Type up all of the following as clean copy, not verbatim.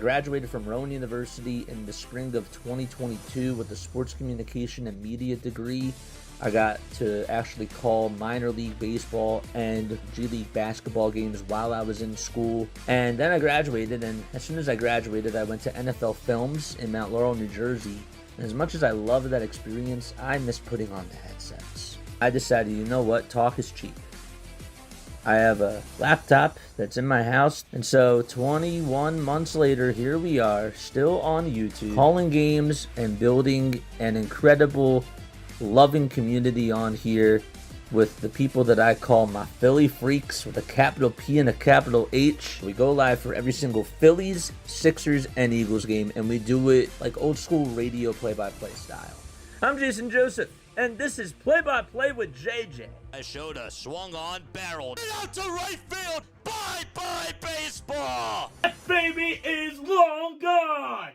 graduated from Rowan University in the spring of 2022 with a sports communication and media degree. I got to actually call minor league baseball and G League basketball games while I was in school. And then I graduated, and as soon as I graduated, I went to NFL Films in Mount Laurel, New Jersey. And as much as I loved that experience, I missed putting on the headsets. I decided, you know what, talk is cheap. I have a laptop that's in my house, and so 21 months later, here we are, still on YouTube, calling games and building an incredible, loving community on here with the people that I call my Philly freaks with a capital P and a capital H. We go live for every single Phillies, Sixers, and Eagles game, and we do it like old school radio play-by-play style. I'm Jason Joseph, and this is Play-by-Play with JJ. I showed a swung on, barreled out to right field. Bye-bye baseball. That baby is long gone.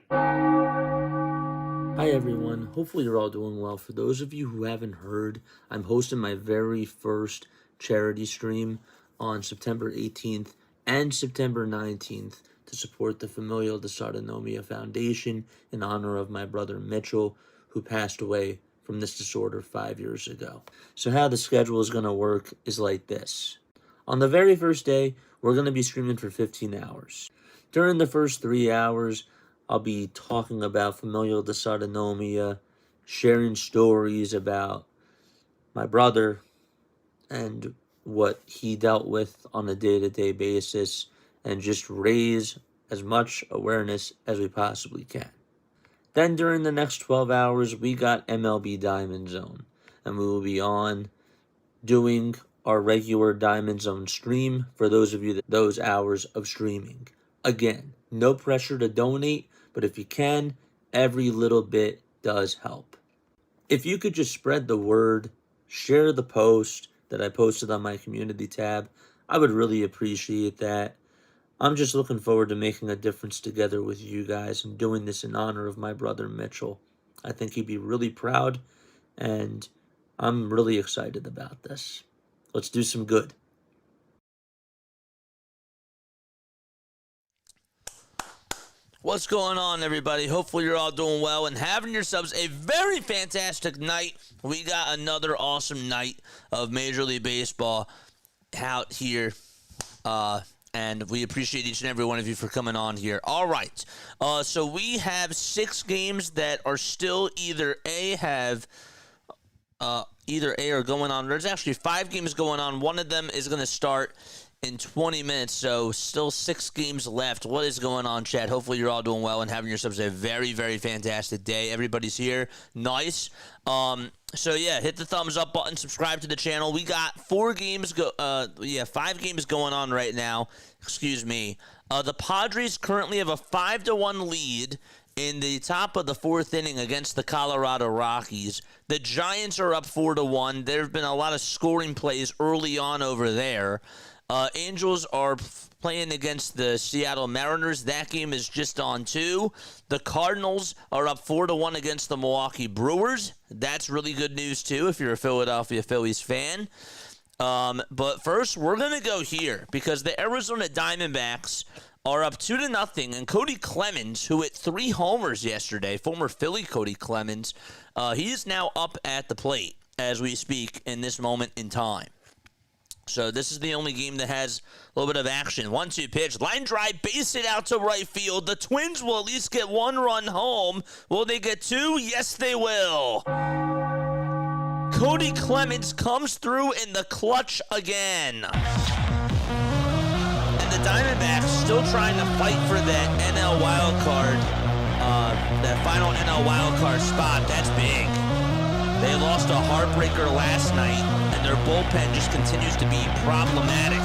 Hi everyone, hopefully you're all doing well. For those of you who haven't heard, I'm hosting my very first charity stream on September 18th and September 19th to support the Familial Dysautonomia Foundation in honor of my brother Mitchell, who passed away from this disorder 5 years ago. So how the schedule is going to work is like this. On the very first day, we're going to be streaming for 15 hours. During the first 3 hours, I'll be talking about familial dysautonomia, sharing stories about my brother and what he dealt with on a day-to-day basis, and just raise as much awareness as we possibly can. Then during the next 12 hours, we got Mlb Diamondzone, and we will be on doing our regular Diamondzone stream for those of you that those hours of streaming. Again, no pressure to donate, but if you can, every little bit does help. If you could just spread the word, share the post that I posted on my community tab, I would really appreciate that. I'm just looking forward to making a difference together with you guys and doing this in honor of my brother Mitchell. I think he'd be really proud, and I'm really excited about this. Let's do some good. What's going on, everybody? Hopefully you're all doing well and having yourselves a very fantastic night. We got another awesome night of Major League Baseball out here. And we appreciate each and every one of you for coming on here. All right. So we have 6 games that are still either A are going on. There's actually 5 games going on. One of them is going to start in 20 minutes, so still 6 games left. What is going on, Chad? Hopefully you're all doing well and having yourselves a very, very fantastic day. Everybody's here. Nice. So yeah, hit the thumbs up button, subscribe to the channel. We got 5 games going on right now. Excuse me. The Padres currently have a 5-1 lead in the top of the 4th inning against the Colorado Rockies. The Giants are up 4-1. There have been a lot of scoring plays early on over there. Angels are playing against the Seattle Mariners. That game is just on 2. The Cardinals are up 4-1 against the Milwaukee Brewers. That's really good news, too, if you're a Philadelphia Phillies fan. But first, we're going to go here because the Arizona Diamondbacks are up 2-0, and Cody Clemens, who hit 3 homers yesterday, former Philly Cody Clemens, he is now up at the plate as we speak in this moment in time. So this is the only game that has a little bit of action. 1-2 pitch. Line drive. Base it out to right field. The Twins will at least get 1 run home. Will they get 2? Yes, they will. Cody Clemens comes through in the clutch again. And the Diamondbacks still trying to fight for that NL wild card. That final NL wild card spot. That's big. They lost a heartbreaker last night, and their bullpen just continues to be problematic.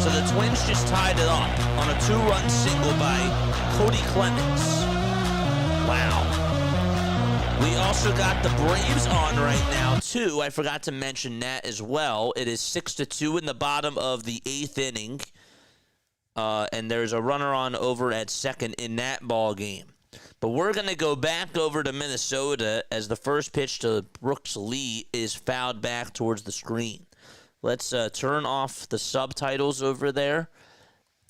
So the Twins just tied it up on a 2-run single by Cody Clemens. Wow. We also got the Braves on right now, too. I forgot to mention that as well. It is 6-2 in the bottom of the 8th inning. And there's a runner on over at second in that ball game. But we're going to go back over to Minnesota as the first pitch to Brooks Lee is fouled back towards the screen. Let's turn off the subtitles over there.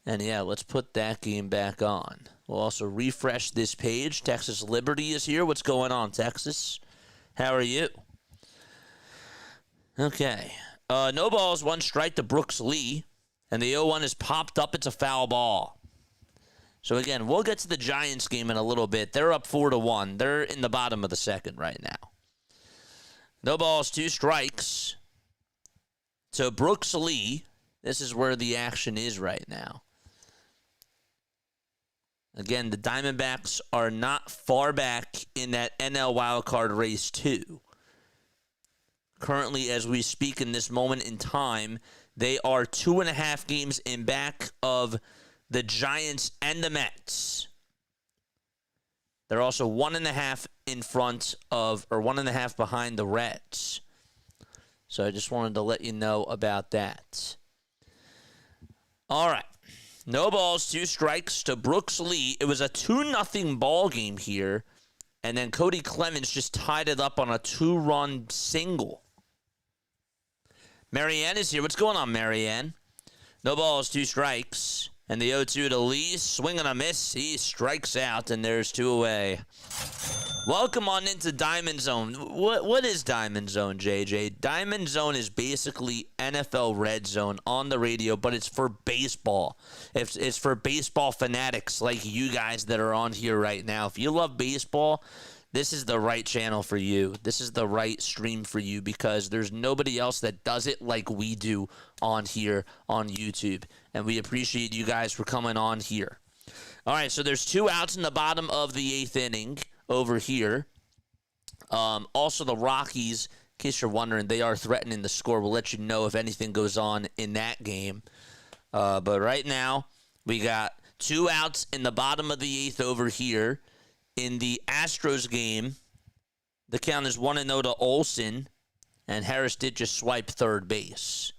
And yeah, let's put that game back on. We'll also refresh this page. Texas Liberty is here. What's going on, Texas? How are you? Okay. No balls, 1 strike to Brooks Lee. And the 0-1 is popped up. It's a foul ball. So again, we'll get to the Giants game in a little bit. They're up 4-1. They're in the bottom of the second right now. No balls, 2 strikes. So Brooks Lee, this is where the action is right now. Again, the Diamondbacks are not far back in that NL wildcard race, too. Currently, as we speak in this moment in time, they are 2.5 games in back of the Giants and the Mets. They're also 1.5 in front of, or 1.5 behind the Reds. So I just wanted to let you know about that. All right. No balls, 2 strikes to Brooks Lee. It was a 2-0 ball game here. And then Cody Clemens just tied it up on a 2-run single. Marianne is here. What's going on, Marianne? No balls, 2 strikes. And the 0-2 to Lee, swing and a miss. He strikes out, and there's 2 away. Welcome on into Diamond Zone. What is Diamond Zone, JJ? Diamond Zone is basically NFL RedZone on the radio, but it's for baseball. It's for baseball fanatics like you guys that are on here right now. If you love baseball, this is the right channel for you. This is the right stream for you because there's nobody else that does it like we do on here on YouTube. And we appreciate you guys for coming on here. All right, so there's 2 outs in the bottom of the 8th inning over here. Also, the Rockies, in case you're wondering, they are threatening the score. We'll let you know if anything goes on in that game. But right now, we got 2 outs in the bottom of the 8th over here. In the Astros game, the count is 1-0 to Olsen, and Harris did just swipe third base.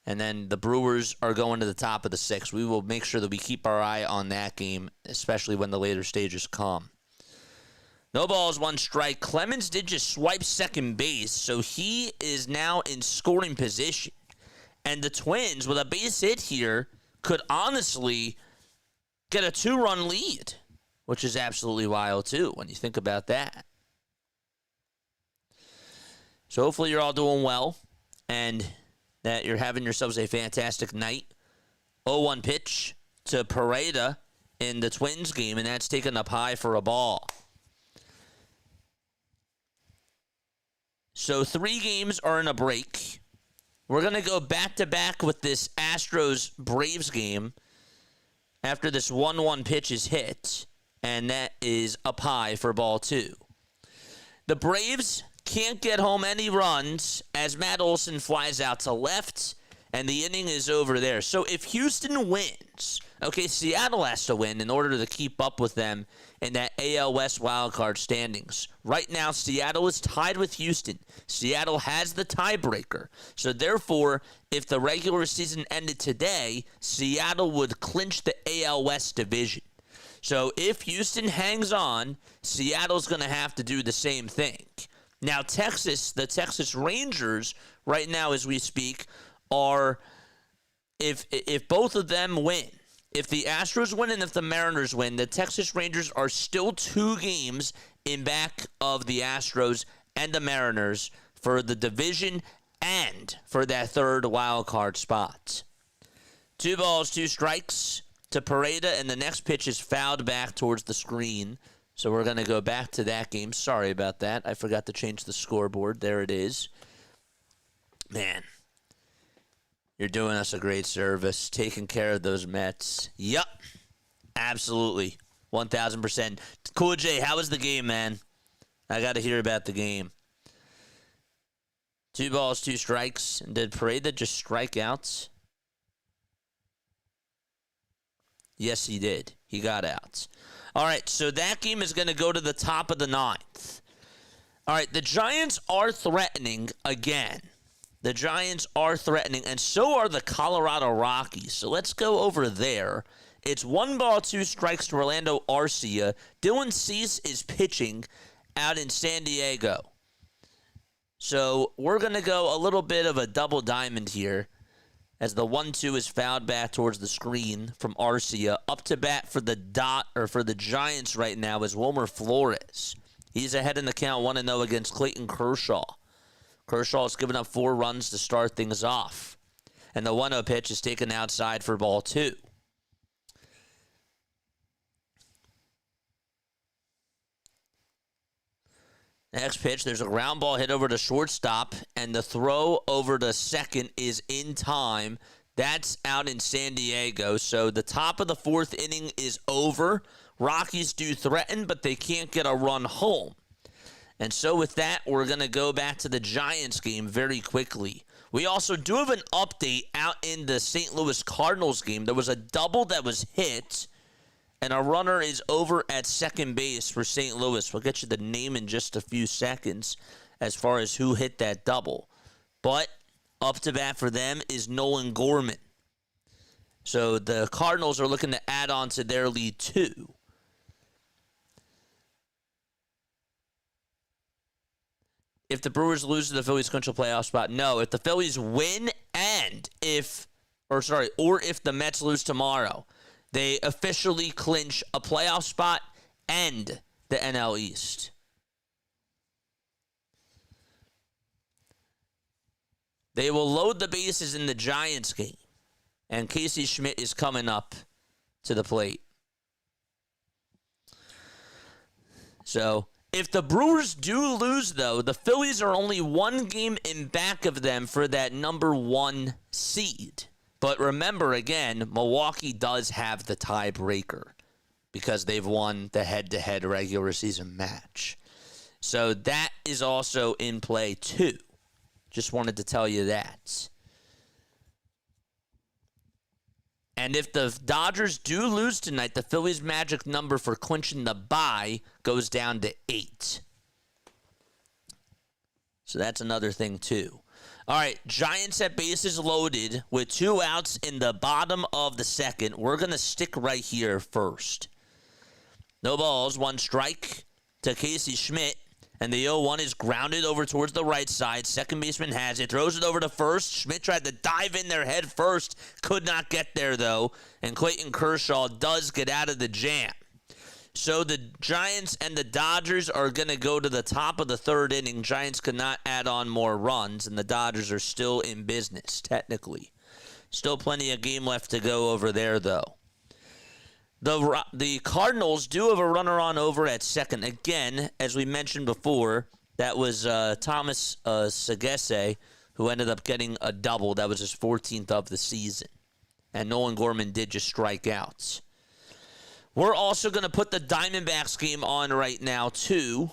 And then the Brewers are going to the top of the 6th. We will make sure that we keep our eye on that game, especially when the later stages come. No balls, 1 strike. Clemens did just swipe second base, so he is now in scoring position. And the Twins, with a base hit here, could honestly get a 2-run lead, which is absolutely wild, too, when you think about that. So hopefully you're all doing well and that you're having yourselves a fantastic night. 0-1 pitch to Pareda in the Twins game, and that's taken up high for a ball. So 3 games are in a break. We're going to go back-to-back with this Astros-Braves game after this 1-1 pitch is hit. And that is up high for ball 2. The Braves can't get home any runs as Matt Olson flies out to left, and the inning is over there. So if Houston wins, okay, Seattle has to win in order to keep up with them in that AL West wildcard standings. Right now, Seattle is tied with Houston. Seattle has the tiebreaker. So therefore, if the regular season ended today, Seattle would clinch the AL West division. So if Houston hangs on, Seattle's going to have to do the same thing. Now, the Texas Rangers, right now as we speak, are, if both of them win, if the Astros win and if the Mariners win, the Texas Rangers are still 2 games in back of the Astros and the Mariners for the division and for that 3rd wild card spot. 2 balls, 2 strikes to Pareda, and the next pitch is fouled back towards the screen. So we're going to go back to that game. Sorry about that. I forgot to change the scoreboard. There it is. Man, you're doing us a great service, taking care of those Mets. Yup, absolutely, 1,000%. Cool J, how was the game, man? I got to hear about the game. 2 balls, 2 strikes. And did Pareda just strike out? Yes, he did. He got out. All right, so that game is going to go to the top of the 9th. All right, the Giants are threatening again. The Giants are threatening, and so are the Colorado Rockies. So let's go over there. It's 1 ball, 2 strikes to Orlando Arcia. Dylan Cease is pitching out in San Diego. So we're going to go a little bit of a double diamond here as the 1-2 is fouled back towards the screen from Arcia. Up to bat for the Giants right now is Wilmer Flores. He's ahead in the count 1-0 against Clayton Kershaw. Kershaw has given up 4 runs to start things off. And the 1-0 pitch is taken outside for ball 2. Next pitch, there's a ground ball hit over to shortstop, and the throw over to second is in time. That's out in San Diego. So the top of the 4th inning is over. Rockies do threaten, but they can't get a run home. And so with that, we're going to go back to the Giants game very quickly. We also do have an update out in the St. Louis Cardinals game. There was a double that was hit, and a runner is over at second base for St. Louis. We'll get you the name in just a few seconds as far as who hit that double. But up to bat for them is Nolan Gorman. So the Cardinals are looking to add on to their lead too. If the Brewers lose to the Phillies, clinch a playoff spot? No. If the Phillies win or if the Mets lose tomorrow, they officially clinch a playoff spot and the NL East. They will load the bases in the Giants game, and Casey Schmidt is coming up to the plate. So, if the Brewers do lose, though, the Phillies are only 1 game in back of them for that number 1 seed. But remember, again, Milwaukee does have the tiebreaker because they've won the head-to-head regular season match. So that is also in play, too. Just wanted to tell you that. And if the Dodgers do lose tonight, the Phillies' magic number for clinching the bye goes down to 8. So that's another thing, too. All right, Giants at bases loaded with 2 outs in the bottom of the 2nd. We're going to stick right here first. No balls, 1 strike to Casey Schmidt. And the 0-1 is grounded over towards the right side. Second baseman has it. Throws it over to first. Schmidt tried to dive in there head first. Could not get there, though. And Clayton Kershaw does get out of the jam. So the Giants and the Dodgers are going to go to the top of the 3rd inning. Giants could not add on more runs, and the Dodgers are still in business, technically. Still plenty of game left to go over there, though. The Cardinals do have a runner on over at second. Again, as we mentioned before, that was Thomas Sagesse, who ended up getting a double. That was his 14th of the season. And Nolan Gorman did just strike out. We're also going to put the Diamondbacks game on right now, too,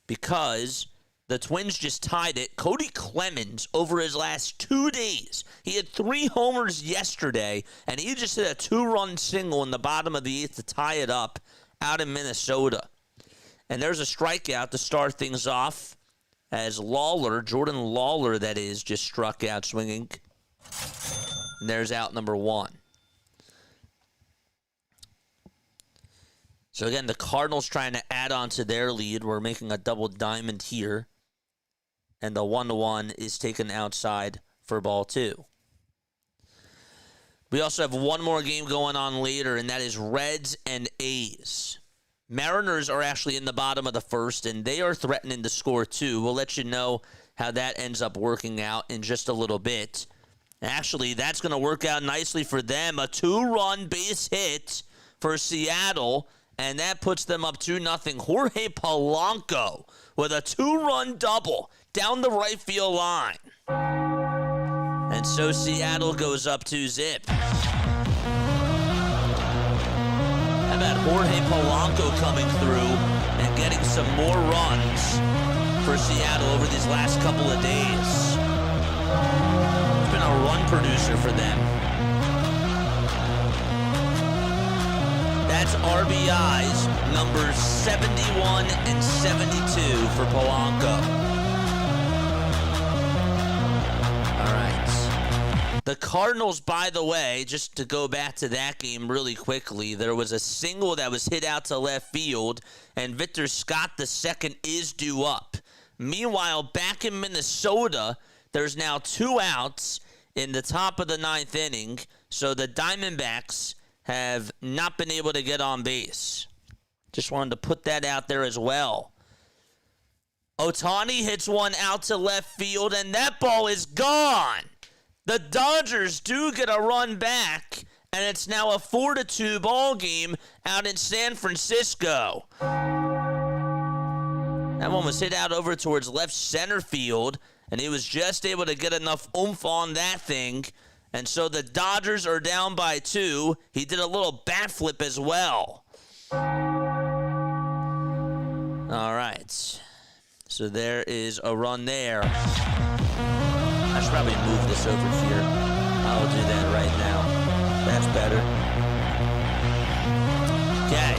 because the Twins just tied it. Cody Clemens, over his last 2 days, he had 3 homers yesterday, and he just hit a 2-run single in the bottom of the 8th to tie it up out in Minnesota. And there's a strikeout to start things off as Jordan Lawler, that is, just struck out swinging. And there's out number 1. So again, the Cardinals trying to add on to their lead. We're making a double diamond here. And the 1-1 is taken outside for ball 2. We also have one more game going on later, and that is Reds and A's. Mariners are actually in the bottom of the 1st, and they are threatening to score 2. We'll let you know how that ends up working out in just a little bit. Actually, that's going to work out nicely for them. A 2-run base hit for Seattle, and that puts them up 2-0. Jorge Polanco with a 2-run double down the right field line. And so Seattle goes up 2-0. How about Jorge Polanco coming through and getting some more runs for Seattle over these last couple of days? He's been a run producer for them. That's RBIs, numbers 71 and 72 for Polanco. All right. The Cardinals, by the way, just to go back to that game really quickly, there was a single that was hit out to left field, and Victor Scott II is due up. Meanwhile, back in Minnesota, there's now 2 outs in the top of the 9th inning, so the Diamondbacks have not been able to get on base. Just wanted to put that out there as well. Ohtani hits one out to left field, and that ball is gone. The Dodgers do get a run back, and it's now a 4-2 ball game out in San Francisco. That one was hit out over towards left center field, and he was just able to get enough oomph on that thing. And so the Dodgers are down by 2. He did a little bat flip as well. All right. So there is a run there. I should probably move this over here. I'll do that right now. That's better. Okay.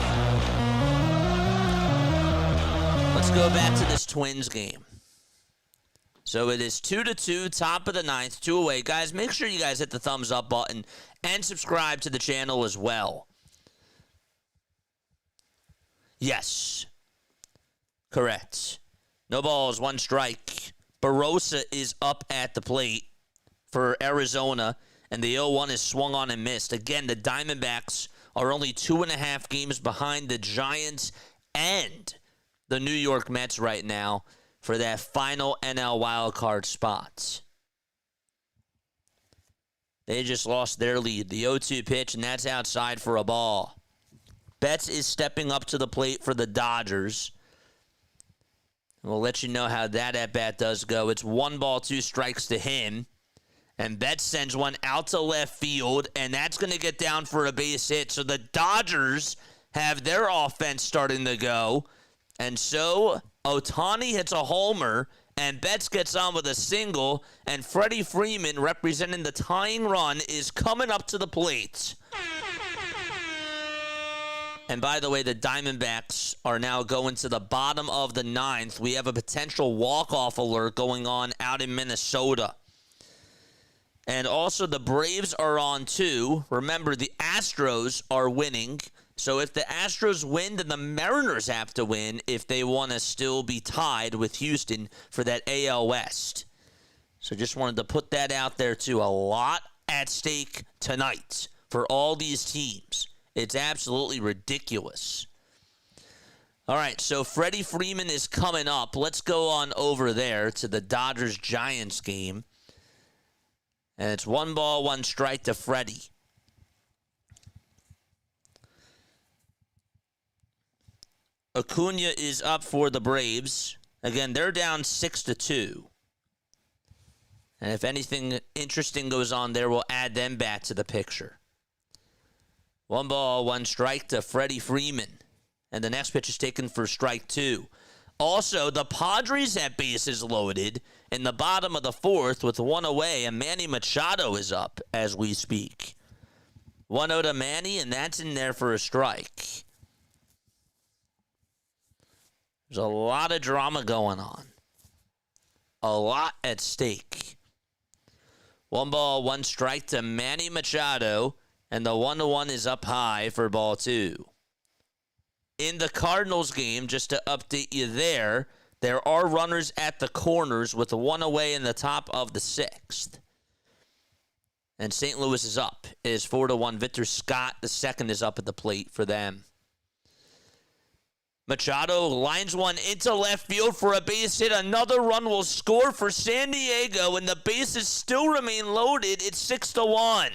Let's go back to this Twins game. So it is 2-2, top of the 9th, 2 away. Guys, make sure you guys hit the thumbs up button and subscribe to the channel as well. Yes. Correct. No balls, 1 strike. Barossa is up at the plate for Arizona, and the 0-1 is swung on and missed. Again, the Diamondbacks are only 2.5 games behind the Giants and the New York Mets right now for that final NL wildcard spot. They just lost their lead. The 0-2 pitch, and that's outside for a ball. Betts is stepping up to the plate for the Dodgers. We'll let you know how that at-bat does go. It's 1 ball, 2 strikes to him. And Betts sends one out to left field, and that's going to get down for a base hit. So the Dodgers have their offense starting to go. And so Ohtani hits a homer, and Betts gets on with a single, and Freddie Freeman, representing the tying run, is coming up to the plate. And by the way, the Diamondbacks are now going to the bottom of the 9th. We have a potential walk-off alert going on out in Minnesota. And also the Braves are on too. Remember, the Astros are winning. So if the Astros win, then the Mariners have to win if they want to still be tied with Houston for that AL West. So just wanted to put that out there too. A lot at stake tonight for all these teams. It's absolutely ridiculous. All right, so Freddie Freeman is coming up. Let's go on over there to the Dodgers-Giants game. And it's 1 ball, 1 strike to Freddie. Acuna is up for the Braves. Again, they're down 6-2. And if anything interesting goes on there, we'll add them back to the picture. 1 ball, 1 strike to Freddie Freeman. And the next pitch is taken for strike 2. Also, the Padres have bases loaded in the bottom of the 4th with 1 away, and Manny Machado is up as we speak. 1-0 to Manny, and that's in there for a strike. There's a lot of drama going on. A lot at stake. 1 ball, 1 strike to Manny Machado. And the 1-1 is up high for ball 2. In the Cardinals game, just to update you there are runners at the corners with 1 away in the top of the 6th. And St. Louis is up. It is 4-1. Victor Scott, the second, is up at the plate for them. Machado lines one into left field for a base hit. Another run will score for San Diego, and the bases still remain loaded. It's 6-1.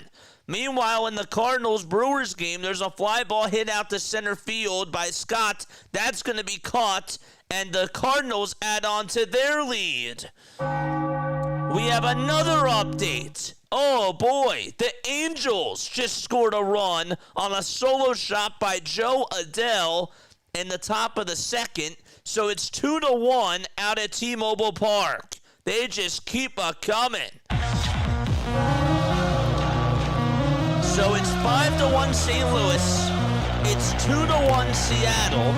Meanwhile, in the Cardinals-Brewers game, there's a fly ball hit out to center field by Scott. That's going to be caught, and the Cardinals add on to their lead. We have another update. Oh, boy. The Angels just scored a run on a solo shot by Joe Adele in the top of the 2nd. So it's 2-1 out at T-Mobile Park. They just keep a-coming. So it's 5-1 St. Louis. It's 2-1 Seattle.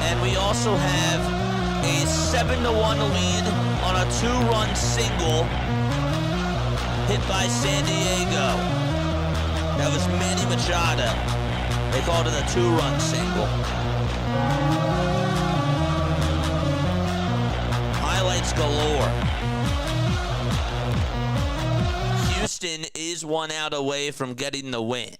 And we also have a 7-1 lead on a 2-run single hit by San Diego. That was Manny Machado. They called it a 2-run single. Highlights galore. Houston is 1 out away from getting the win.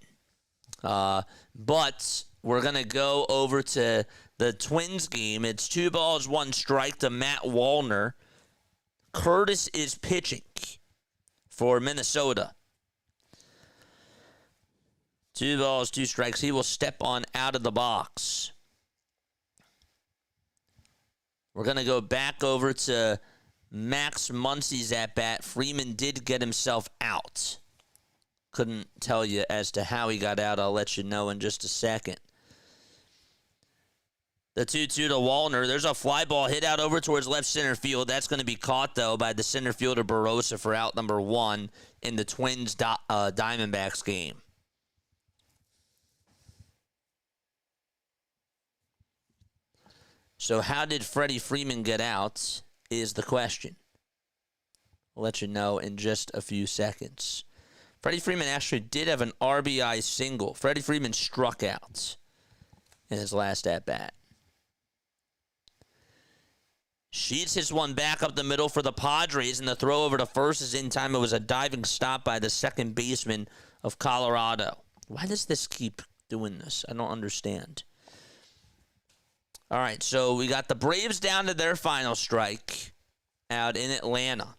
But we're going to go over to the Twins game. It's 2 balls, 1 strike to Matt Wallner. Curtis is pitching for Minnesota. 2 balls, 2 strikes. He will step on out of the box. We're going to go back over to Max Muncy's at-bat. Freeman did get himself out. Couldn't tell you as to how he got out. I'll let you know in just a second. The 2-2 to Wallner. There's a fly ball hit out over towards left center field. That's going to be caught, though, by the center fielder Barossa for out number 1 in the Twins Diamondbacks game. So how did Freddie Freeman get out is the question. I'll let you know in just a few seconds. Freddie Freeman actually did have an RBI single. Freddie Freeman struck out in his last at-bat. Sheets hits one back up the middle for the Padres, and the throw over to first is in time. It was a diving stop by the second baseman of Colorado. Why does this keep doing this? I don't understand. All right, so we got the Braves down to their final strike out in Atlanta.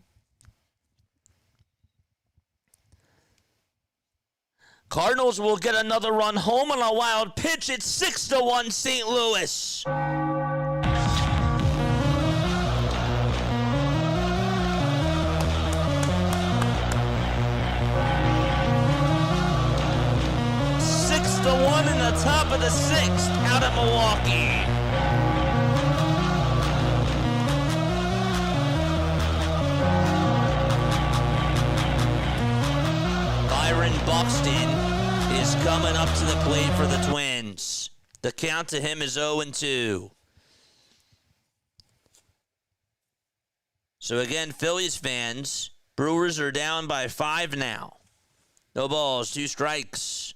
Cardinals will get another run home on a wild pitch. It's 6-1 St. Louis. In the top of the 6th out of Milwaukee. Byron Buxton is coming up to the plate for the Twins. The count to him is 0-2. So again, Phillies fans, Brewers are down by 5 now. No balls, 2 strikes.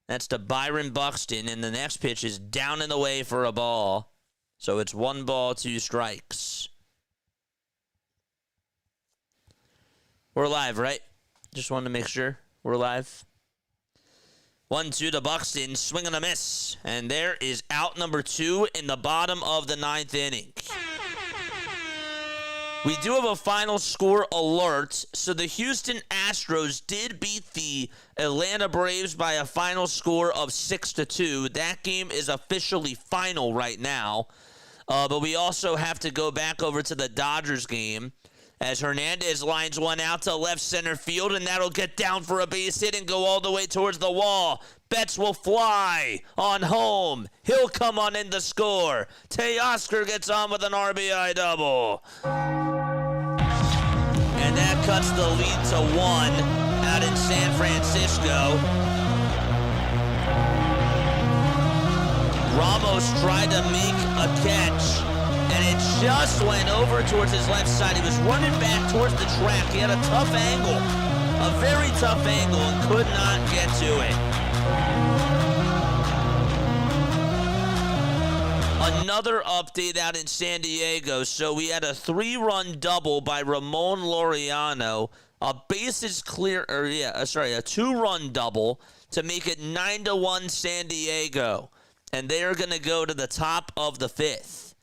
That's to Byron Buxton, and the next pitch is down and away for a ball. So it's 1 ball, 2 strikes. We're live, right? Just wanted to make sure we're live. 1-2 to Buxton, swing and a miss. And there is out number 2 in the bottom of the 9th inning. We do have a final score alert. So the Houston Astros did beat the Atlanta Braves by a final score of 6-2. That game is officially final right now. But we also have to go back over to the Dodgers game as Hernandez lines one out to left center field, and that'll get down for a base hit and go all the way towards the wall. Betts will fly on home. He'll come on in to score. Teoscar gets on with an RBI double. And that cuts the lead to 1 out in San Francisco. Ramos tried to make a catch, and it just went over towards his left side. He was running back towards the track. He had a tough angle, a very tough angle, and could not get to it. Another update out in San Diego. So we had a 3-run double by Ramon Laureano. A 2-run double to make it 9-1 San Diego. And they are going to go to the top of the 5th.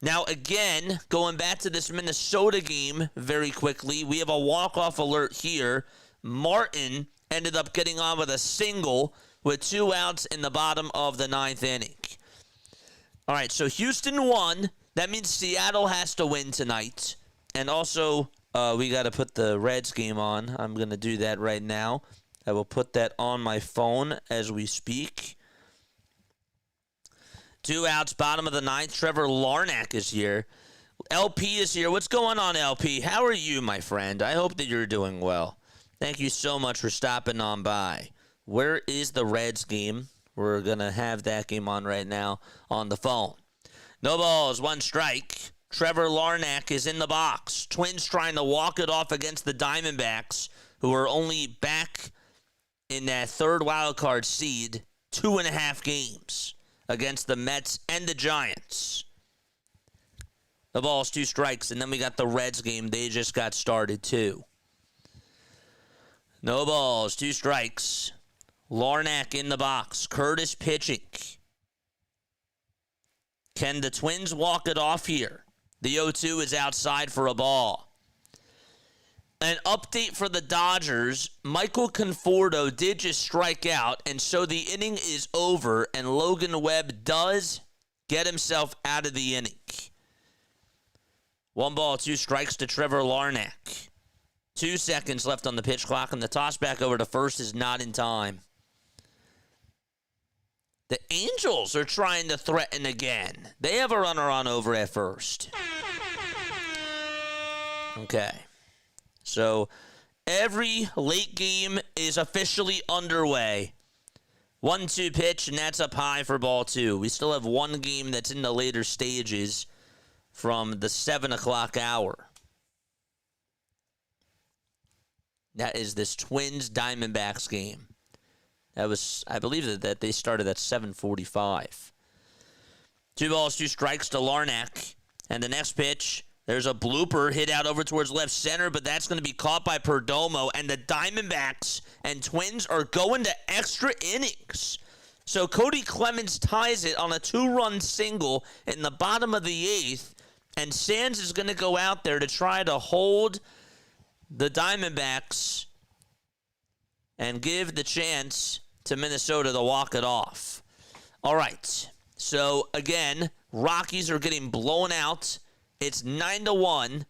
Now, again, going back to this Minnesota game very quickly, we have a walk-off alert here. Martin ended up getting on with a single with 2 outs in the bottom of the 9th inning. All right, so Houston won. That means Seattle has to win tonight. And also, we got to put the Reds game on. I'm going to do that right now. I will put that on my phone as we speak. 2 outs, bottom of the 9th. Trevor Larnach is here. LP is here. What's going on, LP? How are you, my friend? I hope that you're doing well. Thank you so much for stopping on by. Where is the Reds game? We're going to have that game on right now on the phone. No balls, 1 strike. Trevor Larnach is in the box. Twins trying to walk it off against the Diamondbacks, who are only back in that 3rd wild card seed 2.5 games against the Mets and the Giants. The ball's 2 strikes, and then we got the Reds game. They just got started, too. No balls, 2 strikes. Larnach in the box. Curtis pitching. Can the Twins walk it off here? The 0-2 is outside for a ball. An update for the Dodgers. Michael Conforto did just strike out, and so the inning is over, and Logan Webb does get himself out of the inning. 1 ball, 2 strikes to Trevor Larnach. 2 seconds left on the pitch clock, and the toss back over to first is not in time. The Angels are trying to threaten again. They have a runner on over at first. Okay. So every late game is officially underway. 1-2 pitch, and that's up high for ball 2. We still have one game that's in the later stages from the 7 o'clock hour. That is this Twins Diamondbacks game. That was, I believe that they started at 7:45. 2 balls, 2 strikes to Larnach. And the next pitch, there's a blooper hit out over towards left center, but that's going to be caught by Perdomo. And the Diamondbacks and Twins are going to extra innings. So Cody Clemens ties it on a 2-run single in the bottom of the 8th. And Sands is going to go out there to try to hold the Diamondbacks and give the chance to Minnesota to walk it off. All right. So, again, Rockies are getting blown out. It's 9-1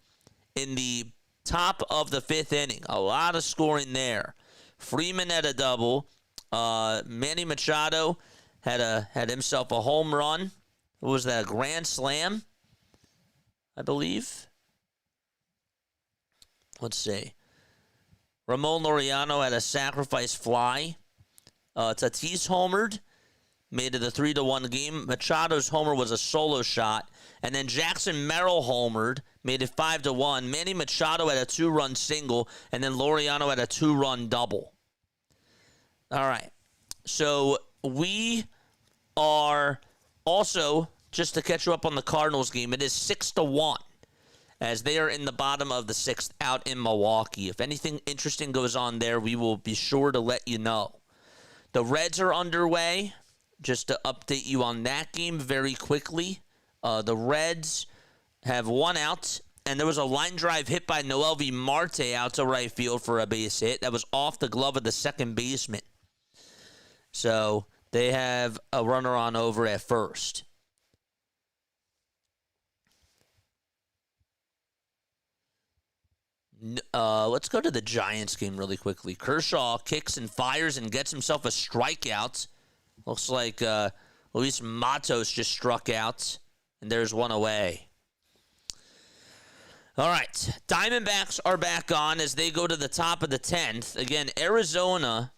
in the top of the 5th inning. A lot of scoring there. Freeman had a double. Manny Machado had himself a home run. What was that, a grand slam, I believe? Let's see. Ramon Laureano had a sacrifice fly. Tatis homered, made it a 3-1 game. Machado's homer was a solo shot. And then Jackson Merrill homered, made it 5-1. Manny Machado had a 2-run single, and then Laureano had a 2-run double. All right. So we are also, just to catch you up on the Cardinals game, it is 6-1. As they are in the bottom of the 6th out in Milwaukee. If anything interesting goes on there, we will be sure to let you know. The Reds are underway. Just to update you on that game very quickly. The Reds have 1 out, and there was a line drive hit by Mlb Marte out to right field for a base hit. That was off the glove of the second baseman. So they have a runner on over at first. Let's go to the Giants game really quickly. Kershaw kicks and fires and gets himself a strikeout. Looks like Luis Matos just struck out, and there's one away. All right, Diamondbacks are back on as they go to the top of the 10th. Again, Arizona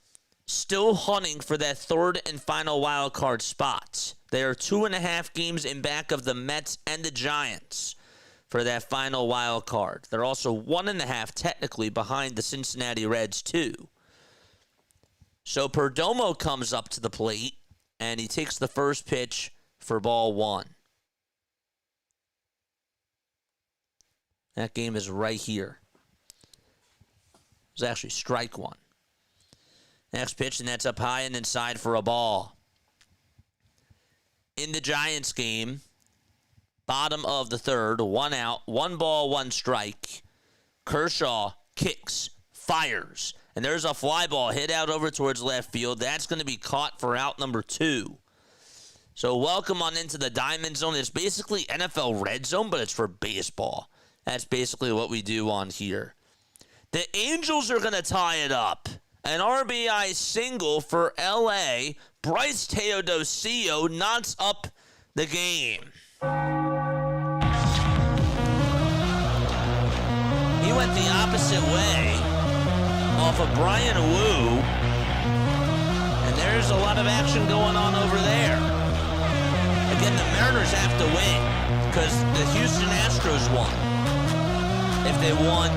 still hunting for that 3rd and final wild card spot. They are 2.5 games in back of the Mets and the Giants for that final wild card. They're also 1.5 technically behind the Cincinnati Reds too. So Perdomo comes up to the plate, and he takes the first pitch for ball 1. That game is right here. It was actually strike 1. Next pitch, and that's up high and inside for a ball. In the Giants game, bottom of the 3rd, 1 out, 1 ball, 1 strike. Kershaw kicks, fires, and there's a fly ball hit out over towards left field. That's going to be caught for out number 2. So welcome on into the Diamond Zone. It's basically NFL RedZone, but it's for baseball. That's basically what we do on here. The Angels are going to tie it up. An RBI single for L.A. Bryce Teodosio knots up the game. He went the opposite way off of Brian Wu. And there's a lot of action going on over there. Again, the Mariners have to win because the Houston Astros won. If they won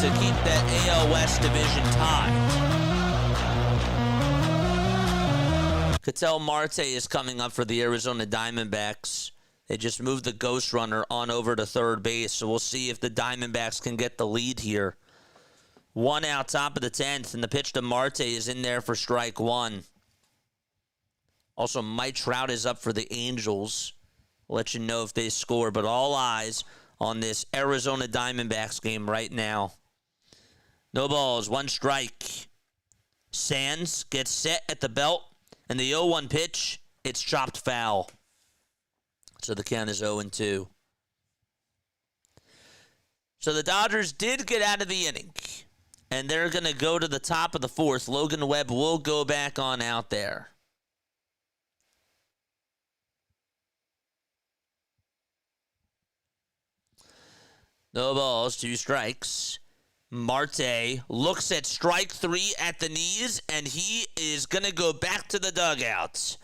to keep that AL West division tied. Ketel Marte is coming up for the Arizona Diamondbacks. They just moved the ghost runner on over to third base, so we'll see if the Diamondbacks can get the lead here One out, top of the 10th, and the pitch to Marte is in there for strike one. Also, Mike Trout is up for the Angels. I'll let you know if they score, but all eyes on this Arizona Diamondbacks game right now. No balls, one strike. Sands gets set at the belt, and the 0-1 pitch, it's chopped foul. So the count is 0-2. So the Dodgers did get out of the inning, and they're going to go to the top of the fourth. Logan Webb will go back on out there. No balls, two strikes. Marte looks at strike three at the knees, and he is going to go back to the dugout.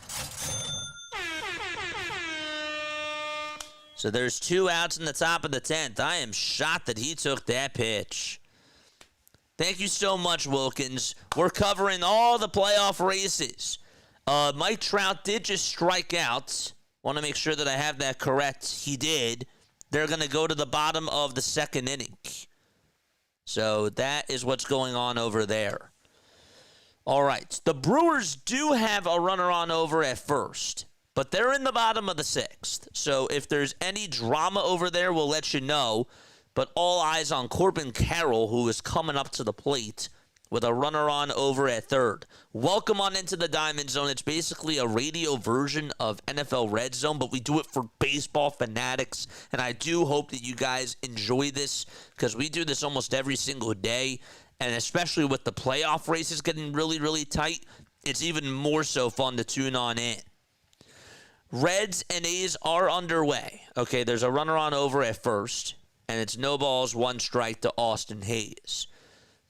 So there's 2 outs in the top of the 10th. I am shocked that he took that pitch. Thank you so much, Wilkins. We're covering all the playoff races. Mike Trout did just strike out. Want to make sure that I have that correct. He did. They're going to go to the bottom of the second inning. So that is what's going on over there. All right. The Brewers do have a runner on over at first, but they're in the bottom of the 6th. So if there's any drama over there, we'll let you know. But all eyes on Corbin Carroll, who is coming up to the plate with a runner on over at third. Welcome on into the Diamond Zone. It's basically a radio version of NFL RedZone, but we do it for baseball fanatics. And I do hope that you guys enjoy this because we do this almost every single day. And especially with the playoff races getting really, really tight, it's even more so fun to tune on in. Reds and A's are underway. Okay, there's a runner on over at first, and it's no balls, one strike to Austin Hayes.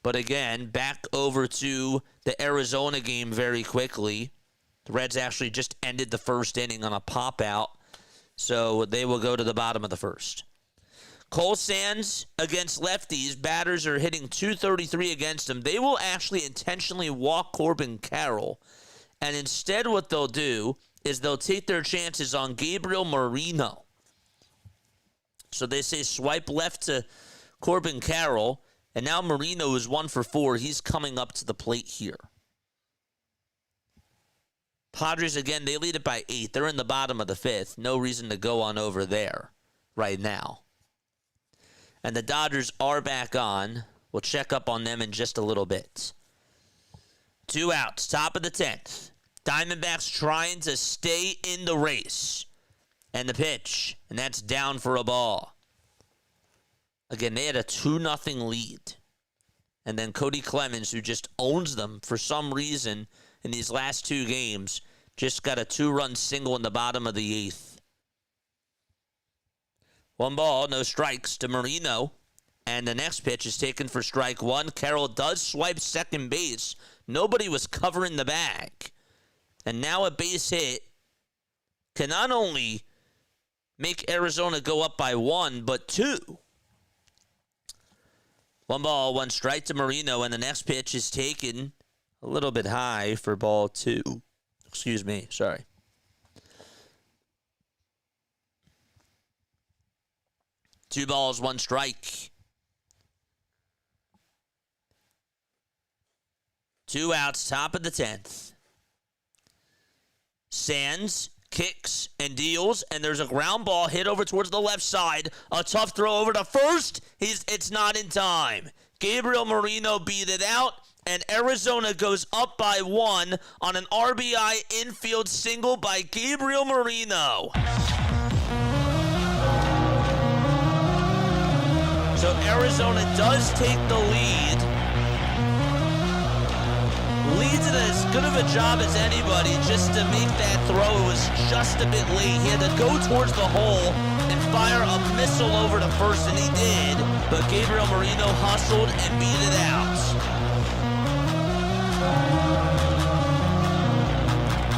But again, back over to the Arizona game very quickly. The Reds actually just ended the first inning on a pop-out, so they will go to the bottom of the first. Cole Sands against lefties. Batters are hitting .233 against him. They will actually intentionally walk Corbin Carroll, and instead what they'll do is they'll take their chances on Gabriel Moreno. So they say swipe left to Corbin Carroll, and now Moreno is 1 for 4. He's coming up to the plate here. Padres, again, they lead it by 8. They're in the bottom of the 5th. No reason to go on over there right now. And the Dodgers are back on. We'll check up on them in just a little bit. 2 outs, top of the 10th. Diamondbacks trying to stay in the race. And the pitch, and that's down for a ball. Again, they had a 2-0 lead. And then Cody Clemens, who just owns them for some reason in these last 2 games, just got a 2-run single in the bottom of the 8th. 1 ball, no strikes to Moreno. And the next pitch is taken for strike 1. Carroll does swipe second base. Nobody was covering the bag. And now a base hit can not only make Arizona go up by 1, but 2. 1 ball, 1 strike to Moreno, and the next pitch is taken a little bit high for ball 2. Excuse me, sorry. Two balls, 1 strike. 2 outs, top of the 10th. Sands kicks and deals, and there's a ground ball hit over towards the left side. A tough throw over to first. It's not in time. Gabriel Moreno beat it out, and Arizona goes up by 1 on an RBI infield single by Gabriel Moreno. So Arizona does take the lead. Leads it as good of a job as anybody just to make that throw. It was just a bit late. He had to go towards the hole and fire a missile over to first, and he did. But Gabriel Moreno hustled and beat it out.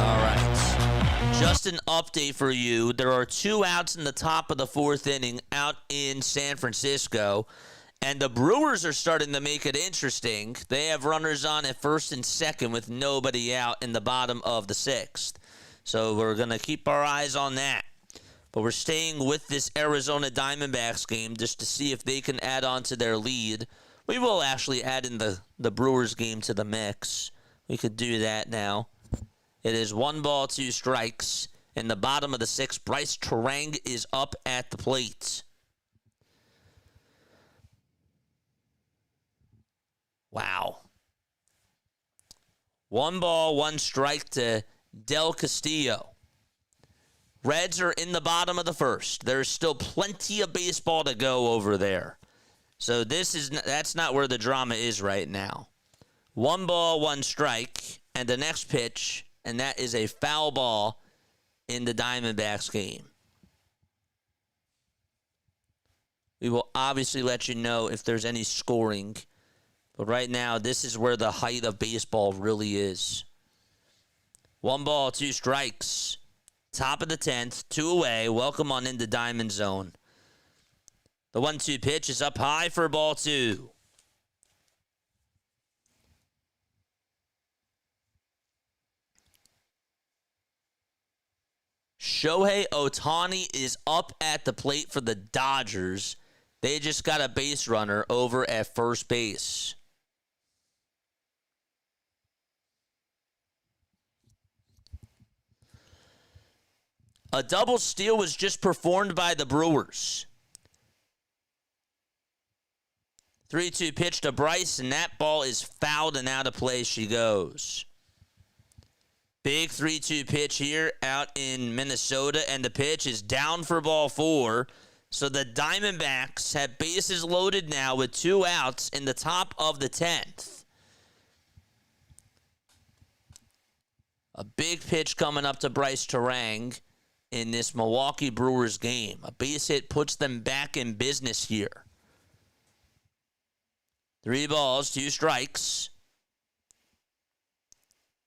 All right. Just an update for you. There are 2 outs in the top of the 4th inning out in San Francisco. And the Brewers are starting to make it interesting. They have runners on at first and second with nobody out in the bottom of the 6th. So we're going to keep our eyes on that. But we're staying with this Arizona Diamondbacks game just to see if they can add on to their lead We will actually add in the Brewers game to the mix. We could do that now. It is 1 ball, 2 strikes. In the bottom of the 6th, Bryce Terang is up at the plate. Wow. 1 ball, 1 strike to Del Castillo. Reds are in the bottom of the 1st. There's still plenty of baseball to go over there. So that's not where the drama is right now. 1 ball, 1 strike, and the next pitch, and that is a foul ball in the Diamondbacks game. We will obviously let you know if there's any scoring, but right now this is where the height of baseball really is. 1 ball, 2 strikes. Top of the 10th, 2 away. Welcome on into Diamond Zone. The 1-2 pitch is up high for ball 2. Shohei Ohtani is up at the plate for the Dodgers. They just got a base runner over at first base. A double steal was just performed by the Brewers. 3-2 pitch to Bryce, and that ball is fouled and out of play she goes. Big 3-2 pitch here out in Minnesota, and the pitch is down for ball 4. So the Diamondbacks have bases loaded now with 2 outs in the top of the 10th. A big pitch coming up to Bryce Terang in this Milwaukee Brewers game. A base hit puts them back in business here. 3 balls, 2 strikes.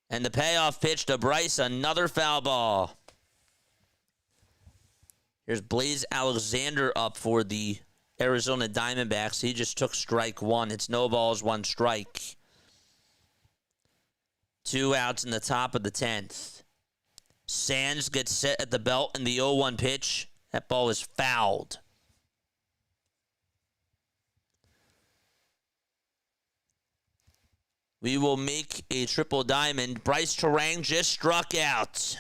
And the payoff pitch to Bryce, another foul ball. Here's Blaze Alexander up for the Arizona Diamondbacks. He just took strike 1. It's no balls, 1 strike. 2 outs in the top of the 10th. Sands gets set at the belt in the 0-1 pitch. That ball is fouled. We will make a triple diamond. Bryce Terang just struck out.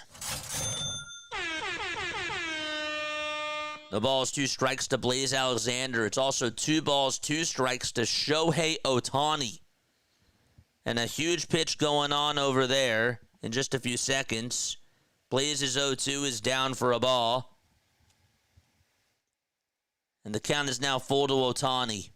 The ball is 2 strikes to Blaze Alexander. It's also 2 balls, 2 strikes to Shohei Ohtani. And a huge pitch going on over there in just a few seconds. Blaze's 0-2 is down for a ball. And the count is now full to Ohtani.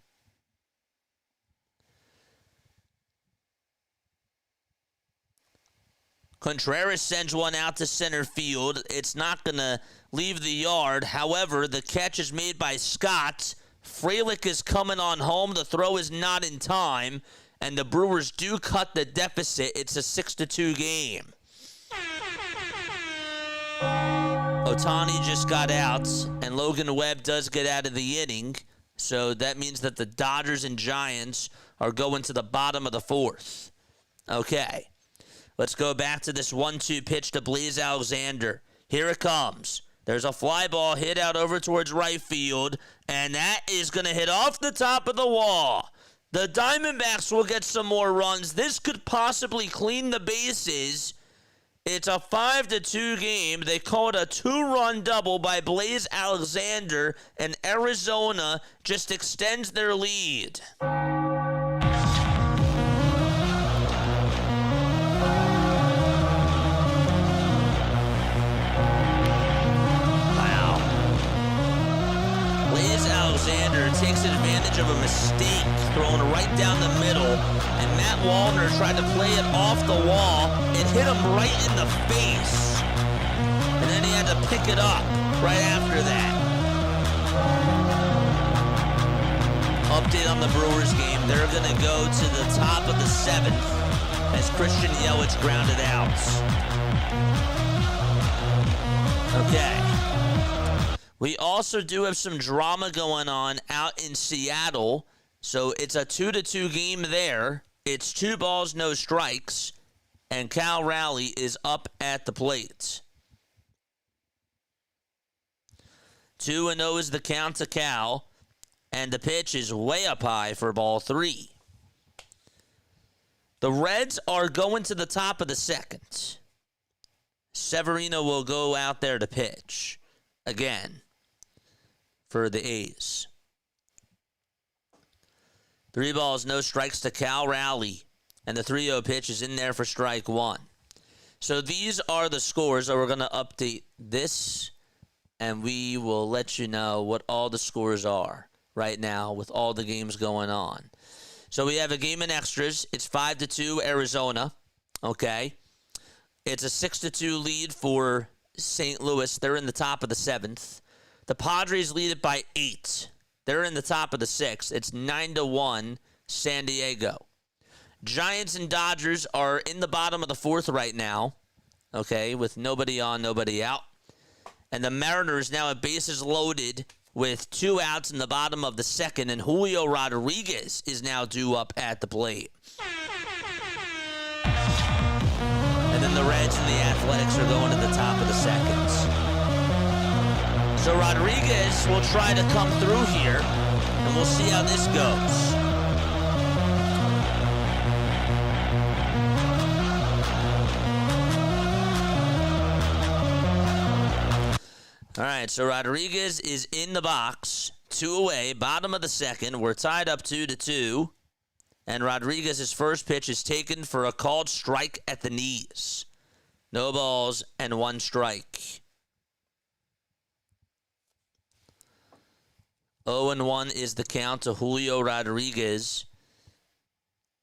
Contreras sends one out to center field. It's not going to leave the yard. However, the catch is made by Scott. Frelick is coming on home. The throw is not in time. And the Brewers do cut the deficit. It's a 6-2 game. Ohtani just got out, and Logan Webb does get out of the inning. So that means that the Dodgers and Giants are going to the bottom of the 4th. Okay. Let's go back to this 1-2 pitch to Blaze Alexander. Here it comes. There's a fly ball hit out over towards right field, and that is going to hit off the top of the wall. The Diamondbacks will get some more runs. This could possibly clean the bases. It's a 5-2 game. They call it a 2-run double by Blaze Alexander, and Arizona just extends their lead. Alexander takes advantage of a mistake thrown right down the middle, and Matt Wallner tried to play it off the wall. It hit him right in the face, and then he had to pick it up right after that. Update on the Brewers game. They're going to go to the top of the 7th as Christian Yelich grounded out. Okay. We also do have some drama going on out in Seattle. So it's a 2-2 game there. It's 2 balls, no strikes. And Cal Raleigh is up at the plate. 2-0 is the count to Cal. And the pitch is way up high for ball 3. The Reds are going to the top of the second. Severino will go out there to pitch again for the A's. 3 balls, no strikes to Cal Raleigh. And the 3-0 pitch is in there for strike 1. So these are the scores. So we're going to update this, and we will let you know what all the scores are right now with all the games going on. So we have a game in extras. It's 5-2 Arizona. Okay. It's a 6-2 lead for St. Louis. They're in the top of the 7th. The Padres lead it by 8. They're in the top of the 6th. It's 9-1 San Diego. Giants and Dodgers are in the bottom of the 4th right now. Okay, with nobody on, nobody out. And the Mariners now have bases loaded with 2 outs in the bottom of the 2nd, and Julio Rodriguez is now due up at the plate. And then the Reds and the Athletics are going to the top of the 2nd. So Rodriguez will try to come through here, and we'll see how this goes. All right, so Rodriguez is in the box, 2 away, bottom of the 2nd. We're tied up 2-2, and Rodriguez's first pitch is taken for a called strike at the knees. No balls and 1 strike. 0-1 is the count to Julio Rodriguez.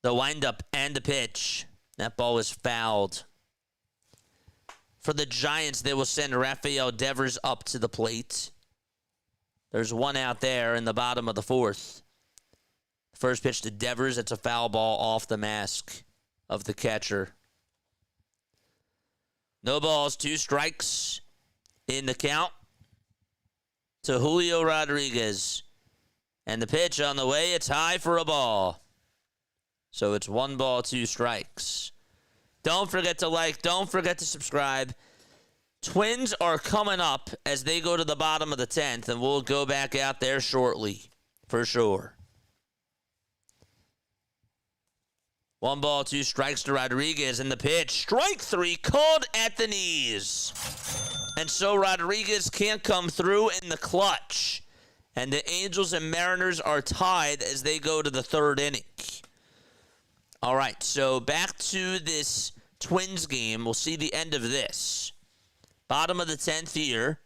The windup and the pitch. That ball was fouled. For the Giants, they will send Rafael Devers up to the plate. There's 1 out there in the bottom of the 4th. First pitch to Devers. It's a foul ball off the mask of the catcher. No balls, 2 strikes in the count to Julio Rodriguez. And the pitch on the way, it's high for a ball. So it's 1 ball, 2 strikes. Don't forget to like. Don't forget to subscribe. Twins are coming up as they go to the bottom of the 10th, and we'll go back out there shortly, for sure. 1 ball, 2 strikes to Rodriguez, and the pitch. Strike 3, called at the knees. And so Rodriguez can't come through in the clutch. And the Angels and Mariners are tied as they go to the 3rd inning. All right, so back to this Twins game. We'll see the end of this. Bottom of the 10th here,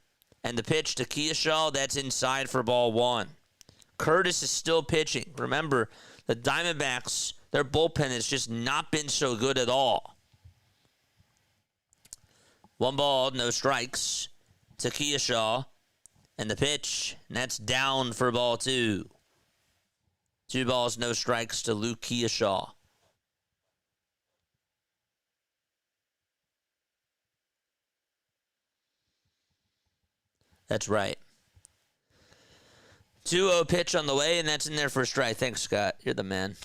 and the pitch to Kershaw, that's inside for ball 1. Curtis is still pitching. Remember, the Diamondbacks, their bullpen has just not been so good at all. 1 ball, no strikes to Kershaw, and the pitch, and that's down for ball 2. 2 balls, no strikes to Luke Kershaw. That's right. 2-0 pitch on the way, and that's in there for a strike. Thanks, Scott. You're the man.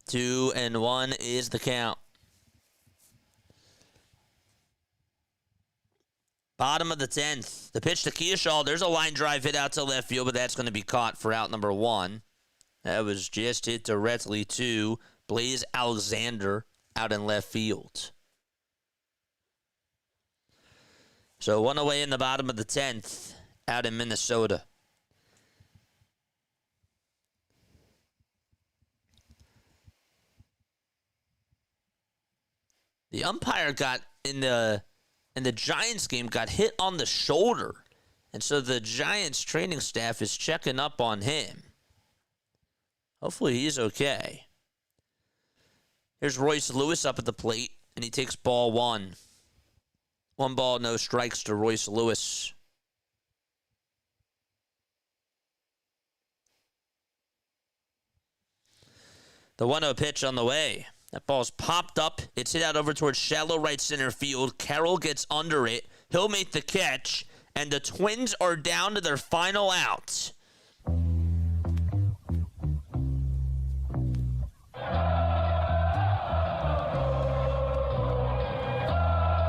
Two and 1 is the count. Bottom of the 10th. The pitch to Kershaw. There's a line drive hit out to left field, but that's going to be caught for out number 1. That was just hit directly to Blaze Alexander out in left field. So 1 away in the bottom of the 10th out in Minnesota. The umpire got in the Giants game got hit on the shoulder. And so the Giants training staff is checking up on him. Hopefully he's okay. Here's Royce Lewis up at the plate, and he takes ball 1. 1 ball, no strikes to Royce Lewis. The 1-0 pitch on the way. That ball's popped up. It's hit out over towards shallow right center field. Carroll gets under it. He'll make the catch, and the Twins are down to their final out.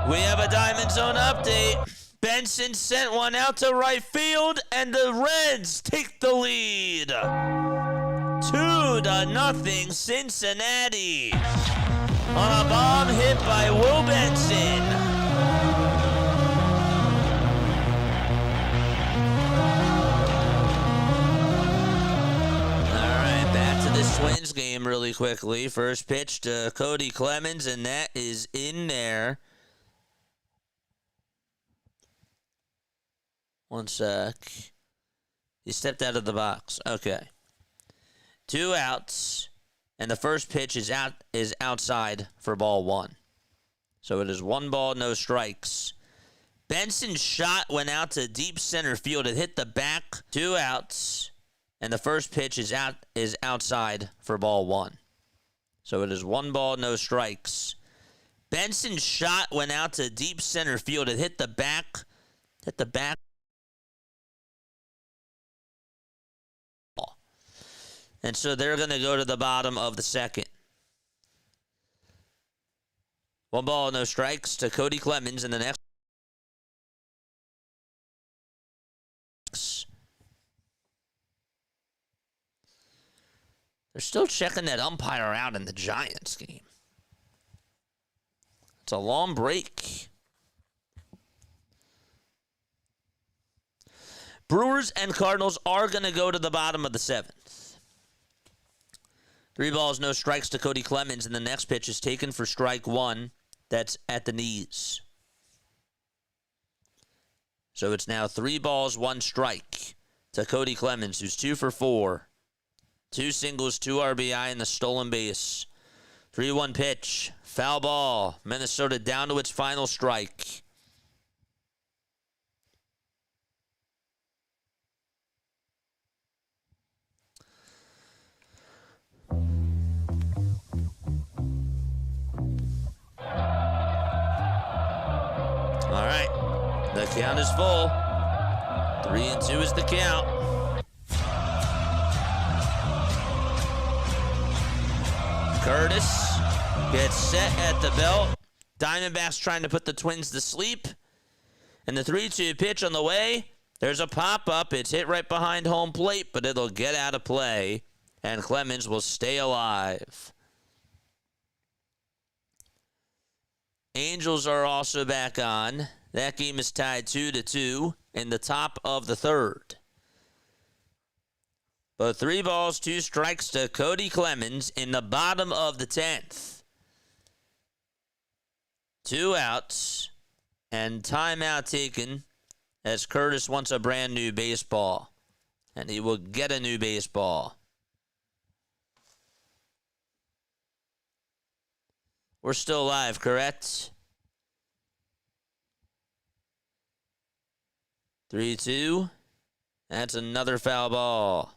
We have a Diamond Zone update. Benson sent one out to right field, and the Reds take the lead. 2-0 Cincinnati on a bomb hit by Will Benson. All right, back to this Twins game really quickly. First pitch to Cody Clemens, and that is in there. One sec. He stepped out of the box. Okay. 2 outs, and the first pitch is outside for ball 1. So it is 1 ball, no strikes. Benson's shot went out to deep center field. It hit the back. 2 outs, and the first pitch is outside for ball 1. So it is 1 ball, no strikes. Benson's shot went out to deep center field. It hit the back. And so they're going to go to the bottom of the second. 1 ball, no strikes to Cody Clemens in the next. They're still checking that umpire out in the Giants game. It's a long break. Brewers and Cardinals are going to go to the bottom of the 7th. 3 balls, no strikes to Cody Clemens, and the next pitch is taken for strike 1. That's at the knees. So it's now 3 balls, 1 strike to Cody Clemens, who's 2 for 4. 2 singles, 2 RBI, and the stolen base. 3-1 pitch, foul ball. Minnesota down to its final strike. All right, the count is full. 3-2 is the count. Curtis gets set at the belt. Diamondbacks trying to put the Twins to sleep. And the 3-2 pitch on the way. There's a pop-up. It's hit right behind home plate, but it'll get out of play. And Clemens will stay alive. Angels are also back on. That game is tied 2-2 in the top of the 3rd. But 3 balls, 2 strikes to Cody Clemens in the bottom of the 10th. 2 outs and timeout taken as Curtis wants a brand new baseball. And he will get a new baseball. We're still live, correct? 3-2. That's another foul ball.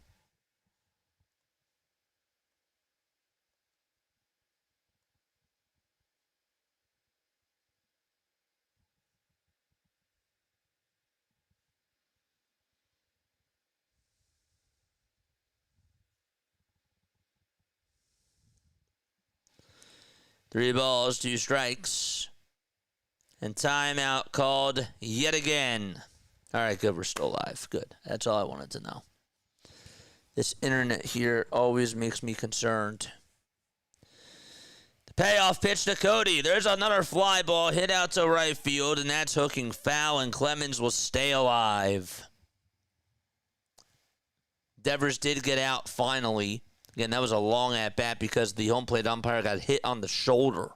Three balls, 2 strikes. And timeout called yet again. All right, good. We're still live. Good. That's all I wanted to know. This internet here always makes me concerned. The payoff pitch to Cody. There's another fly ball hit out to right field, and that's hooking foul, and Clemens will stay alive. Devers did get out finally. Again, that was a long at-bat because the home plate umpire got hit on the shoulder.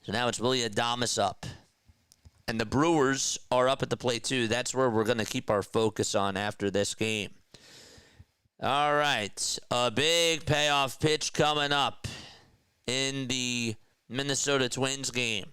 So now it's Willy Adames up. And the Brewers are up at the plate, too. That's where we're going to keep our focus on after this game. All right. A big payoff pitch coming up in the Minnesota Twins game.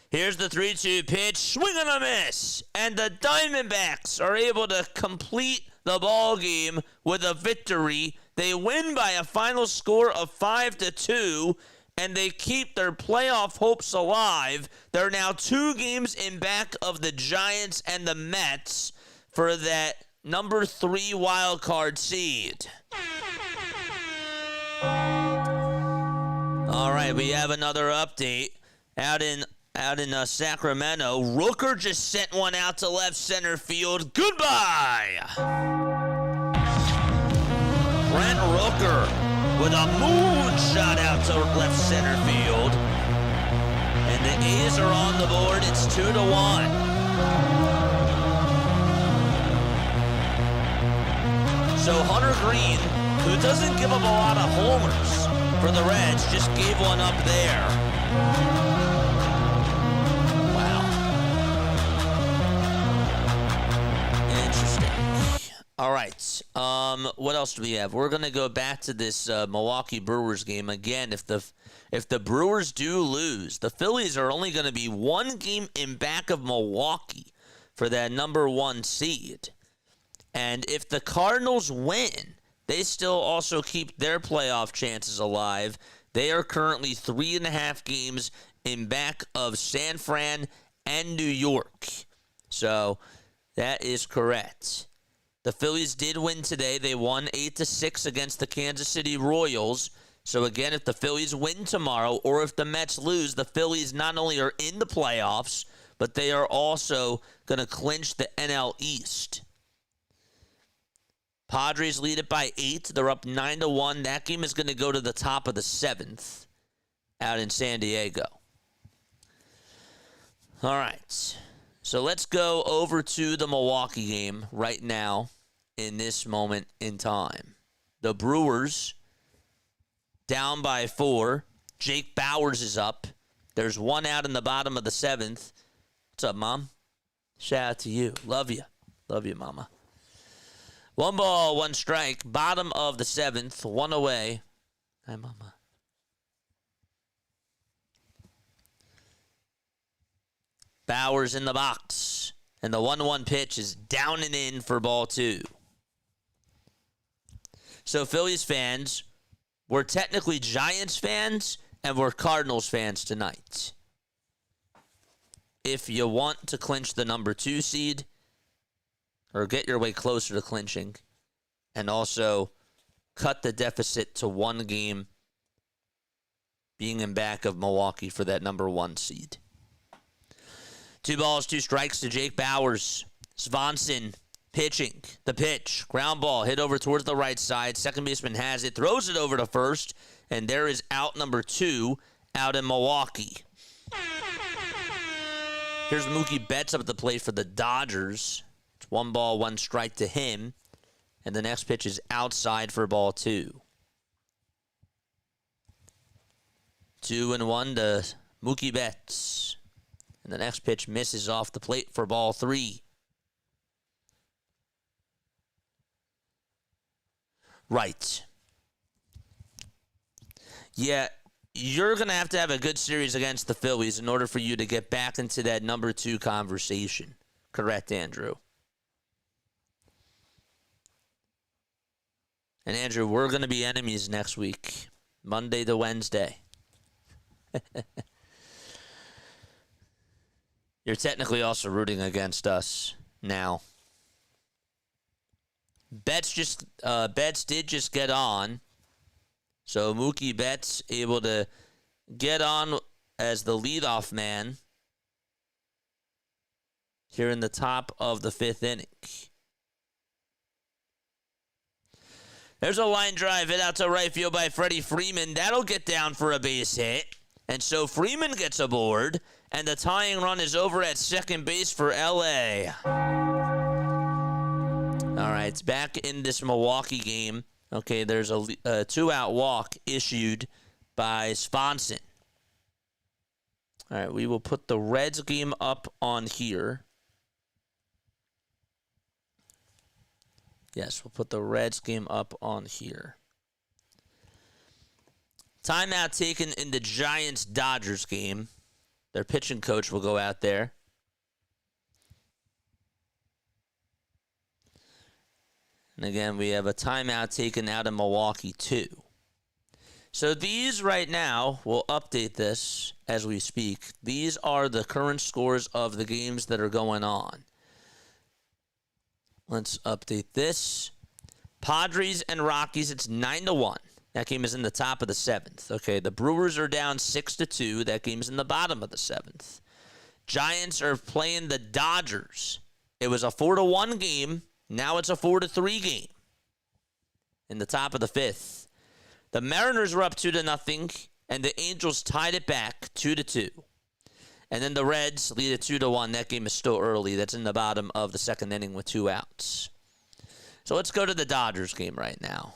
Here's the 3-2 pitch. Swing and a miss. And the Diamondbacks are able to complete the ball game with a victory. They win by a final score of 5-2. And they keep their playoff hopes alive. They're now 2 games in back of the Giants and the Mets for that number 3 wild card seed. All right, we have another update. Out in out in Sacramento. Rooker just sent one out to left center field. Goodbye! Brent Rooker with a moonshot out to left center field. And the A's are on the board. It's 2-1. So Hunter Green, who doesn't give up a lot of homers for the Reds, just gave one up there. Wow. Interesting. All right. What else do we have? We're going to go back to this Milwaukee Brewers game. Again, if the Brewers do lose, the Phillies are only going to be one game in back of Milwaukee for that number 1 seed. And if the Cardinals win, they still also keep their playoff chances alive. They are currently 3.5 games in back of San Fran and New York. So that is correct. The Phillies did win today. They won 8-6 against the Kansas City Royals. So again, if the Phillies win tomorrow or if the Mets lose, the Phillies not only are in the playoffs, but they are also going to clinch the NL East. Padres lead it by 8. They're up 9-1. That game is going to go to the top of the 7th out in San Diego. All right. So let's go over to the Milwaukee game right now in this moment in time. The Brewers down by 4. Jake Bauers is up. There's one out in the bottom of the 7th. What's up, Mom? Shout out to you. Love you. Love you, Mama. 1 ball, 1 strike. Bottom of the 7th. 1 away. Hi, Mama. Bauers in the box. And the 1-1 pitch is down and in for ball 2. So, Phillies fans, we're technically Giants fans and we're Cardinals fans tonight. If you want to clinch the number 2 seed, or get your way closer to clinching, and also cut the deficit to 1 game being in back of Milwaukee for that number 1 seed. 2 balls, 2 strikes to Jake Bauers. Swanson pitching. The pitch. Ground ball hit over towards the right side. Second baseman has it. Throws it over to first. And there is out number 2 out in Milwaukee. Here's Mookie Betts up at the plate for the Dodgers. It's 1 ball, 1 strike to him. And the next pitch is outside for ball 2. 2-1 to Mookie Betts. And the next pitch misses off the plate for ball 3. Right. Yeah, you're going to have a good series against the Phillies in order for you to get back into that number 2 conversation. Correct, Andrew. And Andrew, we're going to be enemies next week, Monday to Wednesday. You're technically also rooting against us now. Betts did just get on. So Mookie Betts able to get on as the leadoff man here in the top of the 5th inning. There's a line drive hit out to right field by Freddie Freeman. That'll get down for a base hit. And so Freeman gets aboard, and the tying run is over at second base for L.A. All right, it's back in this Milwaukee game. Okay, there's a 2-out walk issued by Swanson. All right, we will put the Reds game up on here. Yes, we'll put the Reds game up on here. Timeout taken in the Giants-Dodgers game. Their pitching coach will go out there. And again, we have a timeout taken out in Milwaukee, too. So these right now, we'll update this as we speak. These are the current scores of the games that are going on. Let's update this. Padres and Rockies, it's 9-1. That game is in the top of the 7th. Okay, the Brewers are down 6-2. That game's in the bottom of the 7th. Giants are playing the Dodgers. It was a 4-1 game. Now it's a 4-3 game in the top of the 5th. The Mariners were up 2-0, and the Angels tied it back 2-2. And then the Reds lead it 2-1. That game is still early. That's in the bottom of the 2nd inning with 2 outs. So let's go to the Dodgers game right now.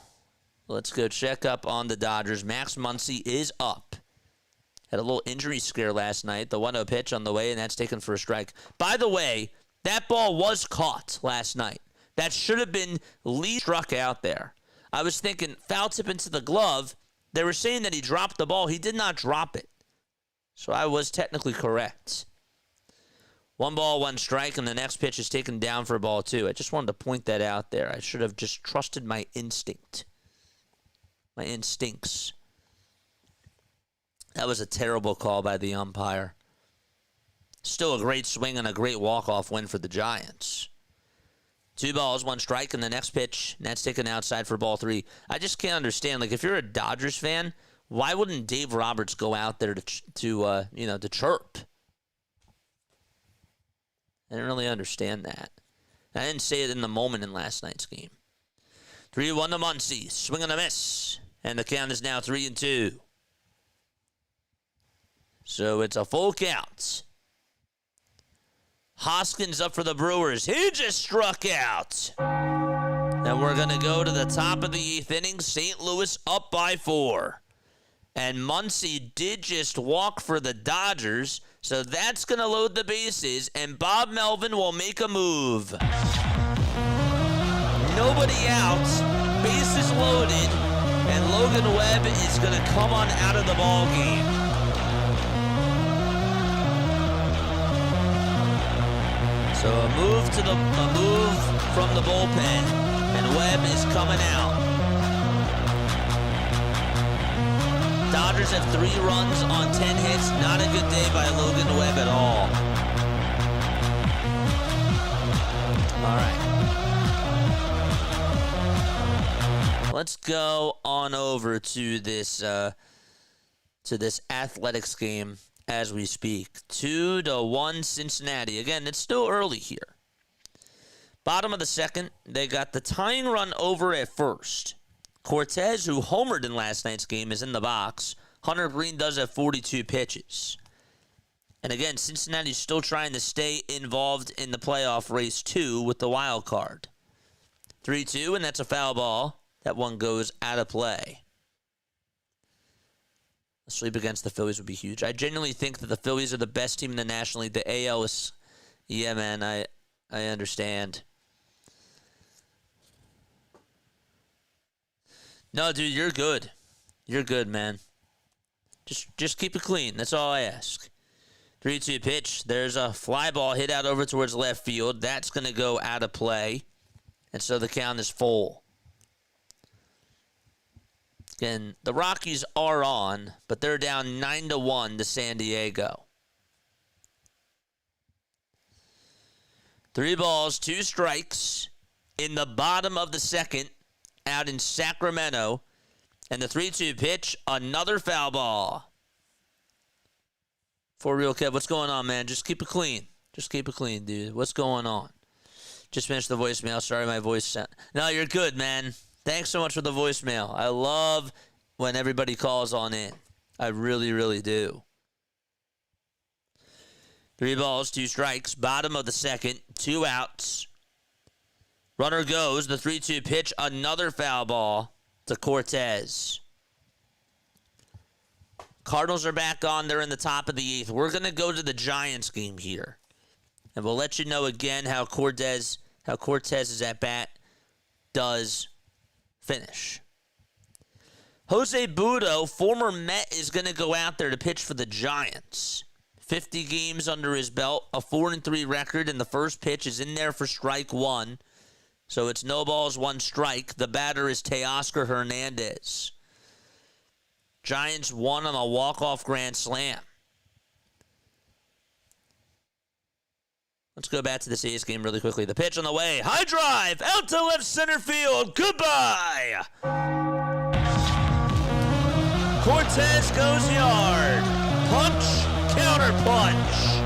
Let's go check up on the Dodgers. Max Muncy is up. Had a little injury scare last night. The 1-0 pitch on the way, and that's taken for a strike. By the way, that ball was caught last night. That should have been struck out there. I was thinking foul tip into the glove. They were saying that he dropped the ball. He did not drop it. So I was technically correct. 1 ball, 1 strike, and the next pitch is taken down for ball 2. I just wanted to point that out there. I should have just trusted my instinct. My instincts. That was a terrible call by the umpire. Still a great swing and a great walk-off win for the Giants. 2 balls, 1 strike, and the next pitch, and that's taken outside for ball 3. I just can't understand. Like, if you're a Dodgers fan, why wouldn't Dave Roberts go out there to chirp? I didn't really understand that. I didn't say it in the moment in last night's game. 3-1 to Muncy. Swing and a miss. And the count is now 3-2. So it's a full count. Hoskins up for the Brewers. He just struck out. And we're going to go to the top of the 8th inning. St. Louis up by 4. And Muncy did just walk for the Dodgers. So that's going to load the bases. And Bob Melvin will make a move. Nobody out. Bases loaded. And Logan Webb is going to come on out of the ball game. So a move from the bullpen, and Webb is coming out. Dodgers have 3 runs on 10 hits. Not a good day by Logan Webb at all. All right. Let's go on over to this Athletics game as we speak. 2-1 Cincinnati. Again, it's still early here. Bottom of the 2nd, they got the tying run over at first. Cortez, who homered in last night's game, is in the box. Hunter Green does have 42 pitches. And again, Cincinnati's still trying to stay involved in the playoff race, too, with the wild card. 3-2, and that's a foul ball. That one goes out of play. A sweep against the Phillies would be huge. I genuinely think that the Phillies are the best team in the National League. The AL is... Yeah, man, I understand. No, dude, you're good. You're good, man. Just keep it clean. That's all I ask. 3-2 pitch. There's a fly ball hit out over towards left field. That's going to go out of play. And so the count is full. Again, the Rockies are on, but they're down 9-1 to San Diego. 3 balls, 2 strikes in the bottom of the 2nd out in Sacramento. And the 3-2 pitch, another foul ball. For real, Kev, what's going on, man? Just keep it clean. Just keep it clean, dude. What's going on? Just finished the voicemail. Sorry, my voice sound. No, you're good, man. Thanks so much for the voicemail. I love when everybody calls on in. I really, really do. 3 balls, 2 strikes. Bottom of the 2nd, 2 outs. Runner goes. The 3-2 pitch, another foul ball to Cortez. Cardinals are back on. They're in the top of the 8th. We're going to go to the Giants game here. And we'll let you know again how Cortez's at bat does finish. Jose Budo, former Met, is going to go out there to pitch for the Giants. 50 games under his belt, a 4-3 record, and the first pitch is in there for strike 1. So it's no balls, 1 strike. The batter is Teoscar Hernandez. Giants won on a walk-off grand slam. Let's go back to this A's game really quickly. The pitch on the way. High drive. Out to left center field. Goodbye. Cortez goes yard. Punch, counter punch.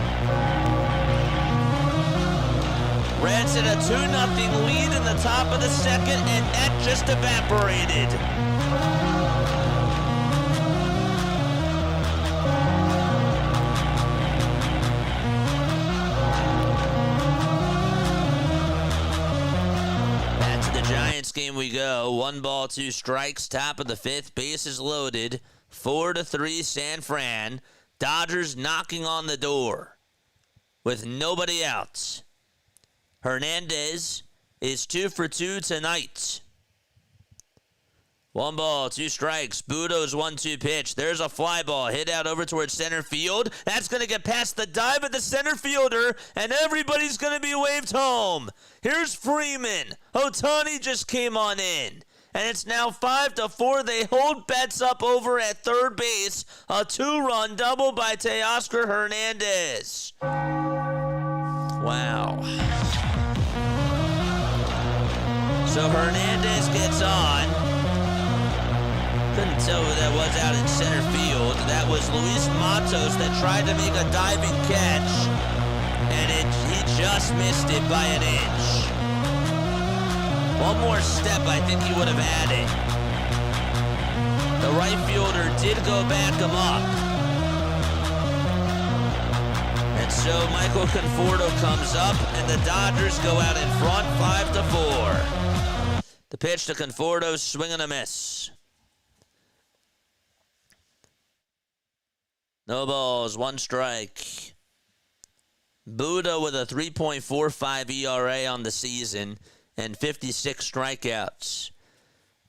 Reds had a 2-0 lead in the top of the second, and that just evaporated. Back to the Giants game we go. 1 ball, 2 strikes, top of the 5th, bases loaded. 4-3 San Fran. Dodgers knocking on the door with nobody out. Hernandez is 2 for 2 tonight. 1 ball, 2 strikes. Budo's 1-2 pitch. There's a fly ball hit out over towards center field. That's going to get past the dive of the center fielder, and everybody's going to be waved home. Here's Freeman. Ohtani just came on in. And it's now 5-4. They hold bets up over at third base. A 2-run double by Teoscar Hernandez. Wow. So Hernandez gets on. Couldn't tell who that was out in center field. That was Luis Matos that tried to make a diving catch. And he just missed it by an inch. One more step, I think he would have had it. The right fielder did go back him up. And so Michael Conforto comes up, and the Dodgers go out in front 5-4. The pitch to Conforto, swing and a miss. No balls, 1 strike. Budo with a 3.45 ERA on the season and 56 strikeouts.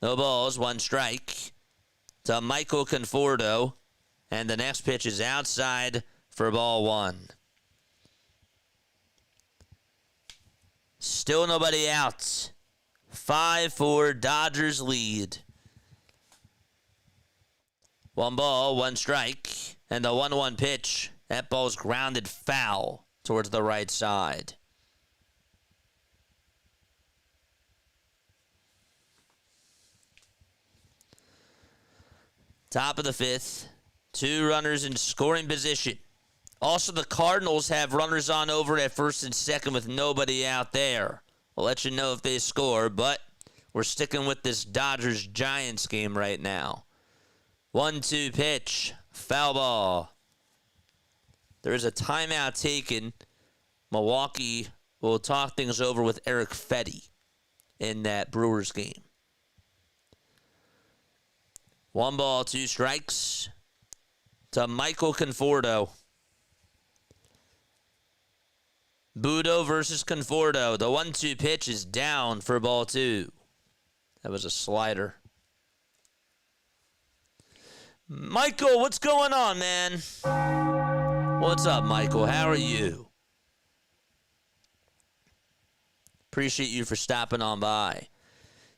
No balls, 1 strike to Michael Conforto. And the next pitch is outside for ball 1. Still nobody out. 5-4 Dodgers lead. 1 ball, 1 strike. And the 1-1 pitch. That ball's grounded foul towards the right side. Top of the 5th, 2 runners in scoring position. Also, the Cardinals have runners on over at first and second with nobody out there. We'll let you know if they score, but we're sticking with this Dodgers-Giants game right now. 1-2 pitch, foul ball. There is a timeout taken. Milwaukee will talk things over with Eric Fetty in that Brewers game. 1 ball, 2 strikes to Michael Conforto. Budo versus Conforto. The 1-2 pitch is down for ball 2. That was a slider. Michael, what's going on, man? What's up, Michael? How are you? Appreciate you for stopping on by.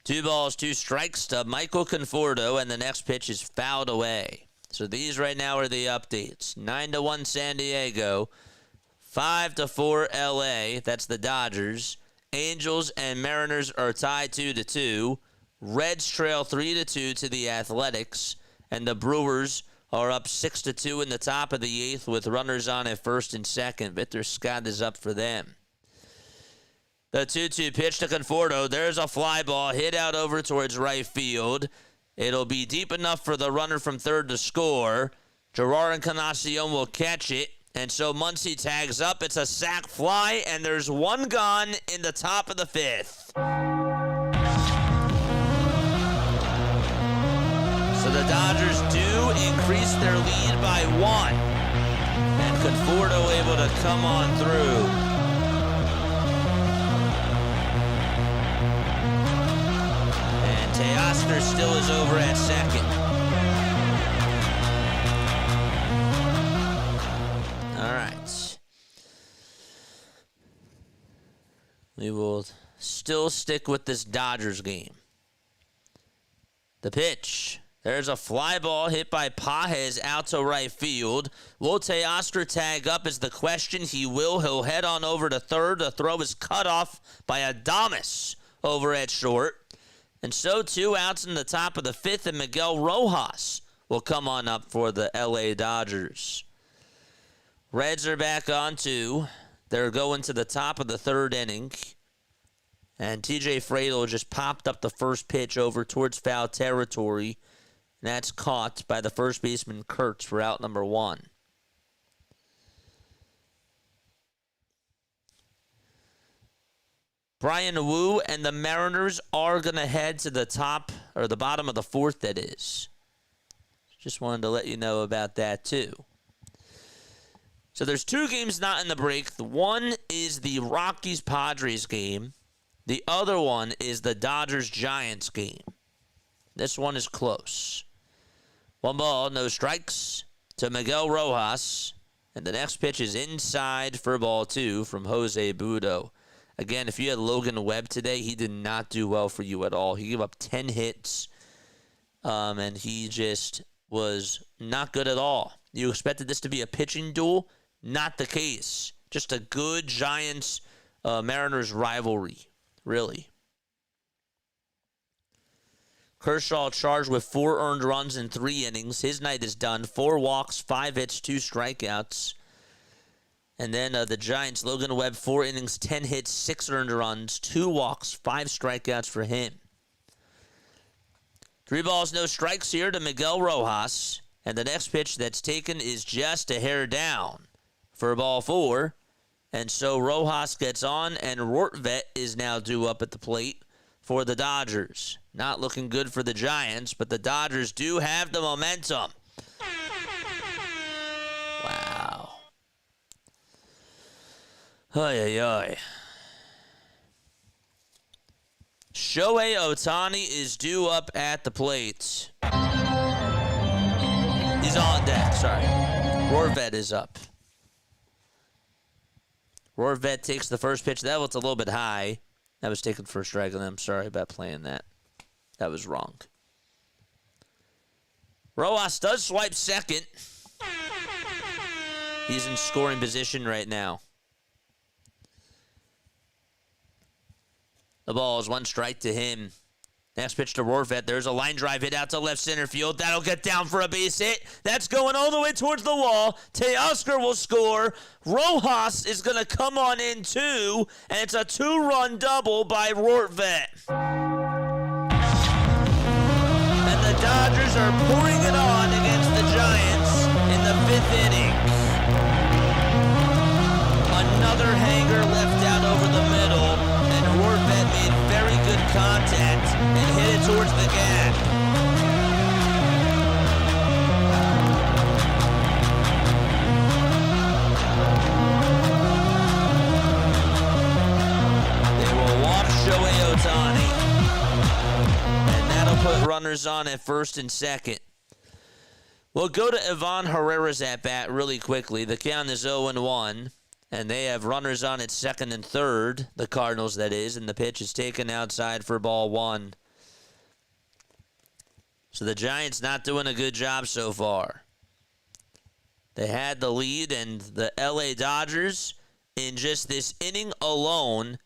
2 balls, 2 strikes to Michael Conforto, and the next pitch is fouled away. So these right now are the updates. 9-1 San Diego, 5-4 LA, that's the Dodgers. Angels and Mariners are tied 2-2. Reds trail 3-2 to the Athletics, and the Brewers are up 6-2 in the top of the 8th with runners on at first and second. Victor Scott is up for them. The 2-2 pitch to Conforto. There's a fly ball hit out over towards right field. It'll be deep enough for the runner from third to score. Gerard Encarnacion will catch it. And so Muncy tags up. It's a sac fly, and there's 1 gone in the top of the 5th. So the Dodgers do increase their lead by 1. And Conforto able to come on through. Teoscar still is over at second. All right. We will still stick with this Dodgers game. The pitch. There's a fly ball hit by Pages out to right field. Will Teoscar tag up is the question. He will. He'll head on over to third. The throw is cut off by Adames over at short. And so 2 outs in the top of the 5th, and Miguel Rojas will come on up for the LA Dodgers. Reds are back on 2. They're going to the top of the 3rd inning. And TJ Fradel just popped up the first pitch over towards foul territory. And that's caught by the first baseman Kurtz for out number 1. Brian Wu and the Mariners are going to head to the top, or the bottom of the 4th, that is. Just wanted to let you know about that, too. So there's 2 games not in the break. The one is the Rockies-Padres game. The other one is the Dodgers-Giants game. This one is close. 1 ball, no strikes to Miguel Rojas. And the next pitch is inside for ball 2 from Jose Budo. Again, if you had Logan Webb today, he did not do well for you at all. He gave up 10 hits, and he just was not good at all. You expected this to be a pitching duel? Not the case. Just a good Giants-Mariners rivalry, really. Kershaw charged with 4 earned runs in 3 innings. His night is done. 4 walks, 5 hits, 2 strikeouts. And then the Giants, Logan Webb, 4 innings, 10 hits, 6 earned runs, 2 walks, 5 strikeouts for him. 3 balls, no strikes here to Miguel Rojas. And the next pitch that's taken is just a hair down for ball 4. And so Rojas gets on, and Rortvedt is now due up at the plate for the Dodgers. Not looking good for the Giants, but the Dodgers do have the momentum. Wow. Ay, ay, ay. Shohei Ohtani is due up at the plate. He's on deck, sorry. Rortvedt is up. Rortvedt takes the first pitch. That was a little bit high. That was taken for a strike, and I'm sorry about playing that. That was wrong. Rojas does swipe second. He's in scoring position right now. The ball is 1 strike to him. Next pitch to Rortvedt. There's a line drive hit out to left center field. That'll get down for a base hit. That's going all the way towards the wall. Teoscar will score. Rojas is going to come on in too, and it's a 2-run double by Rortvedt. And the Dodgers are pouring it on against the Giants in the 5th inning. Another hanger left out over the middle, and Rortvedt made very good contact and hit it towards the gap. They will walk Shohei Ohtani, and that'll put runners on at first and second. We'll go to Ivan Herrera's at-bat really quickly. The count is 0-1. And they have runners on at second and third, the Cardinals, that is, and the pitch is taken outside for ball 1. So the Giants not doing a good job so far. They had the lead, and the LA Dodgers, in just this inning alone,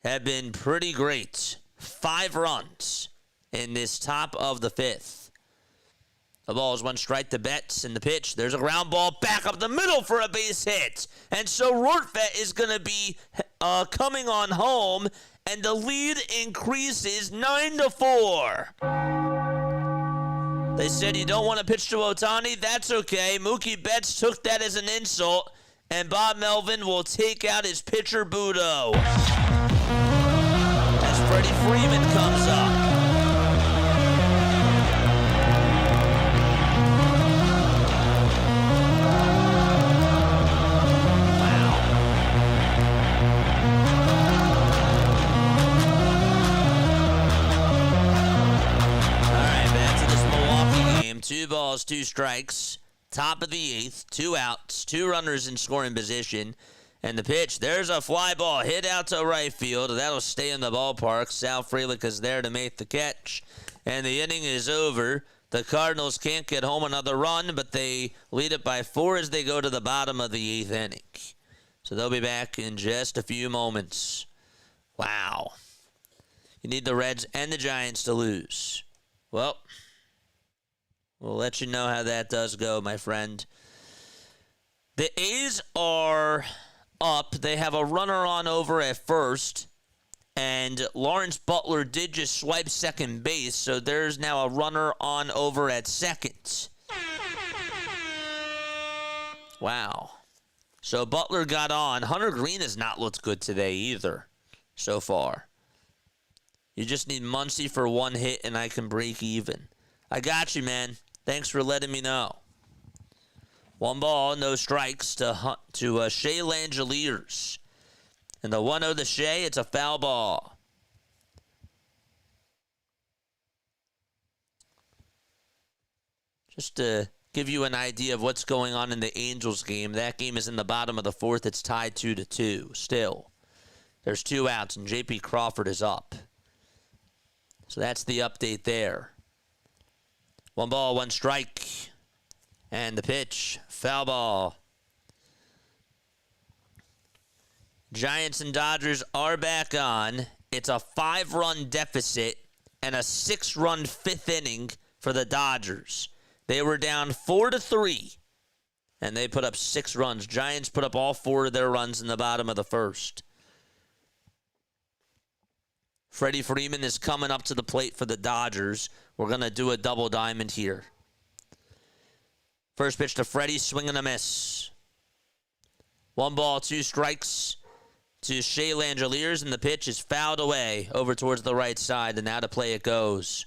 have been pretty great. 5 runs in this top of the 5th. The ball is 1 strike to Betts, and the pitch, there's a ground ball back up the middle for a base hit. And so Rortvedt is going to be coming on home, and the lead increases 9-4. They said you don't want to pitch to Ohtani. That's okay. Mookie Betts took that as an insult, and Bob Melvin will take out his pitcher Budo. As Freddie Freeman comes up. Two balls, 2 strikes. Top of the 8th, 2 outs, 2 runners in scoring position. And the pitch, there's a fly ball hit out to right field. That'll stay in the ballpark. Sal Frelick is there to make the catch. And the inning is over. The Cardinals can't get home another run, but they lead it by 4 as they go to the bottom of the 8th inning. So they'll be back in just a few moments. Wow. You need the Reds and the Giants to lose. Well, We'll let you know how that does go, my friend. The A's are up. They have a runner on over at first. And Lawrence Butler did just swipe second base, so there's now a runner on over at second. Wow. So Butler got on. Hunter Green has not looked good today either so far. You just need Muncy for one hit, and I can break even. I got you, man. Thanks for letting me know. 1 ball, no strikes to Shea Langeliers. And the 1-0 to Shea, it's a foul ball. Just to give you an idea of what's going on in the Angels game, that game is in the bottom of the 4th. It's tied 2-2 still. There's 2 outs, and J.P. Crawford is up. So that's the update there. 1 ball, 1 strike. And the pitch, foul ball. Giants and Dodgers are back on. It's a 5-run deficit and a 6-run 5th inning for the Dodgers. They were down 4-3, and they put up 6 runs. Giants put up all 4 of their runs in the bottom of the 1st. Freddie Freeman is coming up to the plate for the Dodgers. We're going to do a double diamond here. First pitch to Freddie, swing and a miss. 1 ball, 2 strikes to Shea Langeliers, and the pitch is fouled away over towards the right side, and now to play it goes.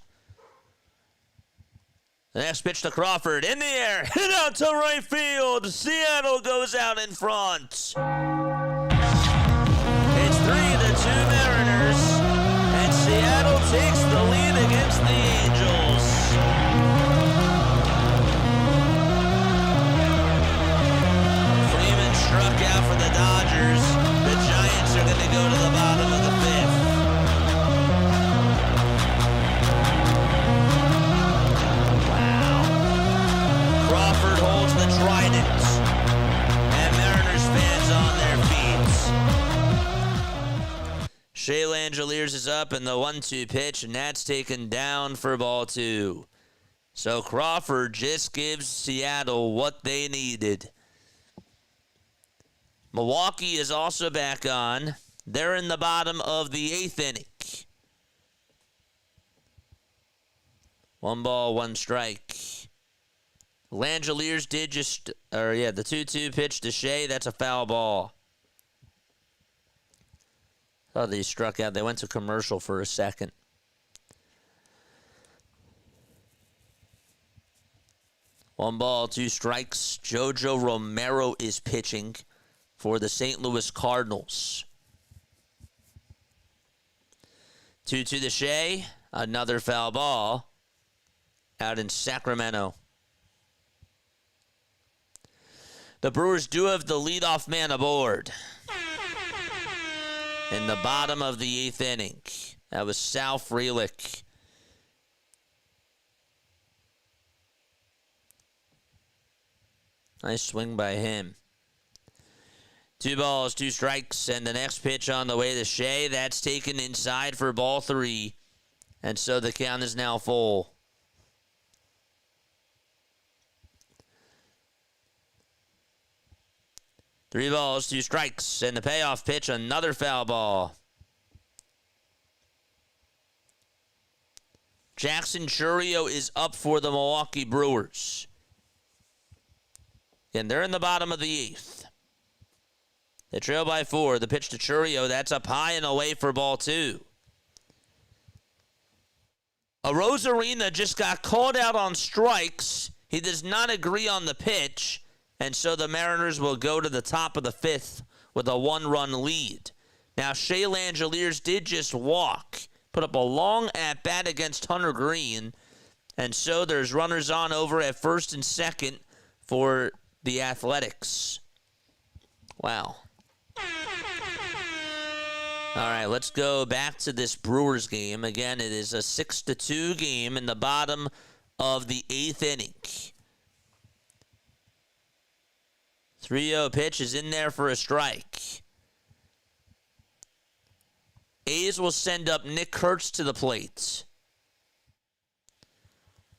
The next pitch to Crawford, in the air, hit out to right field. Seattle goes out in front. It's 3-2 Mariners, and Seattle takes the lead against the Angels. Freeman struck out for the Dodgers. The Giants are going to go to the bottom of the 5th. Wow. Crawford holds the trident. And Mariners fans on their feet. Shea Langeliers is up in the 1-2 pitch, and that's taken down for ball 2. So Crawford just gives Seattle what they needed. Milwaukee is also back on. They're in the bottom of the 8th inning. 1 ball, 1 strike. Langeliers did the 2-2 pitch to Shea. That's a foul ball. Oh, they struck out. They went to commercial for a second. One ball, 2 strikes. Jojo Romero is pitching for the St. Louis Cardinals. 2-2 to Shea. Another foul ball out in Sacramento. The Brewers do have the leadoff man aboard in the bottom of the 8th inning. That was Sal Frelick. Nice swing by him. 2 balls, 2 strikes, and the next pitch on the way to Shea. That's taken inside for ball 3. And so the count is now full. Three balls, 2 strikes, and the payoff pitch, another foul ball. Jackson Chourio is up for the Milwaukee Brewers. And they're in the bottom of the 8th. They trail by 4. The pitch to Chourio, that's up high and away for ball 2. Arozarena just got called out on strikes. He does not agree on the pitch. And so the Mariners will go to the top of the 5th with a 1-run lead. Now, Shea Langeliers did just walk, put up a long at-bat against Hunter Green. And so there's runners on over at first and second for the Athletics. Wow. All right, let's go back to this Brewers game. Again, it is a 6-2 game in the bottom of the 8th inning. 3-0 pitch is in there for a strike. A's will send up Nick Kurtz to the plate.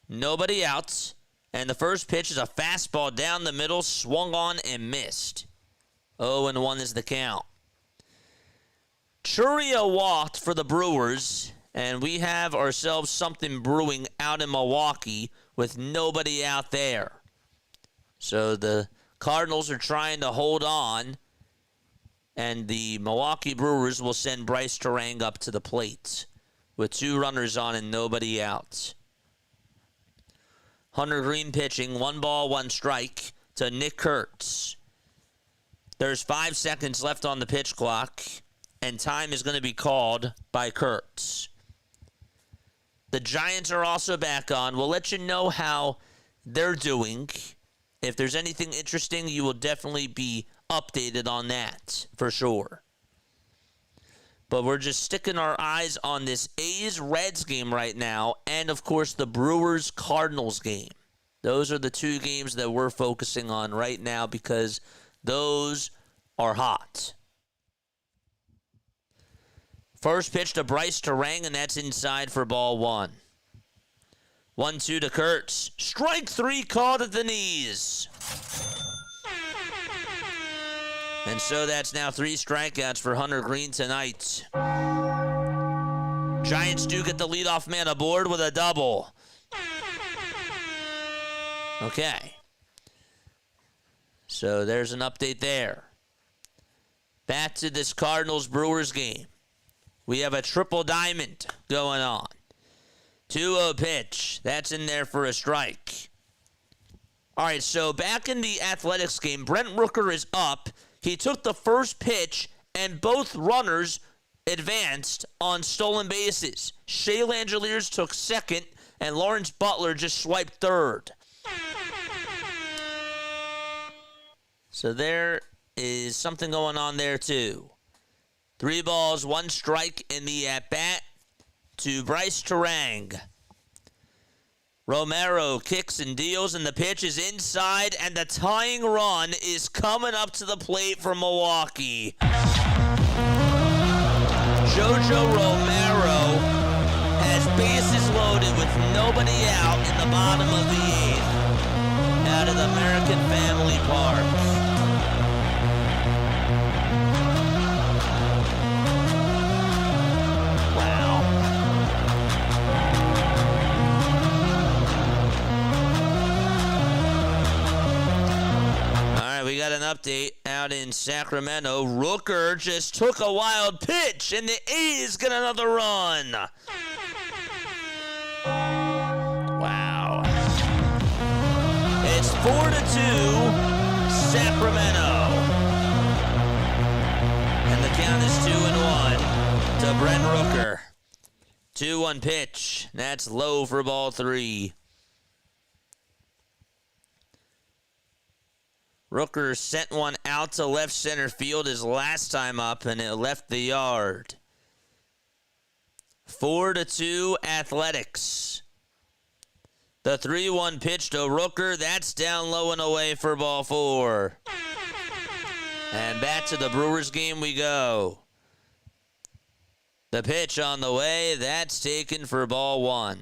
Nobody out. And the first pitch is a fastball down the middle, swung on and missed. 0-1 is the count. Churio walked for the Brewers, and we have ourselves something brewing out in Milwaukee with nobody out there. So the Cardinals are trying to hold on, and the Milwaukee Brewers will send Bryce Terang up to the plate with 2 runners on and nobody out. Hunter Green pitching, 1 ball, 1 strike to Nick Kurtz. There's 5 seconds left on the pitch clock, and time is going to be called by Kurtz. The Giants are also back on. We'll let you know how they're doing. If there's anything interesting, you will definitely be updated on that for sure. But we're just sticking our eyes on this A's-Reds game right now, and of course the Brewers-Cardinals game. Those are the 2 games that we're focusing on right now because those are hot. First pitch to Bryce Terang, and that's inside for ball 1. 1-2 to Kurtz. Strike 3 called at the knees. And so that's now 3 strikeouts for Hunter Green tonight. Giants do get the leadoff man aboard with a double. Okay. So there's an update there. Back to this Cardinals-Brewers game. We have a triple diamond going on. 2-0 pitch. That's in there for a strike. All right, so back in the Athletics game, Brent Rooker is up. He took the first pitch, and both runners advanced on stolen bases. Shea Langeliers took second, and Lawrence Butler just swiped third. So there is something going on there, too. 3 balls, 1 strike in the at-bat to Bryce Terang. Romero kicks and deals, and the pitch is inside, and the tying run is coming up to the plate for Milwaukee. Jojo Romero has bases loaded with nobody out in the bottom of the 8th out of the American Family Park. We got an update out in Sacramento. Rooker just took a wild pitch, and the A's get another run. Wow. It's 4-2, Sacramento. And the count is 2-1 to Brent Rooker. 2-1 pitch. That's low for ball 3. Rooker sent one out to left center field his last time up, and it left the yard. 4-2 Athletics. The 3-1 pitch to Rooker. That's down low and away for ball 4. And back to the Brewers game we go. The pitch on the way. That's taken for ball 1.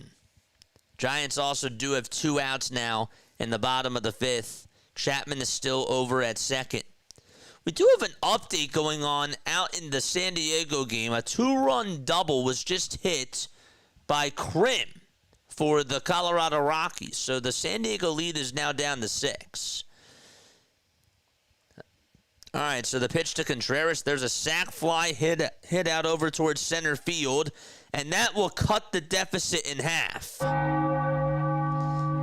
Giants also do have 2 outs now in the bottom of the 5th. Chapman is still over at second. We do have an update going on out in the San Diego game. A 2-run double was just hit by Krim for the Colorado Rockies. So the San Diego lead is now down to 6. All right, so the pitch to Contreras. There's a sac fly hit out over towards center field, and that will cut the deficit in half.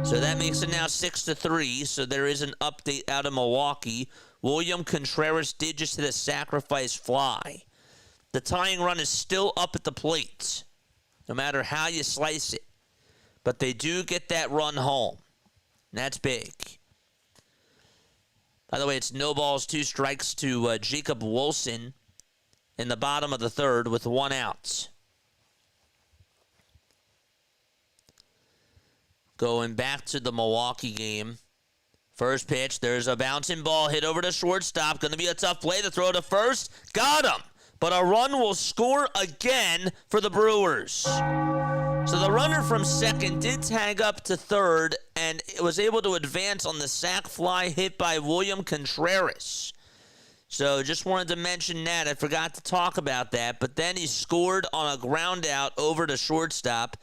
So that makes it now 6-3. So there is an update out of Milwaukee. William Contreras did just hit a sacrifice fly. The tying run is still up at the plate, no matter how you slice it. But they do get that run home. And that's big. By the way, it's no balls, 2 strikes to Jacob Wilson in the bottom of the 3rd with 1 out. Going back to the Milwaukee game. First pitch, there's a bouncing ball hit over to shortstop. Going to be a tough play to throw to first. Got him. But a run will score again for the Brewers. So the runner from second did tag up to third and was able to advance on the sac fly hit by William Contreras. So just wanted to mention that. I forgot to talk about that. But then he scored on a ground out over to shortstop,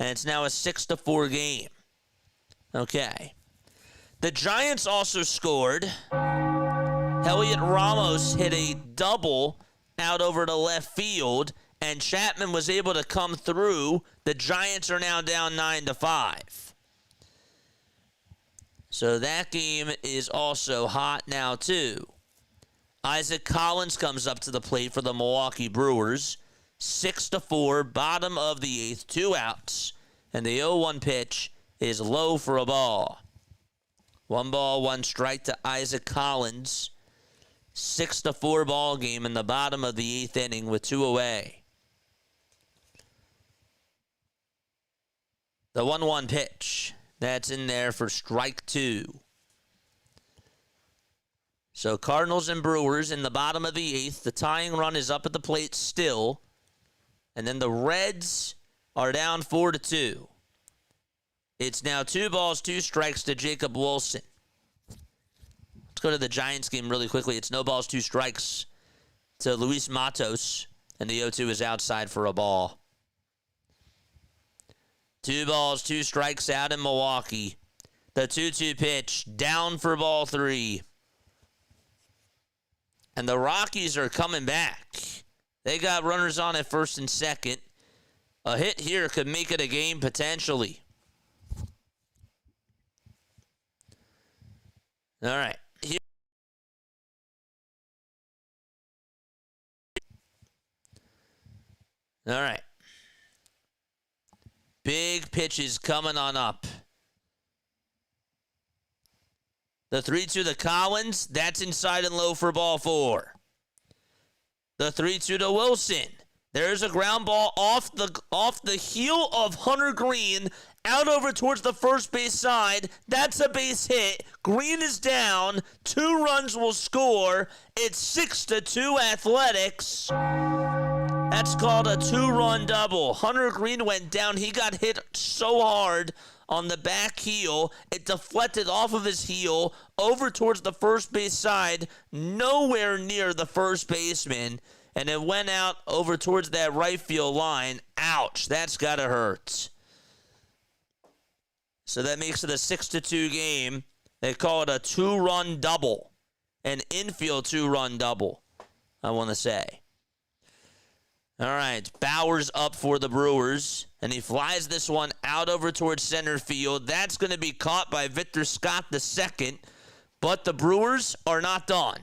and it's now a 6-4 game. Okay. The Giants also scored. Heliot Ramos hit a double out over to left field, and Chapman was able to come through. The Giants are now down 9-5. So that game is also hot now, too. Isaac Collins comes up to the plate for the Milwaukee Brewers. 6-4, bottom of the 8th, 2 outs. And the 0-1 pitch is low for a ball. 1 ball, 1 strike to Isaac Collins. 6-4 ball game in the bottom of the 8th inning with 2 away. The 1-1 pitch. That's in there for strike 2. So Cardinals and Brewers in the bottom of the 8th. The tying run is up at the plate still. And then the Reds are down 4-2. It's now 2 balls, 2 strikes to Jacob Wilson. Let's go to the Giants game really quickly. It's no balls, 2 strikes to Luis Matos. And the 0-2 is outside for a ball. 2 balls, 2 strikes out in Milwaukee. The 2-2 pitch down for ball 3. And the Rockies are coming back. They got runners on at first and second. A hit here could make it a game potentially. All right. All right. Big pitches coming on up. The 3-2 to Collins, that's inside and low for ball 4. The 3-2 to Wilson. There's a ground ball off the heel of Hunter Green, out over towards the first base side. That's a base hit. Green is down. 2 runs will score. It's 6-2 Athletics. That's called a 2-run double. Hunter Green went down. He got hit so hard on the back heel, it deflected off of his heel over towards the first base side, nowhere near the first baseman, and it went out over towards that right field line. Ouch, that's got to hurt. So that makes it a 6-2 game. They call it a 2-run double, an infield 2-run double, I want to say. All right, Bauer's up for the Brewers, and he flies this one out over towards center field. That's going to be caught by Victor Scott II, but the Brewers are not done.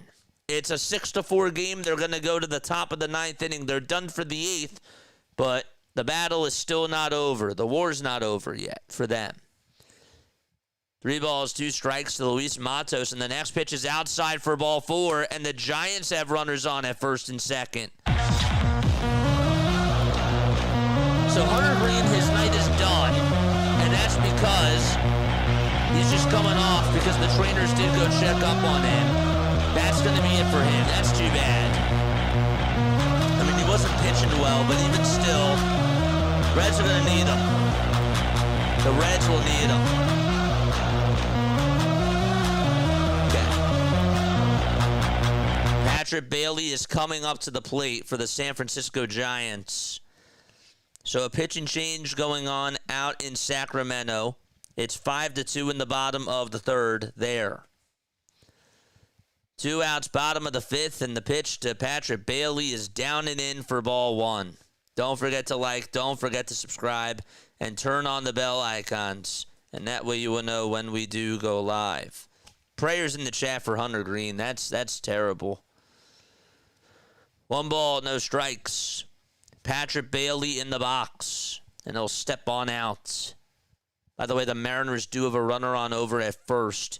It's a 6-4 game. They're going to go to the top of the 9th inning. They're done for the 8th, but the battle is still not over. The war's not over yet for them. 3 balls, 2 strikes to Luis Matos, and the next pitch is outside for ball 4, and the Giants have runners on at first and second. So Hunter Green, his night is done, and that's because he's just coming off because the trainers did go check up on him. That's going to be it for him. That's too bad. I mean, he wasn't pitching well, but even still, Reds are going to need him. The Reds will need him. Okay. Patrick Bailey is coming up to the plate for the San Francisco Giants. So a pitching change going on out in Sacramento. It's 5-2 in the bottom of the 3rd there. 2 outs, bottom of the 5th, and the pitch to Patrick Bailey is down and in for ball 1. Don't forget to like, don't forget to subscribe, and turn on the bell icons. And that way you will know when we do go live. Prayers in the chat for Hunter Green. That's terrible. 1 ball, no strikes. Patrick Bailey in the box, and he'll step on out. By the way, the Mariners do have a runner on over at first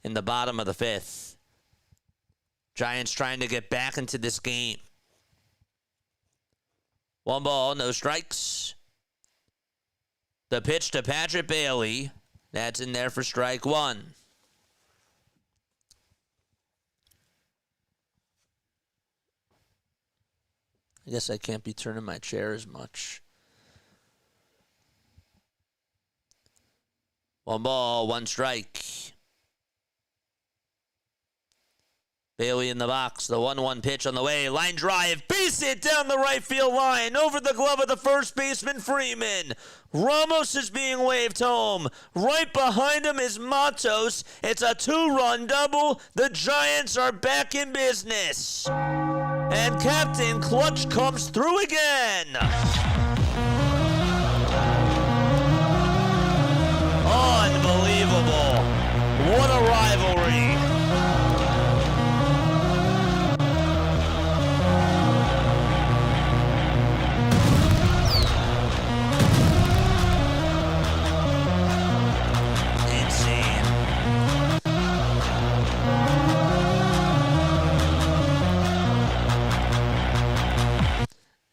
in the bottom of the 5th. Giants trying to get back into this game. 1 ball, no strikes. The pitch to Patrick Bailey. That's in there for strike 1. I guess I can't be turning my chair as much. One ball, one strike. Bailey in the box. The 1-1 pitch on the way. Line drive. Base hit down the right field line. Over the glove of the first baseman, Freeman. Ramos is being waved home. Right behind him is Matos. It's a 2-run double. The Giants are back in business. And Captain Clutch comes through again. Unbelievable. What a rivalry.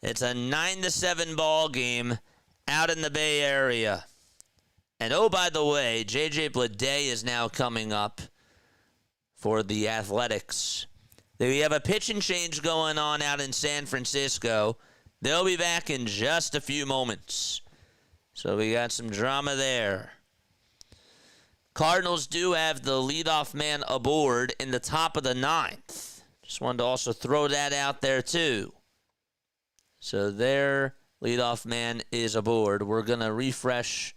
It's a 9-7 ball game out in the Bay Area. And oh, by the way, J.J. Bleday is now coming up for the Athletics. We have a pitch and change going on out in San Francisco. They'll be back in just a few moments. So we got some drama there. Cardinals do have the leadoff man aboard in the top of the 9th. Just wanted to also throw that out there, too. So their leadoff man is aboard. We're going to refresh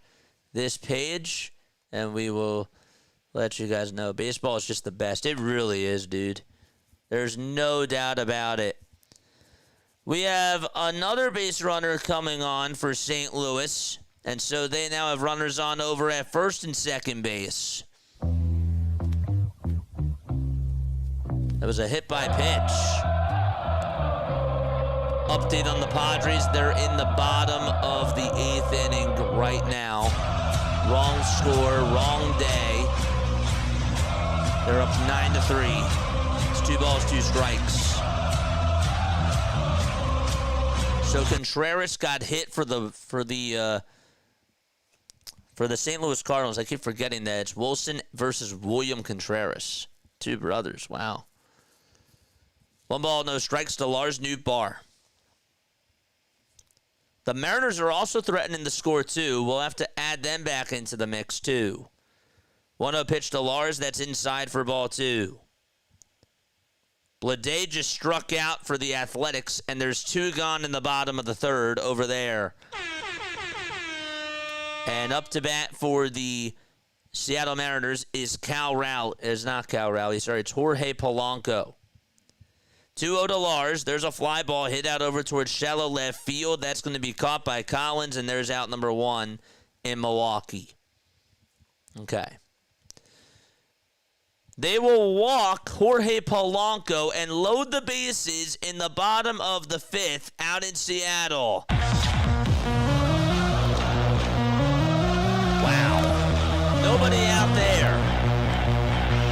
this page, and we will let you guys know. Baseball is just the best. It really is, dude. There's no doubt about it. We have another base runner coming on for St. Louis, and so they now have runners on over at first and second base. That was a hit by pitch. Update on the Padres. They're in the bottom of the 8th inning right now. Wrong score, wrong day. They're up 9-3. It's 2 balls, 2 strikes. So Contreras got hit for the St. Louis Cardinals. I keep forgetting that it's Wilson versus William Contreras. 2 brothers. Wow. 1 ball, no strikes to Lars Nootbaar. The Mariners are also threatening the score, too. We'll have to add them back into the mix, too. 1-0 pitch to Lars. That's inside for ball 2. Bleday just struck out for the Athletics, and there's 2 gone in the bottom of the 3rd over there. And up to bat for the Seattle Mariners is it's Jorge Polanco. 2-0 to Lars. There's a fly ball hit out over towards shallow left field. That's going to be caught by Collins, and there's out number 1 in Milwaukee. Okay. They will walk Jorge Polanco and load the bases in the bottom of the 5th out in Seattle. Wow. Nobody out there.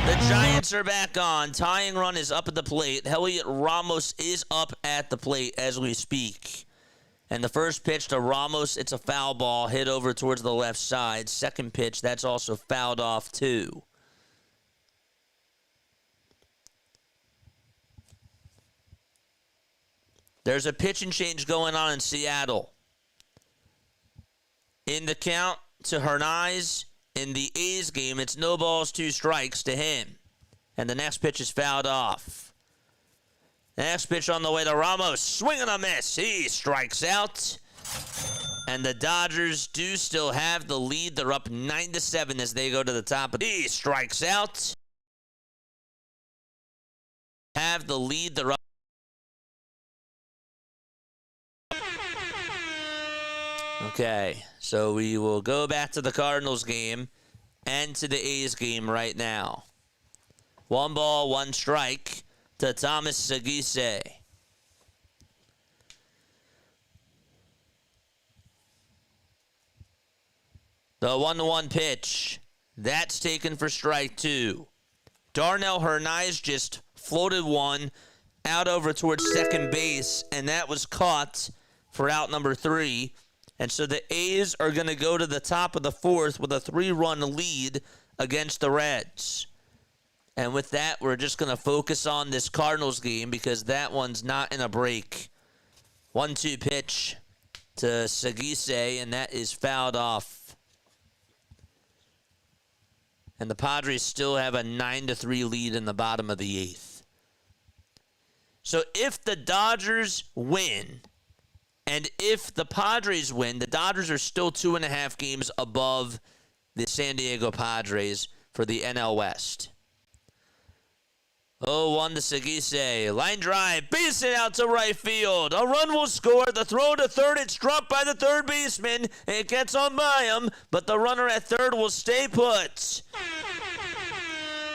The Giants are back on. Tying run is up at the plate. Heliot Ramos is up at the plate as we speak. And the first pitch to Ramos, it's a foul ball hit over towards the left side. Second pitch, that's also fouled off too. There's a pitch and change going on in Seattle. In the count to Hernandez. In the A's game, it's no balls, 2 strikes to him. And the next pitch is fouled off. The next pitch on the way to Ramos. Swing and a miss. He strikes out. And the Dodgers do still have the lead. They're up 9-7 as they go to the top. He strikes out. Have the lead. They're up. Okay, so we will go back to the Cardinals game and to the A's game right now. 1 ball, 1 strike to Thomas Segise. The 1-1 pitch, that's taken for strike 2. Darnell Hernandez just floated one out over towards second base, and that was caught for out number 3. And so the A's are going to go to the top of the 4th with a 3-run lead against the Reds. And with that, we're just going to focus on this Cardinals game because that one's not in a break. 1-2 pitch to Segise, and that is fouled off. And the Padres still have a 9-3 lead in the bottom of the 8th. So if the Dodgers win, and if the Padres win, the Dodgers are still 2.5 games above the San Diego Padres for the NL West. 0-1 to Segise. Line drive. Base it out to right field. A run will score. The throw to third. It's dropped by the third baseman. It gets on by him, but the runner at third will stay put.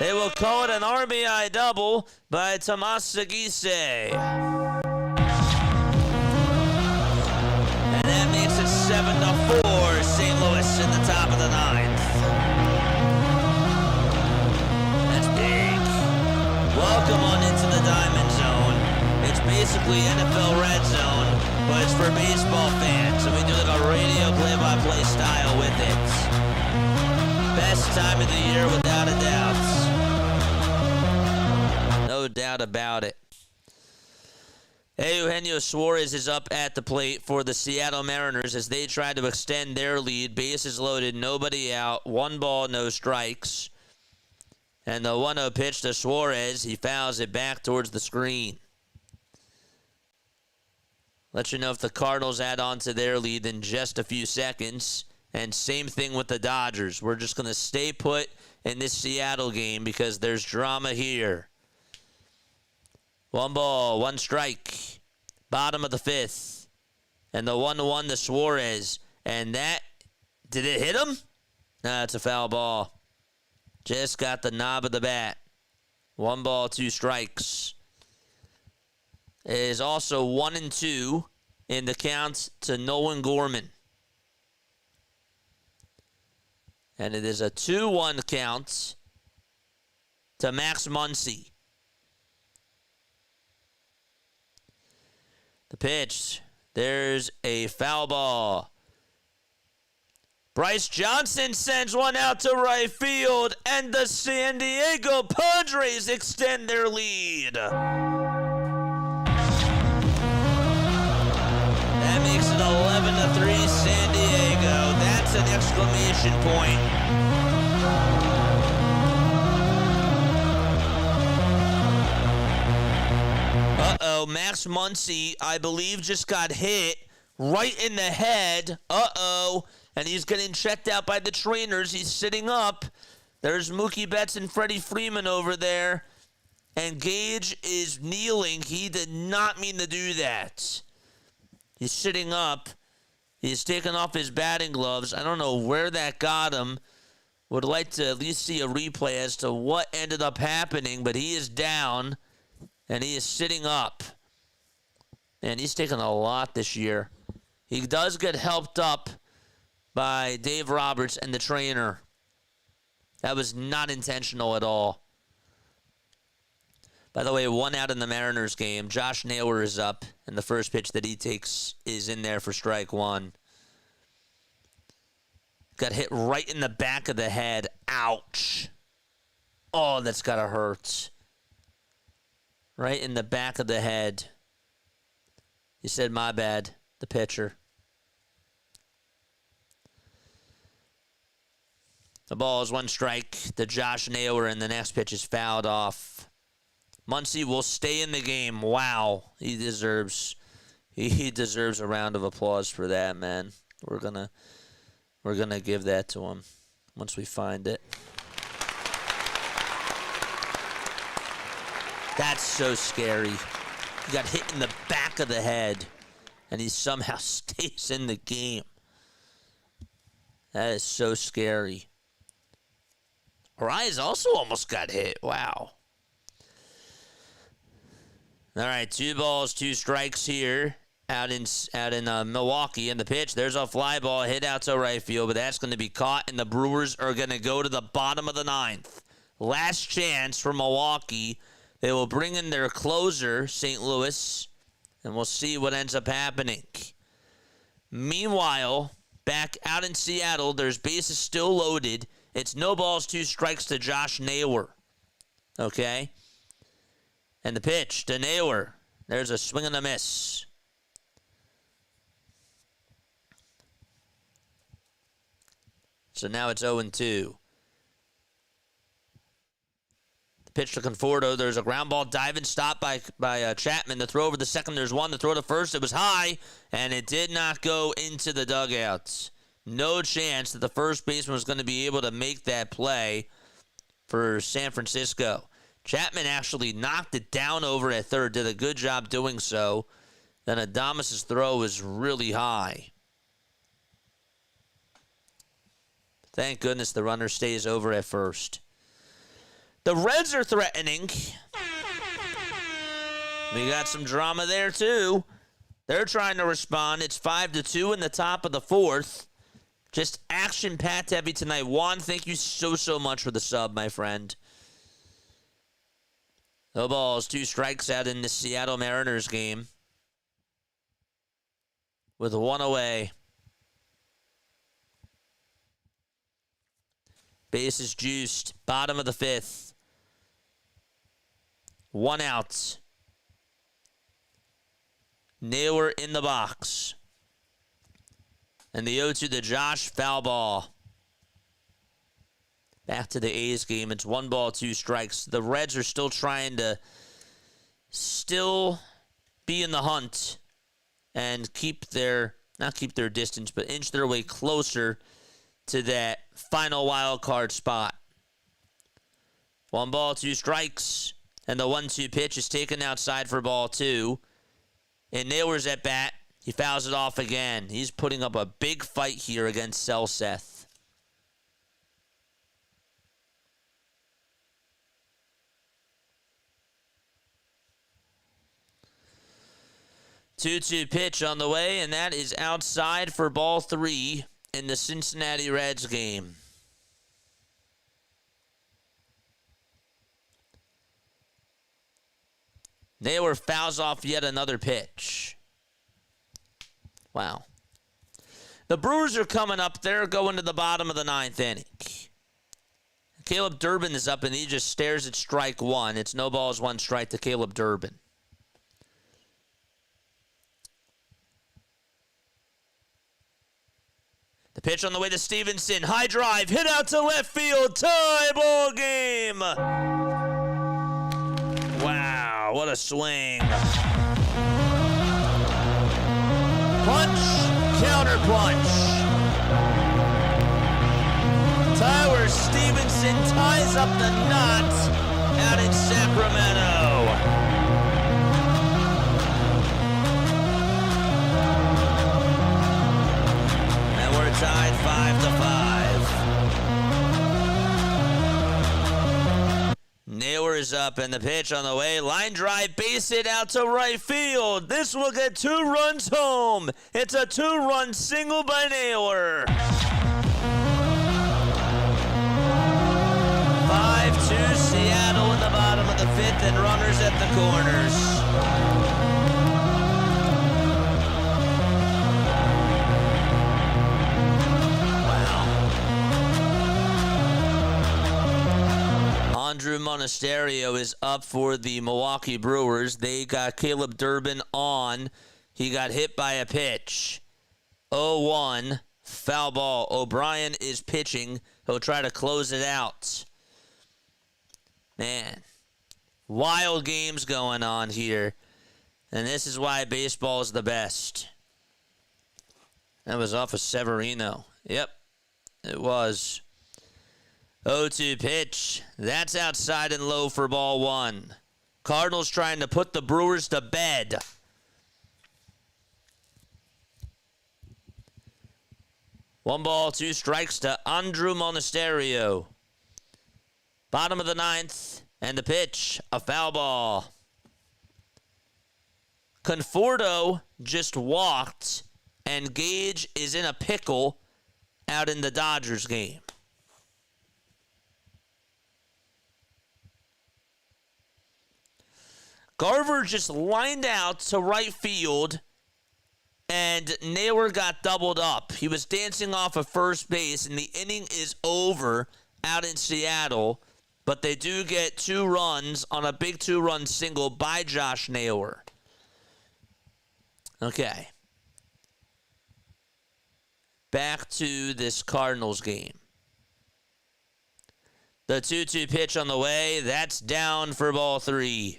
They will call it an RBI double by Tomas Segise. And that makes it 7-4. St. Louis in the top of the 9th. That's big. Welcome on into the Diamond Zone. It's basically NFL RedZone, but it's for baseball fans. And we do like a radio play-by-play style with it. Best time of the year without a doubt. No doubt about it. Eugenio Suarez is up at the plate for the Seattle Mariners as they try to extend their lead. Bases loaded, nobody out. 1 ball, no strikes. And the 1-0 pitch to Suarez. He fouls it back towards the screen. Let you know if the Cardinals add on to their lead in just a few seconds. And same thing with the Dodgers. We're just going to stay put in this Seattle game because there's drama here. 1 ball, 1 strike. Bottom of the 5th. And the 1-1 to Suarez. And that, did it hit him? No, it's a foul ball. Just got the knob of the bat. 1 ball, 2 strikes. It is also 1-2 in the count to Nolan Gorman. And it is a 2-1 count to Max Muncy. The pitch. There's a foul ball. Bryce Johnson sends one out to right field, and the San Diego Padres extend their lead. That makes it 11-3 San Diego. That's an exclamation point. Uh-oh, Max Muncy, I believe, just got hit right in the head. Uh-oh. And he's getting checked out by the trainers. He's sitting up. There's Mookie Betts and Freddie Freeman over there. And Gage is kneeling. He did not mean to do that. He's sitting up. He's taken off his batting gloves. I don't know where that got him. Would like to at least see a replay as to what ended up happening. But he is down. And he is sitting up. And he's taken a lot this year. He does get helped up by Dave Roberts and the trainer. That was not intentional at all. By the way, 1 out in the Mariners game. Josh Naylor is up, and the first pitch that he takes is in there for strike 1. Got hit right in the back of the head. Ouch. Oh, that's gotta hurt. Right in the back of the head. He said, my bad, the pitcher. The ball is 1 strike to Josh Naylor, and the next pitch is fouled off. Muncy will stay in the game. Wow, he deserves a round of applause for that, man. We're gonna give that to him once we find it. That's so scary. He got hit in the back of the head, and he somehow stays in the game. That is so scary. Rise also almost got hit. Wow. All right, 2 balls, 2 strikes here out in Milwaukee. And the pitch, there's a fly ball hit out to right field, but that's going to be caught, and the Brewers are going to go to the bottom of the 9th. Last chance for Milwaukee. They will bring in their closer, St. Louis, and we'll see what ends up happening. Meanwhile, back out in Seattle, there's bases still loaded. It's no balls, 2 strikes to Josh Naylor. Okay? And the pitch to Naylor. There's a swing and a miss. So now it's 0-2. Pitch to Conforto. There's a ground ball diving stop by Chapman. The throw over the second. There's one. The throw to first. It was high, and it did not go into the dugouts. No chance that the first baseman was going to be able to make that play for San Francisco. Chapman actually knocked it down over at third. Did a good job doing so. Then Adames' throw was really high. Thank goodness the runner stays over at first. The Reds are threatening. We got some drama there, too. They're trying to respond. It's 5-2 in the top of the fourth. Just action-packed heavy tonight. Juan, thank you so much for the sub, my friend. No balls, 2 strikes out in the Seattle Mariners game. With 1 away. Bases juiced. Bottom of the 5th. 1 out. Naylor in the box. And the 0-2 to Josh, foul ball. Back to the A's game. It's 1 ball, 2 strikes. The Reds are still trying to be in the hunt and not keep their distance, but inch their way closer to that final wild card spot. 1 ball, 2 strikes. And the 1-2 pitch is taken outside for ball 2. And Naylor's at bat. He fouls it off again. He's putting up a big fight here against Selseth. Two-two pitch on the way, and that is outside for ball 3 in the Cincinnati Reds game. Naylor fouls off yet another pitch. Wow. The Brewers are coming up. They're going to the bottom of the 9th inning. Caleb Durbin is up, and he just stares at strike 1. It's no balls, 1 strike to Caleb Durbin. The pitch on the way to Stevenson. High drive. Hit out to left field. Tie ball game. Wow, what a swing. Punch, counter punch. Tyler Stevenson ties up the knot out in Sacramento. And we're tied 5-5. Naylor is up, and the pitch on the way. Line drive, base hit out to right field. This will get 2 runs home. It's a 2-run single by Naylor. 5-2 Seattle in the bottom of the 5th, and runners at the corners. Andrew Monasterio is up for the Milwaukee Brewers. They got Caleb Durbin on. He got hit by a pitch. 0-1, foul ball. O'Brien is pitching. He'll try to close it out. Man, wild games going on here. And this is why baseball is the best. That was off of Severino. Yep, it was. 0-2 pitch. That's outside and low for ball 1. Cardinals trying to put the Brewers to bed. One ball, 2 strikes to Andrew Monasterio. Bottom of the 9th, and the pitch, a foul ball. Conforto just walked, and Gage is in a pickle out in the Dodgers game. Garver just lined out to right field, and Naylor got doubled up. He was dancing off of first base, and the inning is over out in Seattle, but they do get 2 runs on a big 2-run single by Josh Naylor. Okay. Back to this Cardinals game. The 2-2 pitch on the way. That's down for ball 3.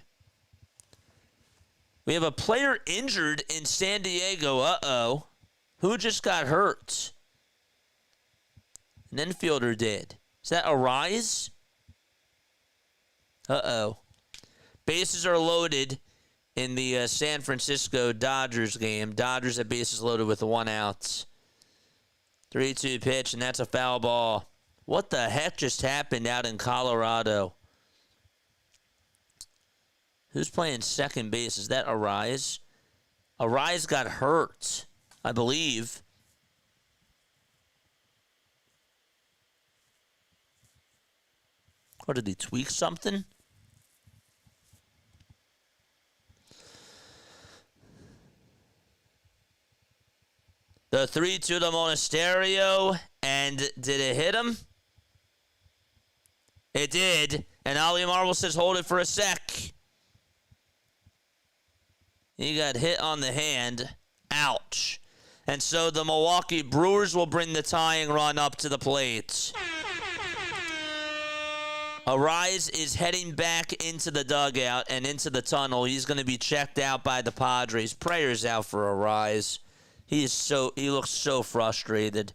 We have a player injured in San Diego. Uh-oh. Who just got hurt? An infielder did. Is that Arise? Uh-oh. Bases are loaded in the San Francisco Dodgers game. Dodgers have bases loaded with 1 out. 3-2 pitch, and that's a foul ball. What the heck just happened out in Colorado? Who's playing second base? Is that Arise? Arise got hurt, I believe. Or did he tweak something? The 3-2 to Monasterio. And did it hit him? It did. And Ollie Marble says, hold it for a sec. He got hit on the hand. Ouch. And so the Milwaukee Brewers will bring the tying run up to the plate. Arise is heading back into the dugout and into the tunnel. He's going to be checked out by the Padres. Prayers out for Arise. He looks so frustrated.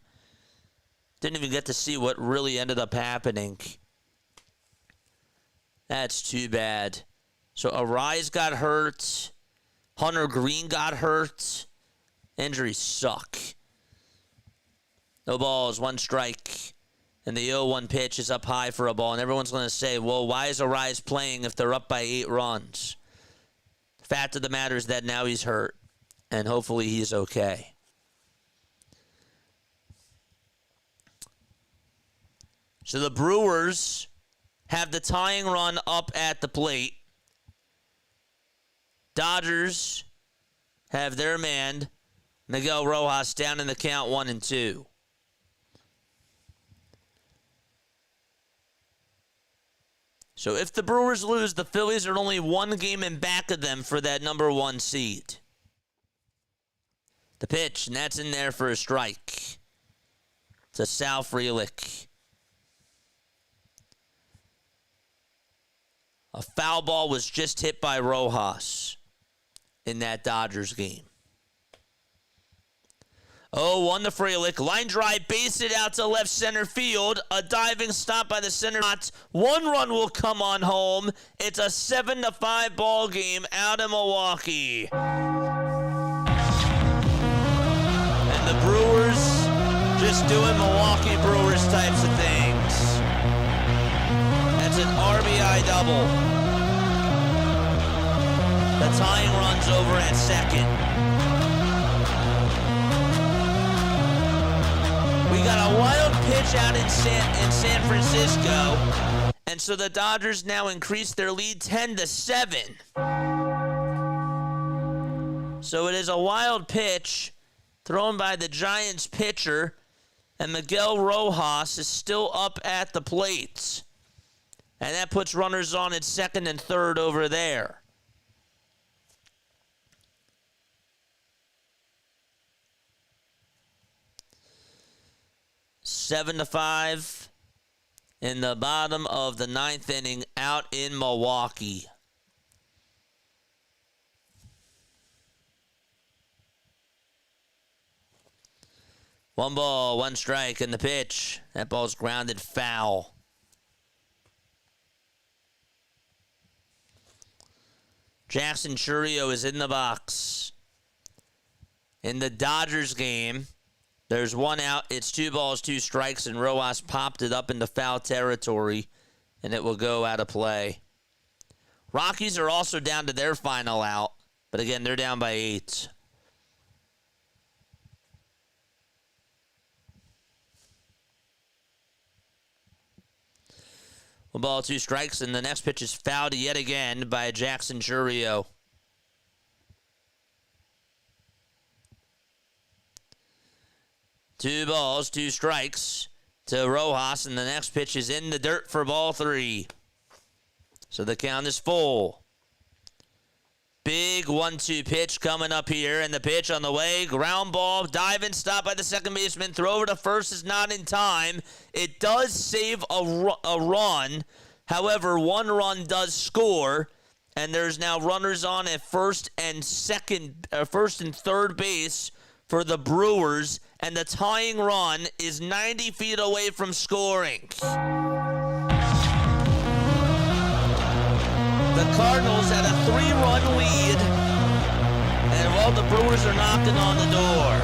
Didn't even get to see what really ended up happening. That's too bad. So Arise got hurt. Hunter Green got hurt. Injuries suck. No balls, 1 strike. And the 0-1 pitch is up high for a ball. And everyone's going to say, well, why is Arise playing if they're up by 8 runs? Fact of the matter is that now he's hurt. And hopefully he's okay. So the Brewers have the tying run up at the plate. Dodgers have their man, Miguel Rojas, down in the count 1-2. So if the Brewers lose, the Phillies are only 1 game in back of them for that number 1 seed. The pitch, and that's in there for a strike. It's a Sal Frelick. A foul ball was just hit by Rojas in that Dodgers game. 0-1 to Frelick. Line drive, base it out to left center field. A diving stop by the center. 1 run will come on home. It's a 7-5 ball game out of Milwaukee. And the Brewers just doing Milwaukee Brewers types of things. That's an RBI double. The tying run's over at second. We got a wild pitch out in San Francisco. And so the Dodgers now increase their lead 10-7. So it is a wild pitch thrown by the Giants pitcher. And Miguel Rojas is still up at the plate. And that puts runners on at second and third over there. 7-5 in the bottom of the 9th inning out in Milwaukee. One ball, 1 strike, and the pitch. That ball's grounded foul. Jackson Chourio is in the box. In the Dodgers game, there's 1 out. It's 2 balls, 2 strikes, and Rojas popped it up into foul territory, and it will go out of play. Rockies are also down to their final out, but again, they're down by 8. One ball, 2 strikes, and the next pitch is fouled yet again by Jackson Chourio. Two balls, 2 strikes to Rojas, and the next pitch is in the dirt for ball 3. So the count is full. Big 1-2 pitch coming up here, and the pitch on the way. Ground ball, diving, stop by the second baseman. Throw over to first is not in time. It does save a run. However, one run does score, and there's now runners on at first and third base for the Brewers, and the tying run is 90 feet away from scoring. The Cardinals had a 3-run lead, and well, the Brewers are knocking on the door.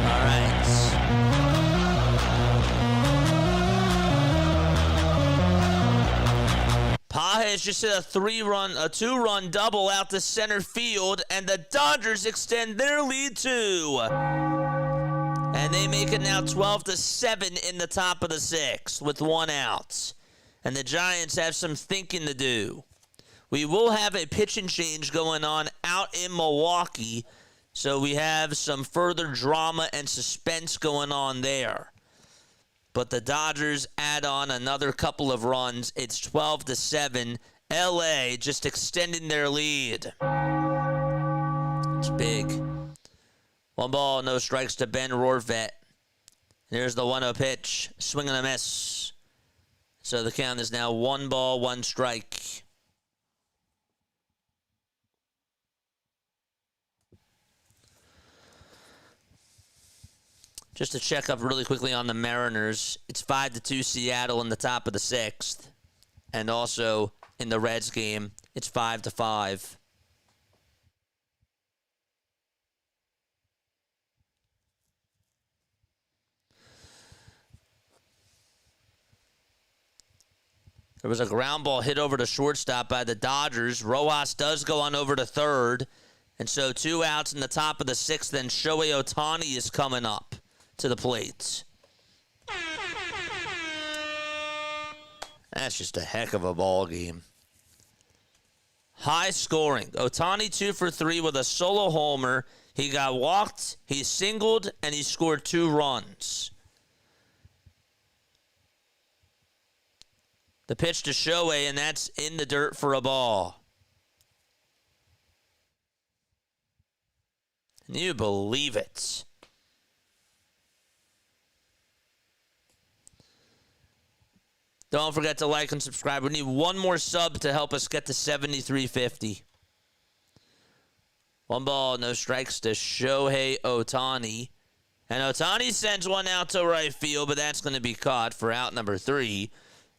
All right. Pages just hit a 2-run double out to center field, and the Dodgers extend their lead too. And they make it now 12-7 in the top of the 6th with 1 out. And the Giants have some thinking to do. We will have a pitching change going on out in Milwaukee, so we have some further drama and suspense going on there. But the Dodgers add on another couple of runs. It's 12-7. LA just extending their lead. It's big. 1 ball, no strikes to Ben Rorvet. There's the 1-0 pitch. Swing and a miss. So the count is now 1 ball, 1 strike. Just to check up really quickly on the Mariners, it's 5-2 Seattle in the top of the 6th. And also in the Reds game, it's 5-5. There was a ground ball hit over to shortstop by the Dodgers. Rojas does go on over to third. And so 2 outs in the top of the 6th, then Shohei Ohtani is coming up to the plate. That's just a heck of a ball game. High scoring. Ohtani 2 for 3 with a solo homer. He got walked, he singled, and he scored 2 runs. The pitch to Shohei, and that's in the dirt for a ball. Can you believe it? Don't forget to like and subscribe. We need 1 more sub to help us get to 7350. 1 ball, no strikes to Shohei Ohtani. And Ohtani sends 1 out to right field, but that's going to be caught for out number 3.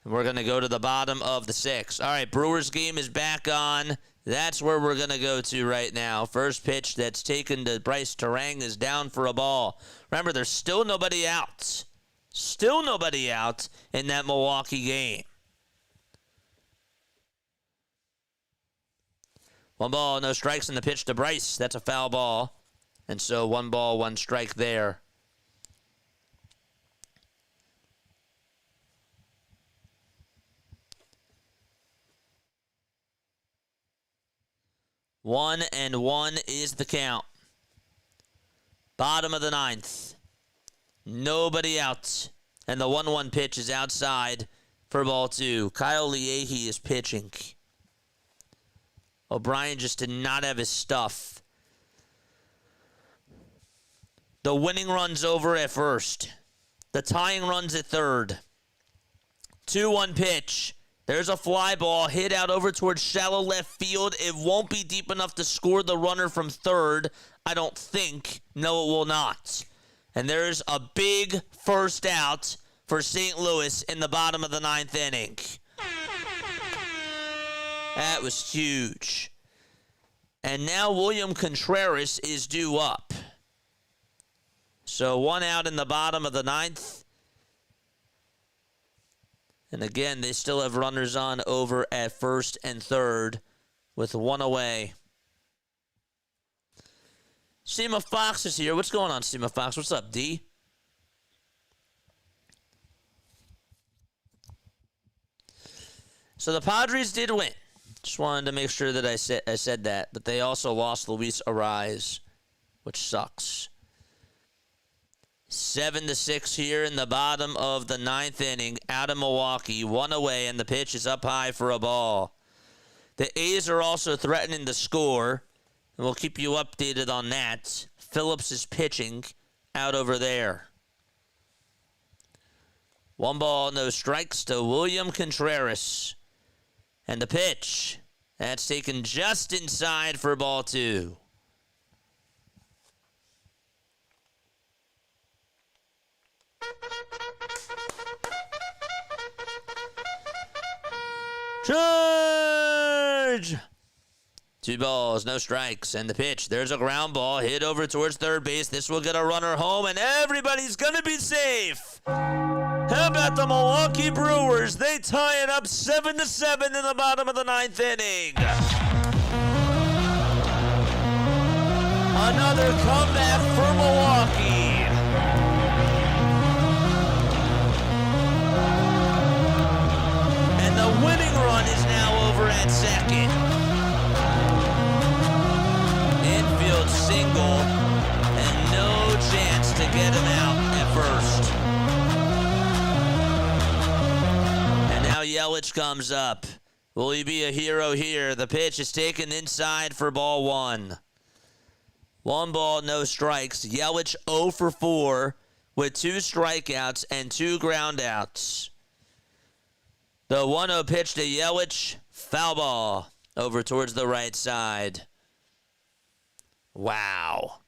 And we're going to go to the bottom of the 6th. All right, Brewers game is back on. That's where we're going to go to right now. First pitch that's taken to Bryce Terang is down for a ball. Remember, there's still nobody out. Still nobody out in that Milwaukee game. 1 ball, no strikes in the pitch to Bryce. That's a foul ball. And so 1 ball, 1 strike there. One and 1 is the count. Bottom of the 9th. Nobody out. And the 1-1 pitch is outside for ball 2. Kyle Leahy is pitching. O'Brien just did not have his stuff. The winning run's over at first. The tying run's at third. 2-1 pitch. There's a fly ball hit out over towards shallow left field. It won't be deep enough to score the runner from third. I don't think. No, it will not. And there's a big first out for St. Louis in the bottom of the 9th inning. That was huge. And now William Contreras is due up. So 1 out in the bottom of the 9th. And again, they still have runners on over at first and third with 1 away. Sema Fox is here. What's going on, Sema Fox? What's up, D? So the Padres did win. Just wanted to make sure that I said that. But they also lost Luis Ariz, which sucks. 7-6 here in the bottom of the 9th inning. Out of Milwaukee, 1 away, and the pitch is up high for a ball. The A's are also threatening to score, and we'll keep you updated on that. Phillips is pitching out over there. 1 ball, no strikes to William Contreras. And the pitch, that's taken just inside for ball 2. Charge! 2 balls, no strikes, and the pitch. There's a ground ball hit over towards third base. This will get a runner home, and everybody's going to be safe. How about the Milwaukee Brewers? They tie it up 7-7 in the bottom of the 9th inning. Another comeback for Milwaukee. And the winning run is now over at second. Infield single, and no chance to get him out at first. And now Yelich comes up. Will he be a hero here? The pitch is taken inside for ball 1. 1 ball, no strikes. Yelich 0 for 4 with 2 strikeouts and 2 groundouts. The 1-0 pitch to Yelich, foul ball over towards the right side. Wow.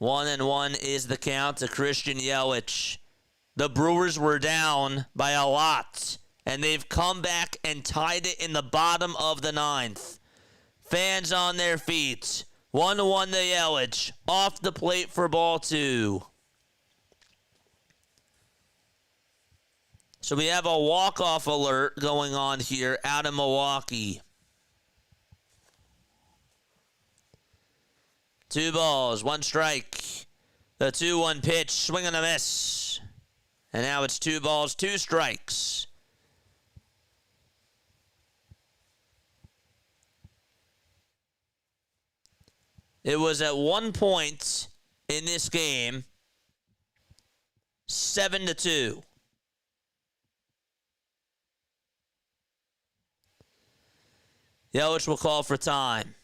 1-1 is the count to Christian Yelich. The Brewers were down by a lot, and they've come back and tied it in the bottom of the 9th. Fans on their feet. 1-1 to Yelich. Off the plate for ball 2. So we have a walk-off alert going on here out of Milwaukee. 2 balls, 1 strike. The 2-1 pitch, swing and a miss. And now it's 2 balls, 2 strikes. It was at one point in this game 7-2. Yelich will call for time.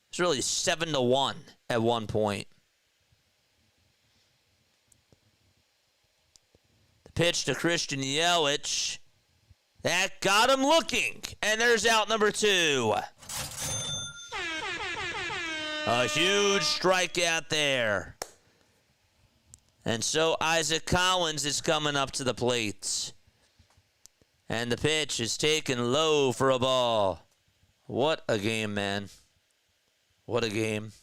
It's really 7-1 at one point. The pitch to Christian Yelich. That got him looking. And there's out number 2. A huge strikeout there. And so Isaac Collins is coming up to the plate. And the pitch is taken low for a ball. What a game, man. What a game.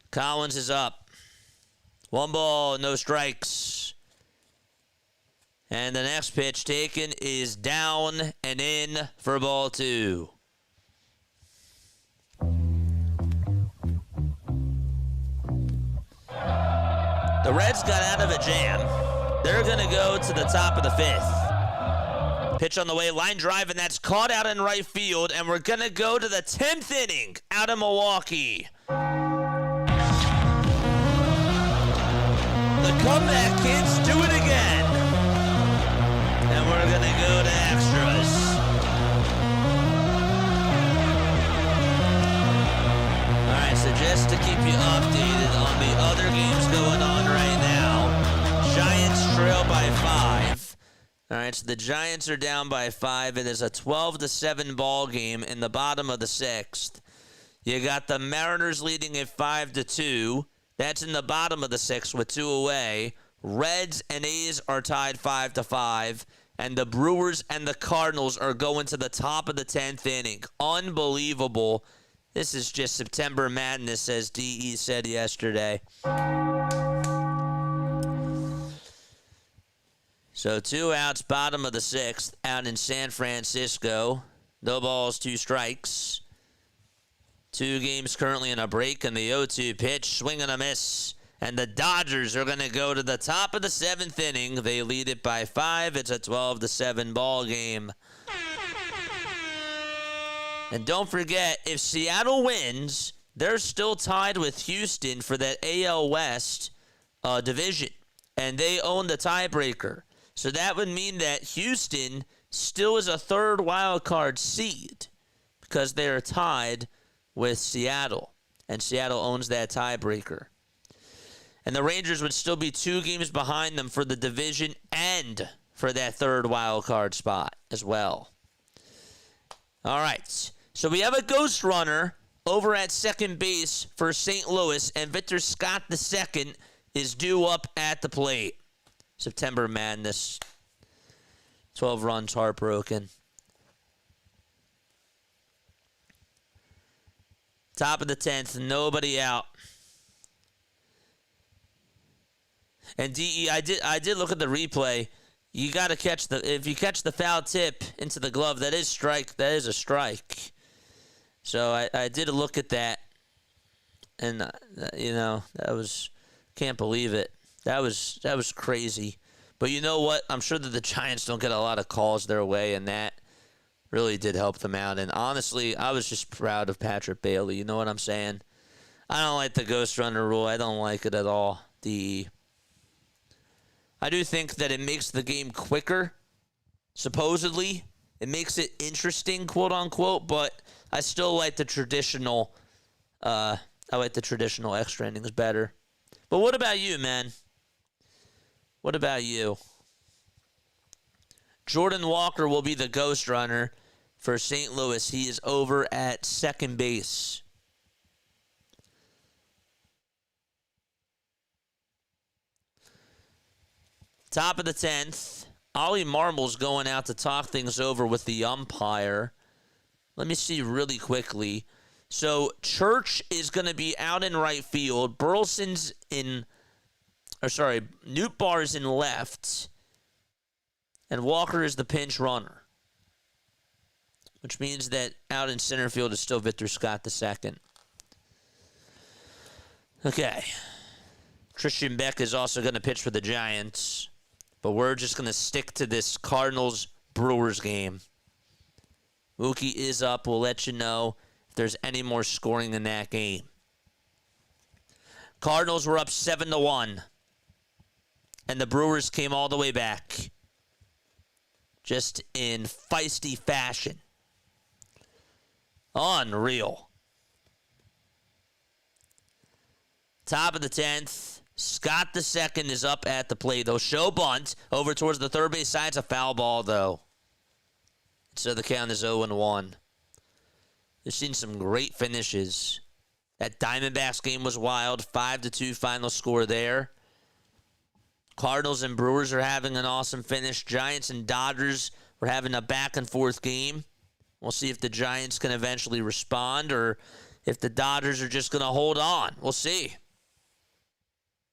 Collins is up. 1 ball, no strikes. And the next pitch taken is down and in for ball 2. The Reds got out of a jam. They're going to go to the top of the 5th. Pitch on the way, line drive, and that's caught out in right field. And we're going to go to the 10th inning out of Milwaukee. The comeback kids do it again. And we're going to go to extras. All right, so just to keep you updated on the other games going on right now, Giants trail by 5. All right, so the Giants are down by 5. It is a 12-7 ball game in the bottom of the 6th. You got the Mariners leading at 5-2. That's in the bottom of the 6th with 2 away. Reds and A's are tied 5-5. And the Brewers and the Cardinals are going to the top of the 10th inning. Unbelievable. This is just September madness, as DE said yesterday. So 2 outs, bottom of the 6th, out in San Francisco. No balls, 2 strikes. 2 games currently in a break, and the 0-2 pitch, swing and a miss. And the Dodgers are going to go to the top of the 7th inning. They lead it by 5. It's a 12-7 ball game. And don't forget, if Seattle wins, they're still tied with Houston for that AL West division. And they own the tiebreaker. So that would mean that Houston still is a third wild card seed because they are tied with Seattle. And Seattle owns that tiebreaker. And the Rangers would still be 2 games behind them for the division and for that third wild card spot as well. All right. So we have a ghost runner over at second base for St. Louis, and Victor Scott II is due up at the plate. September Madness. 12 runs, heartbroken. Top of the 10th, nobody out. And DE, I did look at the replay. You got to catch if you catch the foul tip into the glove, that is strike. That is a strike. So I did look at that, and that was, can't believe it. That was crazy. But you know what? I'm sure that the Giants don't get a lot of calls their way, and that really did help them out. And honestly, I was just proud of Patrick Bailey. You know what I'm saying? I don't like the ghost runner rule. I don't like it at all. I do think that it makes the game quicker, supposedly. It makes it interesting, quote unquote, but I still like the traditional extra innings better. But what about you, man? What about you? Jordan Walker will be the ghost runner for St. Louis. He is over at second base. Top of the 10th, Ollie Marmol's going out to talk things over with the umpire. Let me see really quickly. So Church is going to be out in right field. Nootbaar's in left. And Walker is the pinch runner. Which means that out in center field is still Victor Scott II. Okay. Christian Beck is also going to pitch for the Giants. But we're just going to stick to this Cardinals-Brewers game. Mookie is up. We'll let you know if there's any more scoring in that game. Cardinals were up 7-1. And the Brewers came all the way back. Just in feisty fashion. Unreal. Top of the 10th. Scott II is up at the plate. They'll show bunt over towards the third base side. It's a foul ball, though. So the count is 0-1. They've seen some great finishes. That Diamondbacks game was wild. 5-2 final score there. Cardinals and Brewers are having an awesome finish. Giants and Dodgers were having a back-and-forth game. We'll see if the Giants can eventually respond or if the Dodgers are just going to hold on. We'll see.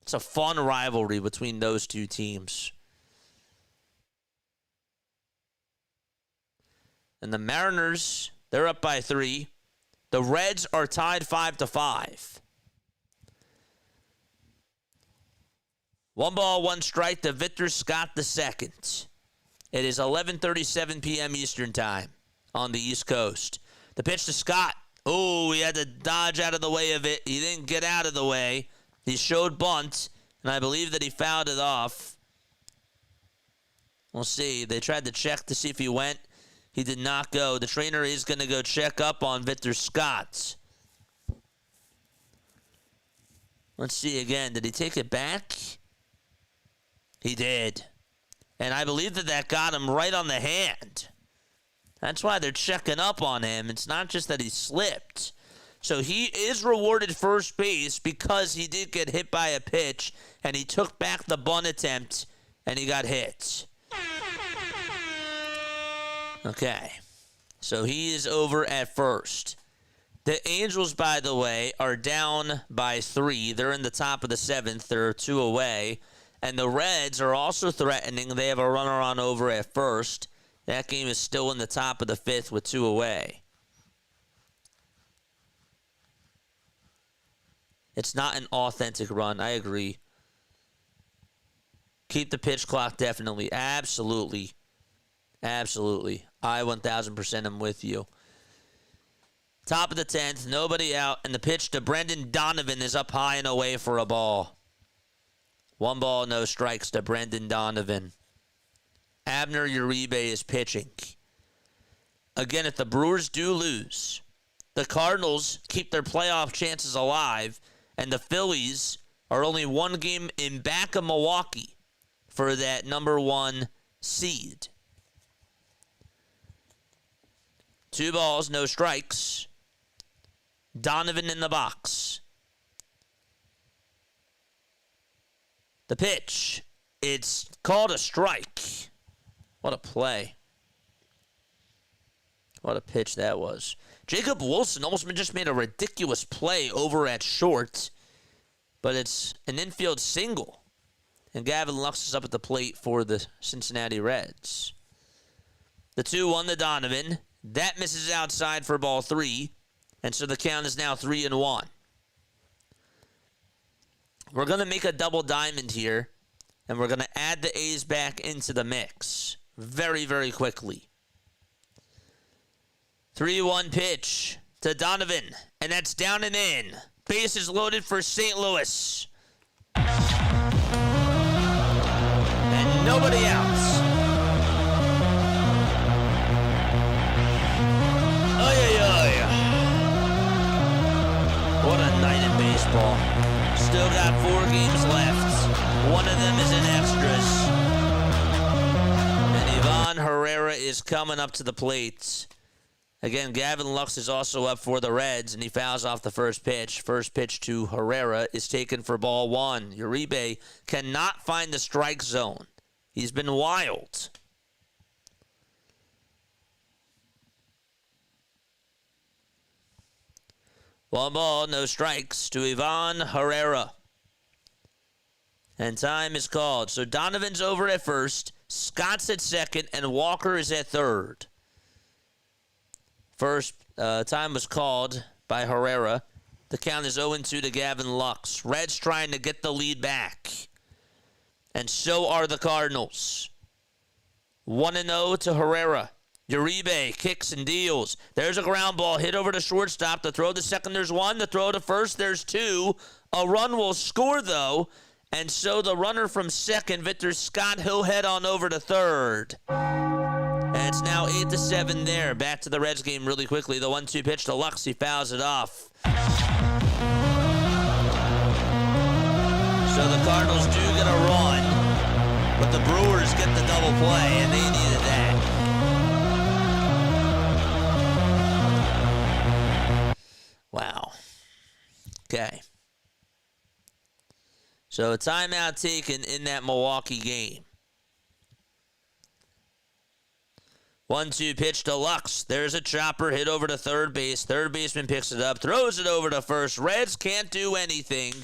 It's a fun rivalry between those two teams. And the Mariners, they're up by 3. The Reds are tied 5-5. 1 ball, 1 strike to Victor Scott II. It is 11:37 p.m. Eastern Time on the East Coast. The pitch to Scott. Oh, he had to dodge out of the way of it. He didn't get out of the way. He showed bunt, and I believe that he fouled it off. We'll see. They tried to check to see if he went. He did not go. The trainer is going to go check up on Victor Scott. Let's see again. Did he take it back? He did. And I believe that got him right on the hand. That's why they're checking up on him. It's not just that he slipped. So he is rewarded first base because he did get hit by a pitch, and he took back the bunt attempt, and he got hit. Okay. So he is over at first. The Angels, by the way, are down by 3. They're in the top of the 7th. They're 2 away. And the Reds are also threatening. They have a runner on over at first. That game is still in the top of the 5th with 2 away. It's not an authentic run. I agree. Keep the pitch clock, definitely. Absolutely. Absolutely. I 1,000% am with you. Top of the 10th, nobody out, and the pitch to Brendan Donovan is up high and away for a ball. 1 ball, no strikes to Brendan Donovan. Abner Uribe is pitching. Again, if the Brewers do lose, the Cardinals keep their playoff chances alive, and the Phillies are only 1 game in back of Milwaukee for that number 1 seed. 2 balls, no strikes. Donovan in the box. The pitch. It's called a strike. What a play. What a pitch that was. Jacob Wilson almost just made a ridiculous play over at short, but it's an infield single. And Gavin Lux is up at the plate for the Cincinnati Reds. The 2-1 to Donovan. That misses outside for ball 3. And so the count is now 3-1. We're going to make a double diamond here. And we're going to add the A's back into the mix. Very, very quickly. 3-1 pitch to Donovan. And that's down and in. Bases loaded for St. Louis. And nobody out. What a night in baseball. Still got 4 games left. 1 of them is in extras. And Ivan Herrera is coming up to the plate. Again, Gavin Lux is also up for the Reds, and he fouls off the first pitch. First pitch to Herrera is taken for ball 1. Uribe cannot find the strike zone. He's been wild. One ball, no strikes to Ivan Herrera. And time is called. So Donovan's over at first, Scott's at second, and Walker is at third. First time was called by Herrera. The count is 0-2 to Gavin Lux. Reds trying to get the lead back. And so are the Cardinals. 1-0 to Herrera. Uribe kicks and deals. There's a ground ball hit over to shortstop. The throw to second, there's 1. The throw to first, there's 2. A run will score, though. And so the runner from second, Victor Scott, he'll head on over to third. And it's now 8-7 there. Back to the Reds game really quickly. The 1-2 pitch to Lux. He fouls it off. So the Cardinals do get a run, but the Brewers get the double play, and they needed that. Wow. Okay. So a timeout taken in that Milwaukee game. 1-2 pitch to Lux. There's a chopper hit over to third base. Third baseman picks it up, throws it over to first. Reds can't do anything,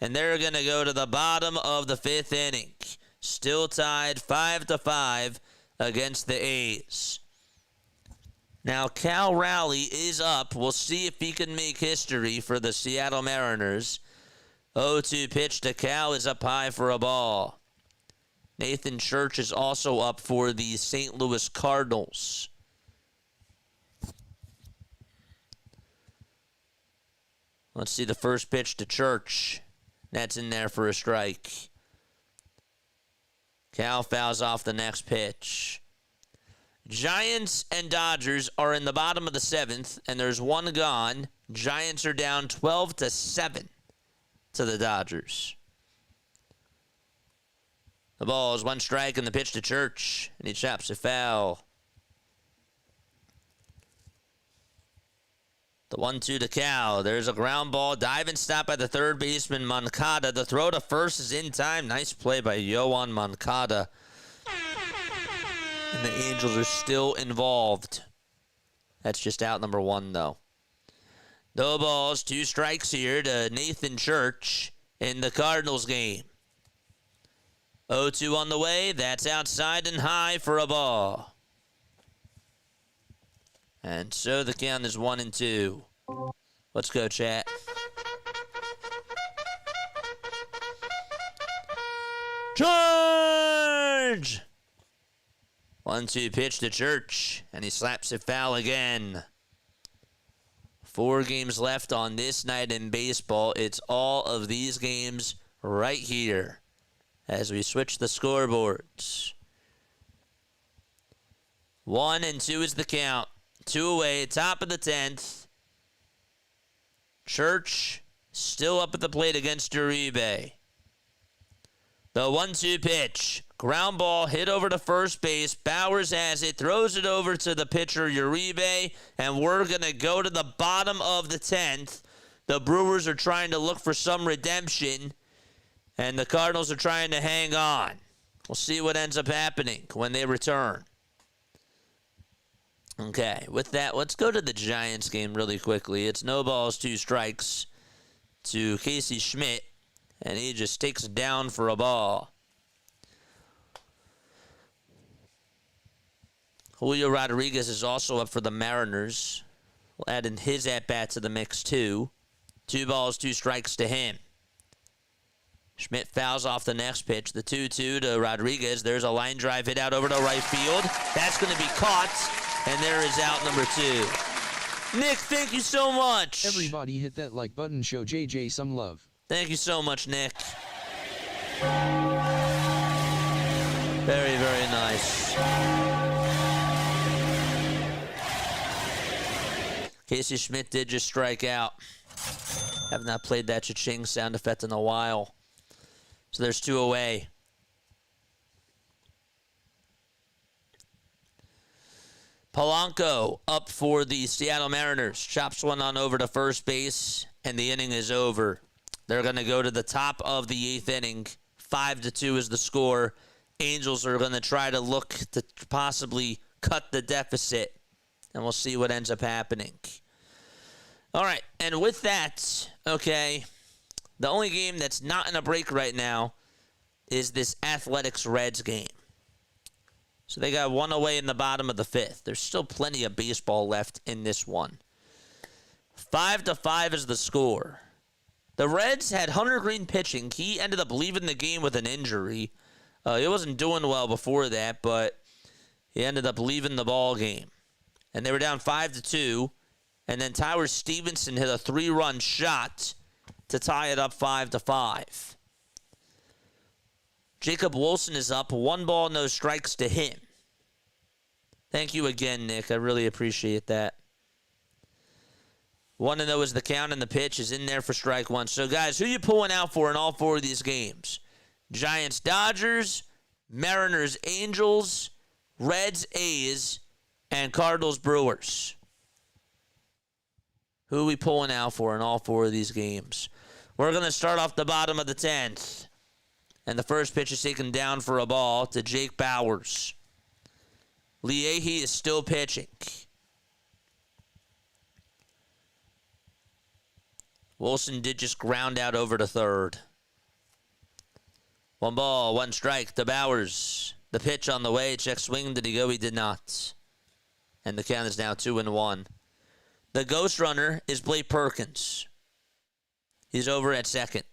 and they're going to go to the bottom of the 5th inning. Still tied 5-5 against the A's. Now, Cal Raleigh is up. We'll see if he can make history for the Seattle Mariners. 0-2 pitch to Cal is up high for a ball. Nathan Church is also up for the St. Louis Cardinals. Let's see the first pitch to Church. That's in there for a strike. Cal fouls off the next pitch. Giants and Dodgers are in the bottom of the 7th, and there's 1 gone. Giants are down 12-7 to the Dodgers. The ball is 1 strike and the pitch to Church, and he chops a foul. The 1-2 to Cal. There's a ground ball. Diving stop by the third baseman, Moncada. The throw to first is in time. Nice play by Yoan Moncada. And the Angels are still involved. That's just out number 1, though. No balls, 2 strikes here to Nathan Church in the Cardinals game. 0-2 on the way. That's outside and high for a ball. And so the count is 1-2. Let's go, chat. Charge! 1-2 pitch to Church, and he slaps it foul again. 4 games left on this night in baseball. It's all of these games right here as we switch the scoreboards. 1-2 is the count. 2 away, top of the 10th. Church still up at the plate against Uribe. The 1-2 pitch. Ground ball hit over to first base. Bowers has it, throws it over to the pitcher Uribe, and we're going to go to the bottom of the 10th. The Brewers are trying to look for some redemption, and the Cardinals are trying to hang on. We'll see what ends up happening when they return. Okay, with that, let's go to the Giants game really quickly. It's no balls, 2 strikes to Casey Schmidt, and he just takes it down for a ball. Julio Rodriguez is also up for the Mariners. We'll add in his at-bat to the mix, too. 2 balls, 2 strikes to him. Schmidt fouls off the next pitch. The 2-2 to Rodriguez. There's a line drive hit out over to right field. That's going to be caught, and there is out number 2. Nick, thank you so much. Everybody hit that like button. Show JJ some love. Thank you so much, Nick. Very, very nice. Casey Schmidt did just strike out. Have not played that cha-ching sound effect in a while. So there's 2 away. Polanco up for the Seattle Mariners. Chops one on over to first base, and the inning is over. They're going to go to the top of the 8th inning. 5-2 is the score. Angels are going to try to look to possibly cut the deficit, and we'll see what ends up happening. All right, and with that, okay, the only game that's not in a break right now is this Athletics Reds game. So they got 1 away in the bottom of the 5th. There's still plenty of baseball left in this one. 5-5 is the score. The Reds had Hunter Green pitching. He ended up leaving the game with an injury. He wasn't doing well before that, but he ended up leaving the ball game. And they were down 5-2. And then Tyler Stevenson hit a 3-run shot to tie it up 5-5. Jacob Wilson is up. 1 ball, no strikes to him. Thank you again, Nick. I really appreciate that. 1-0 is the count, and the pitch is in there for strike 1. So, guys, who you pulling out for in all 4 of these games? Giants, Dodgers, Mariners, Angels, Reds, A's, and Cardinals, Brewers. Who are we pulling out for in all 4 of these games? We're going to start off the bottom of the 10th. And the first pitch is taken down for a ball to Jake Bowers. Leahy is still pitching. Wilson did just ground out over to third. 1 ball, 1 strike to Bowers. The pitch on the way. Check swing. Did he go? He did not. And the count is now 2-1. The ghost runner is Blake Perkins. He's over at second.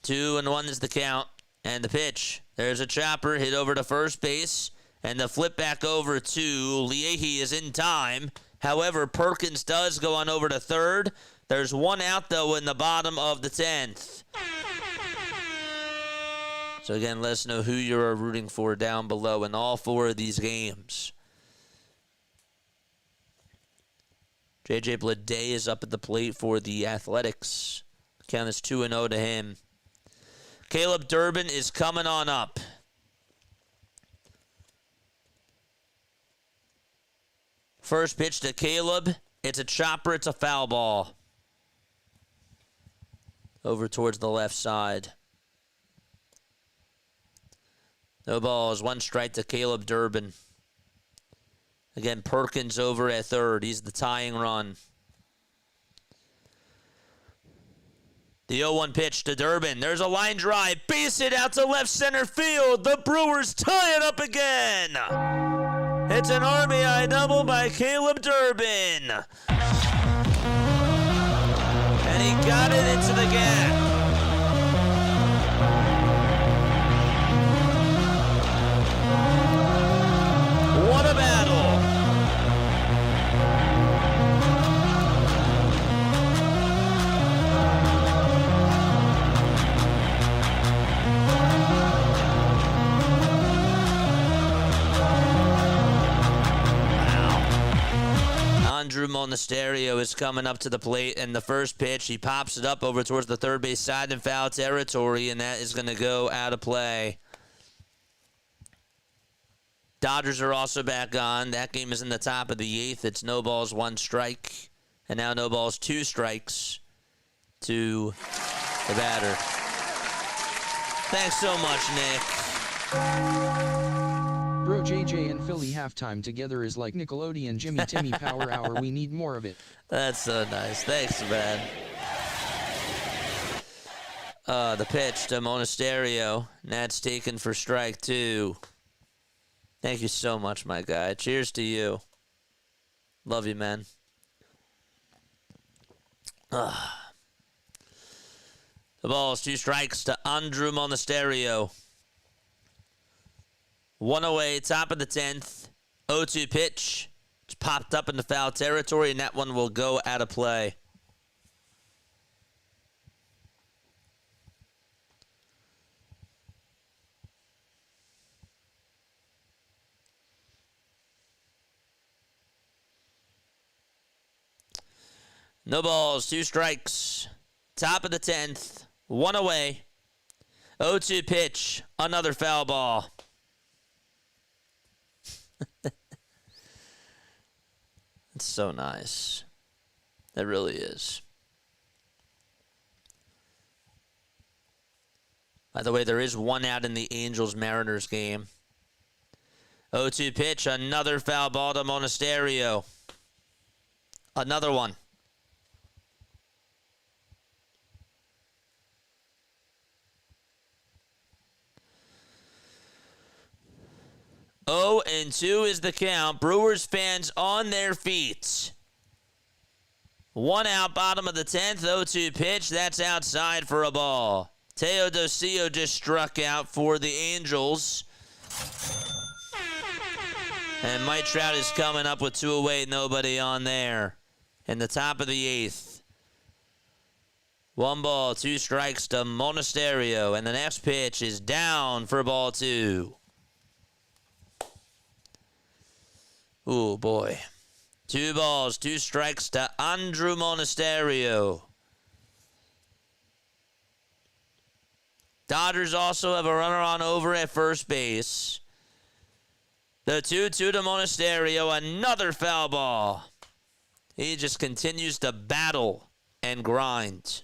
2-1 is the count. And the pitch. There's a chopper hit over to first base. And the flip back over to Leahy is in time. However, Perkins does go on over to third. There's 1 out, though, in the bottom of the 10th. So, again, let us know who you're rooting for down below in all 4 of these games. J.J. Bleday is up at the plate for the Athletics. Count is 2-0 to him. Caleb Durbin is coming on up. First pitch to Caleb. It's a chopper. It's a foul ball. Over towards the left side. No balls. 1 strike to Caleb Durbin. Again, Perkins over at third. He's the tying run. The 0-1 pitch to Durbin. There's a line drive. Base hit out to left center field. The Brewers tie it up again. It's an RBI double by Caleb Durbin. And he got it into the gap. What a battle. Andrew Monasterio is coming up to the plate, and the first pitch, he pops it up over towards the third base side in foul territory, and that is going to go out of play. Dodgers are also back on. That game is in the top of the 8th. It's no balls, 1 strike. And now no balls, 2 strikes to the batter. Thanks so much, Nick. Bro, JJ and Philly halftime together is like Nickelodeon Jimmy Timmy Power Hour. We need more of it. That's so nice. Thanks, man. The pitch to Monasterio. That's taken for strike 2. Thank you so much, my guy. Cheers to you. Love you, man. The ball's 2 strikes to Andrew Monasterio. 1 away, top of the 10th. 0-2 pitch. It's popped up in the foul territory, and that one will go out of play. No balls, 2 strikes. Top of the 10th. 1 away. 0-2 pitch. Another foul ball. It's so nice. That really is. By the way, there is 1 out in the Angels-Mariners game. 0-2 pitch. Another foul ball to Monasterio. Another one. 0-2 is the count. Brewers fans on their feet. 1 out, bottom of the 10th. 0-2 pitch. That's outside for a ball. Teodosio just struck out for the Angels. And Mike Trout is coming up with 2 away. Nobody on there. In the top of the 8th. 1 ball, 2 strikes to Monasterio. And the next pitch is down for ball 2. Ooh, boy. 2 balls, 2 strikes to Andrew Monasterio. Dodgers also have a runner on over at first base. The 2-2 to Monasterio. Another foul ball. He just continues to battle and grind.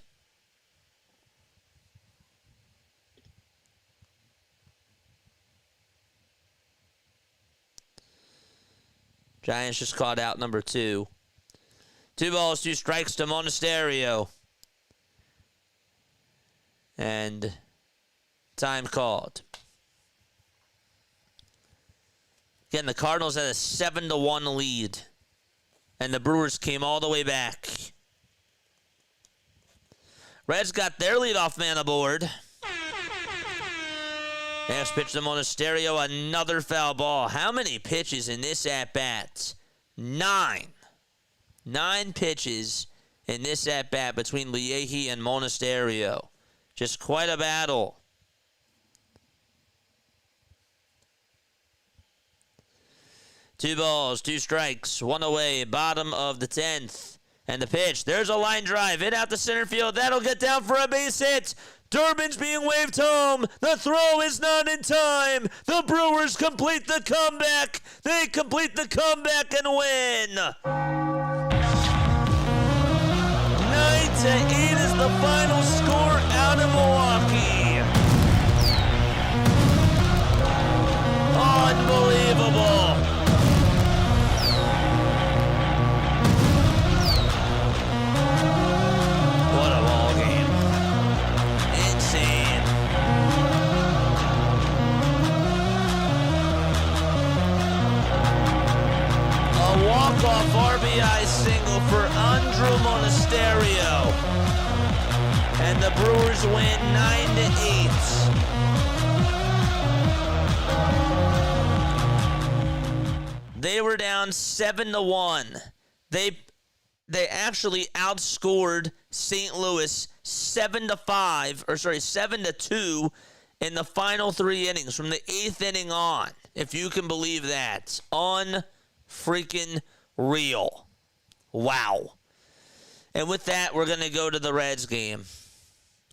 Giants just caught out number 2. 2 balls, 2 strikes to Monasterio. And time called. Again, the Cardinals had a 7-1 lead. And the Brewers came all the way back. Reds got their leadoff man aboard. Next pitch to Monasterio, another foul ball. How many pitches in this at-bat? 9. 9 pitches in this at-bat between Liehe and Monasterio. Just quite a battle. Two balls, 2 strikes, 1 away, bottom of the 10th. And the pitch, there's a line drive, hit out the center field. That'll get down for a base hit. Durbin's being waved home. The throw is not in time. The Brewers complete the comeback. They complete the comeback and win. 9-8 is the final score out of Milwaukee. Unbelievable. What a ball game. Insane. A walk-off RBI single for Andrew Monasterio. And the Brewers win 9-8. They were down 7-1. They actually outscored St. Louis 7-2 in the final 3 innings from the 8th inning on. If you can believe that. Unfreaking real. Wow. And with that, we're going to go to the Reds game.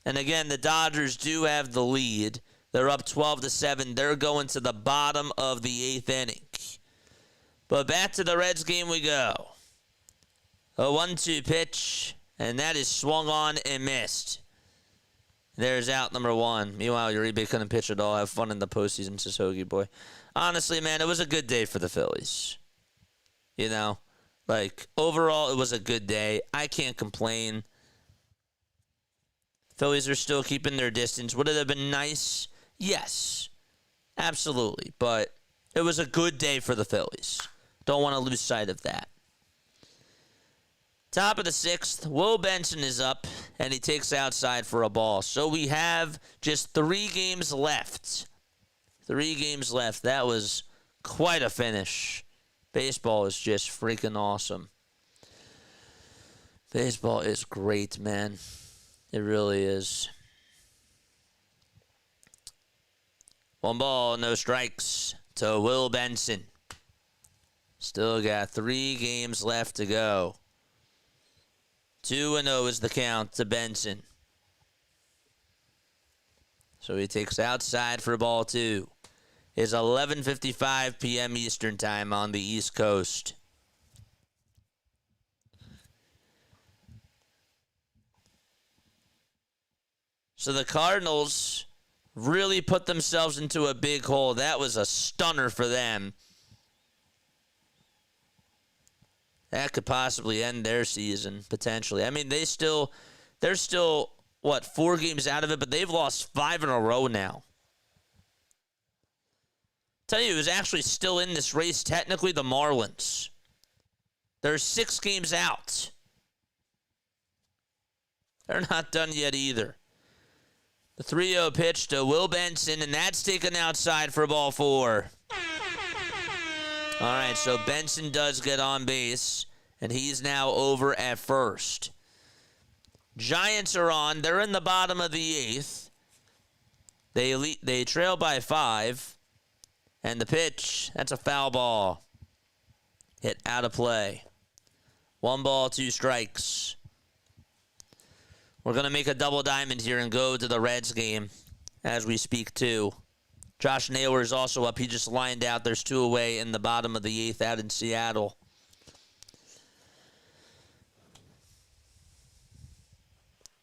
And again, the Dodgers do have the lead. They're up 12-7. They're going to the bottom of the 8th inning. But back to the Reds game we go. A 1-2 pitch, and that is swung on and missed. There's out number 1. Meanwhile, Uribe couldn't pitch at all. Have fun in the postseason, says Hoagie Boy. Honestly, man, it was a good day for the Phillies. You know, like, overall, it was a good day. I can't complain. Phillies are still keeping their distance. Would it have been nice? Yes, absolutely. But it was a good day for the Phillies. Don't want to lose sight of that. Top of the 6th, Will Benson is up, and he takes outside for a ball. So we have just 3 games left. 3 games left. That was quite a finish. Baseball is just freaking awesome. Baseball is great, man. It really is. 1 ball, no strikes to Will Benson. Still got 3 games left to go. 2-0 is the count to Benson. So he takes outside for ball 2. It's 11:55 p.m. Eastern time on the East Coast. So the Cardinals really put themselves into a big hole. That was a stunner for them. That could possibly end their season, potentially. I mean, they're still, what, 4 games out of it, but they've lost 5 in a row now. Tell you, who's actually still in this race, technically, the Marlins. They're 6 games out. They're not done yet either. The 3-0 pitch to Will Benson, and that's taken outside for ball 4. All right, so Benson does get on base, and he's now over at first. Giants are on. They're in the bottom of the 8th. They trail by 5, and the pitch, that's a foul ball. Hit out of play. 1 ball, 2 strikes. We're going to make a double diamond here and go to the Reds game as we speak, too. Josh Naylor is also up. He just lined out. There's 2 away in the bottom of the 8th out in Seattle.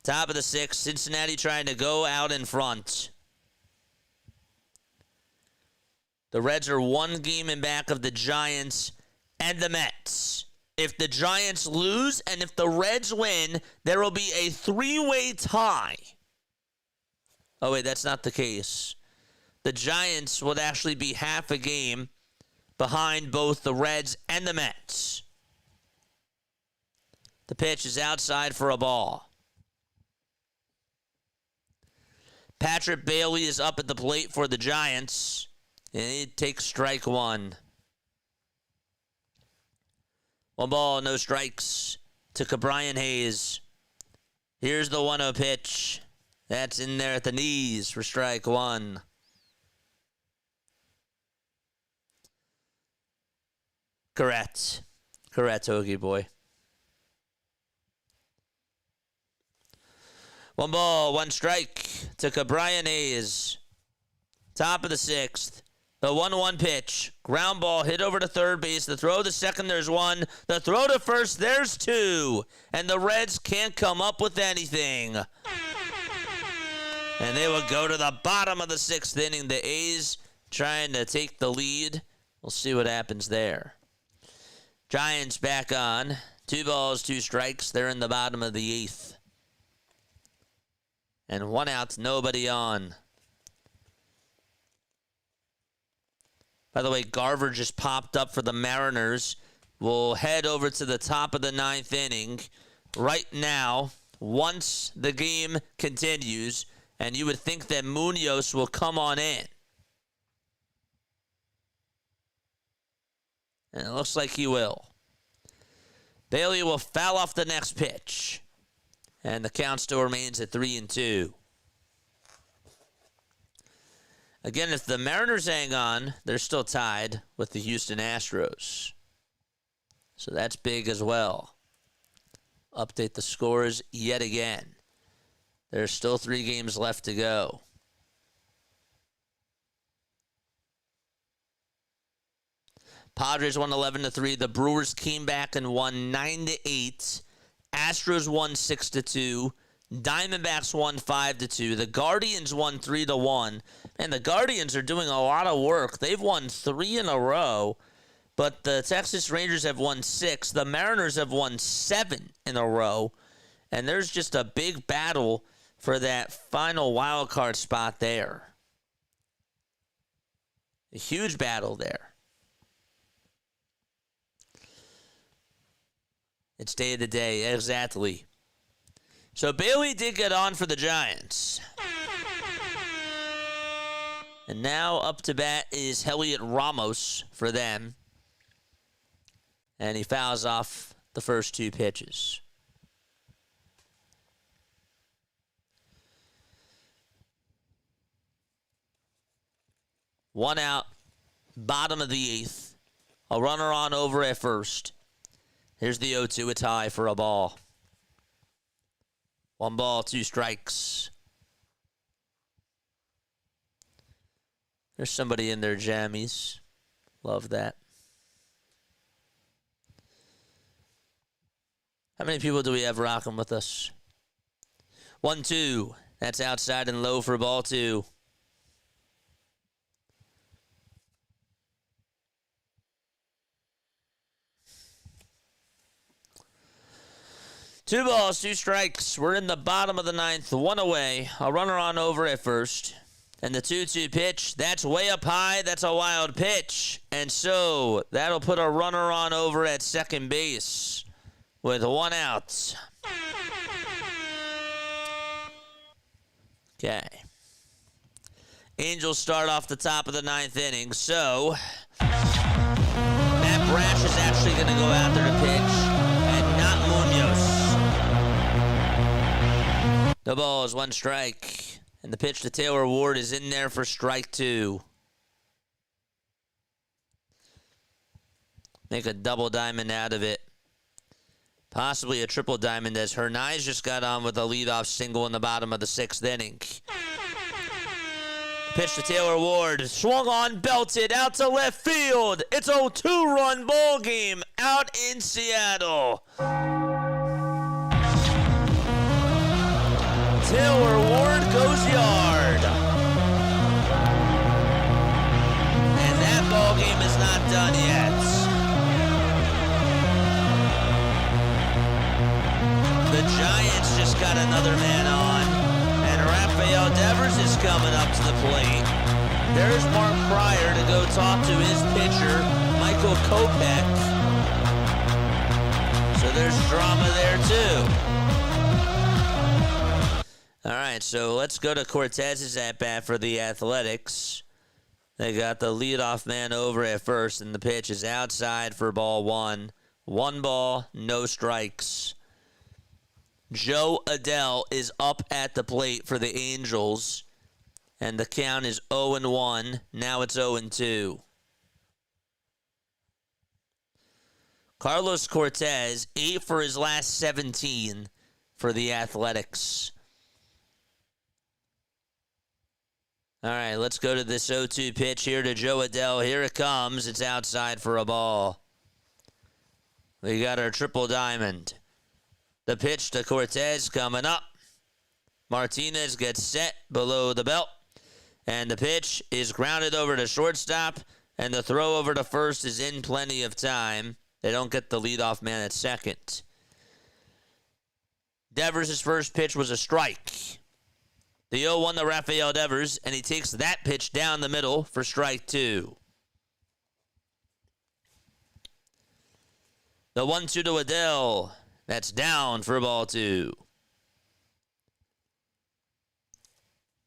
Top of the 6th, Cincinnati trying to go out in front. The Reds are 1 game in back of the Giants and the Mets. If the Giants lose and if the Reds win, there will be a 3-way tie. Oh, wait, that's not the case. The Giants would actually be half a game behind both the Reds and the Mets. The pitch is outside for a ball. Patrick Bailey is up at the plate for the Giants, and he takes strike 1. 1 ball, no strikes to Cabrian Hayes. Here's the 1-0 pitch. That's in there at the knees for strike 1. Correct. Correct, Hoagie Boy. 1 ball, 1 strike to Cabrian Hayes. Top of the 6th. The 1-1 pitch. Ground ball hit over to third base. The throw to second, there's 1. The throw to first, there's 2. And the Reds can't come up with anything. And they will go to the bottom of the 6th inning. The A's trying to take the lead. We'll see what happens there. Giants back on. 2 balls, 2 strikes. They're in the bottom of the 8th. And 1 out, nobody on. By the way, Garver just popped up for the Mariners. We'll head over to the top of the 9th inning right now once the game continues, and you would think that Munoz will come on in. And it looks like he will. Bailey will foul off the next pitch. And the count still remains at 3-2. Again, if the Mariners hang on, they're still tied with the Houston Astros. So that's big as well. update the scores yet again. There's still 3 games left to go. Padres won 11-3. The Brewers came back and won 9-8. Astros won 6-2. Diamondbacks won 5-2. The Guardians won 3-1. And the Guardians are doing a lot of work. They've won 3 in a row, but the Texas Rangers have won 6. The Mariners have won 7 in a row. And there's just a big battle for that final wild card spot there. A huge battle there. It's day to day, exactly. So Bailey did get on for the Giants. And now up to bat is Heliot Ramos for them. And he fouls off the first 2 pitches. One out, bottom of the 8th. A runner on over at first. Here's the 0-2. It's high for a ball. 1 ball, 2 strikes. There's somebody in their jammies. Love that. How many people do we have rocking with us? 1-2. That's outside and low for ball 2. Two balls, 2 strikes. We're in the bottom of the 9th, 1 away. A runner on over at first. And the 2-2 pitch, that's way up high. That's a wild pitch. And so that'll put a runner on over at second base with 1 out. Okay. Angels start off the top of the 9th inning. So Matt Brash is actually going to go out there to pitch and not Munoz. No balls, 1 strike. And the pitch to Taylor Ward is in there for strike 2. Make a double diamond out of it. Possibly a triple diamond as Hernandez just got on with a leadoff single in the bottom of the 6th inning. Pitch to Taylor Ward. Swung on, belted, out to left field. It's a 2-run ball game out in Seattle. Taylor Ward goes yard. And that ball game is not done yet. The Giants just got another man on. And Rafael Devers is coming up to the plate. There's Mark Pryor to go talk to his pitcher, Michael Kopech. So there's drama there too. All right, so let's go to Cortez's at-bat for the Athletics. They got the leadoff man over at first, and the pitch is outside for ball 1. 1 ball, no strikes. Joe Adell is up at the plate for the Angels, and the count is 0-1. Now it's 0-2. Carlos Cortez, 8 for his last 17 for the Athletics. All right, let's go to this 0-2 pitch here to Joe Adell. Here it comes. It's outside for a ball. We got our triple diamond. The pitch to Cortez coming up. Martinez gets set below the belt. And the pitch is grounded over to shortstop. And the throw over to first is in plenty of time. They don't get the leadoff man at second. Devers' first pitch was a strike. The 0-1 to Rafael Devers, and he takes that pitch down the middle for strike 2. The 1-2 to Adell. That's down for ball 2.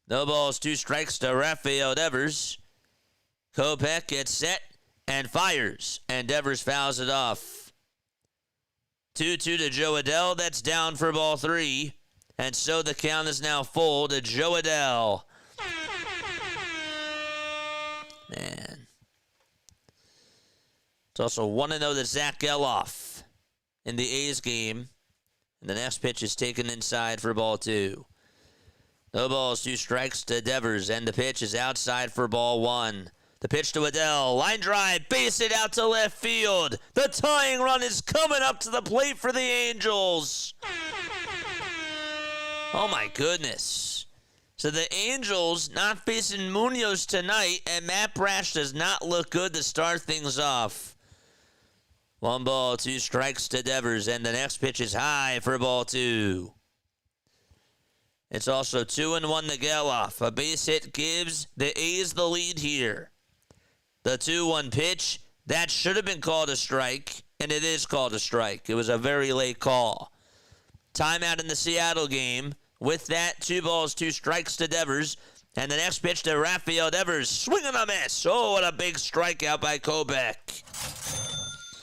No balls, 2 strikes to Rafael Devers. Kopech gets set and fires, and Devers fouls it off. 2-2 to Joe Adell. That's down for ball 3. And so the count is now full to Joe Adell. Man. It's also 1-0 to Zach Geloff in the A's game. And the next pitch is taken inside for ball 2. No balls, 2 strikes to Devers, and the pitch is outside for ball 1. The pitch to Adele, line drive, base it out to left field. The tying run is coming up to the plate for the Angels. Oh my goodness. So the Angels not facing Munoz tonight, and Matt Brash does not look good to start things off. 1 ball, 2 strikes to Devers, and the next pitch is high for ball 2. It's also 2-1 to Geloff. A base hit gives the A's the lead here. The 2-1 pitch, that should have been called a strike, and it is called a strike. It was a very late call. Timeout in the Seattle game. With that, 2 balls, 2 strikes to Devers. And the next pitch to Rafael Devers. Swing and a miss. Oh, what a big strikeout by Kopech.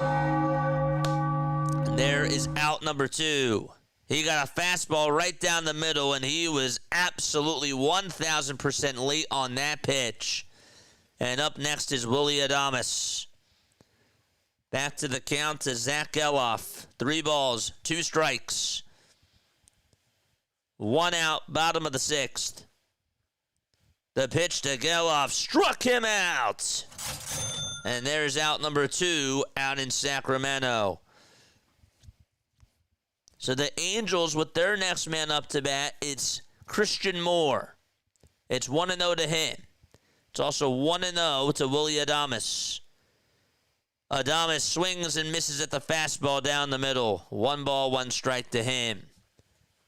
And there is out number 2. He got a fastball right down the middle, and he was absolutely 1,000% late on that pitch. And up next is Willy Adames. Back to the count to Zach Geloff. 3 balls, 2 strikes. 1 out, bottom of the 6th. The pitch to Geloff struck him out. And there's out number 2 out in Sacramento. So the Angels, with their next man up to bat, it's Christian Moore. It's 1-0 to him. It's also 1-0 to Willy Adames. Adames swings and misses at the fastball down the middle. 1 ball, 1 strike to him.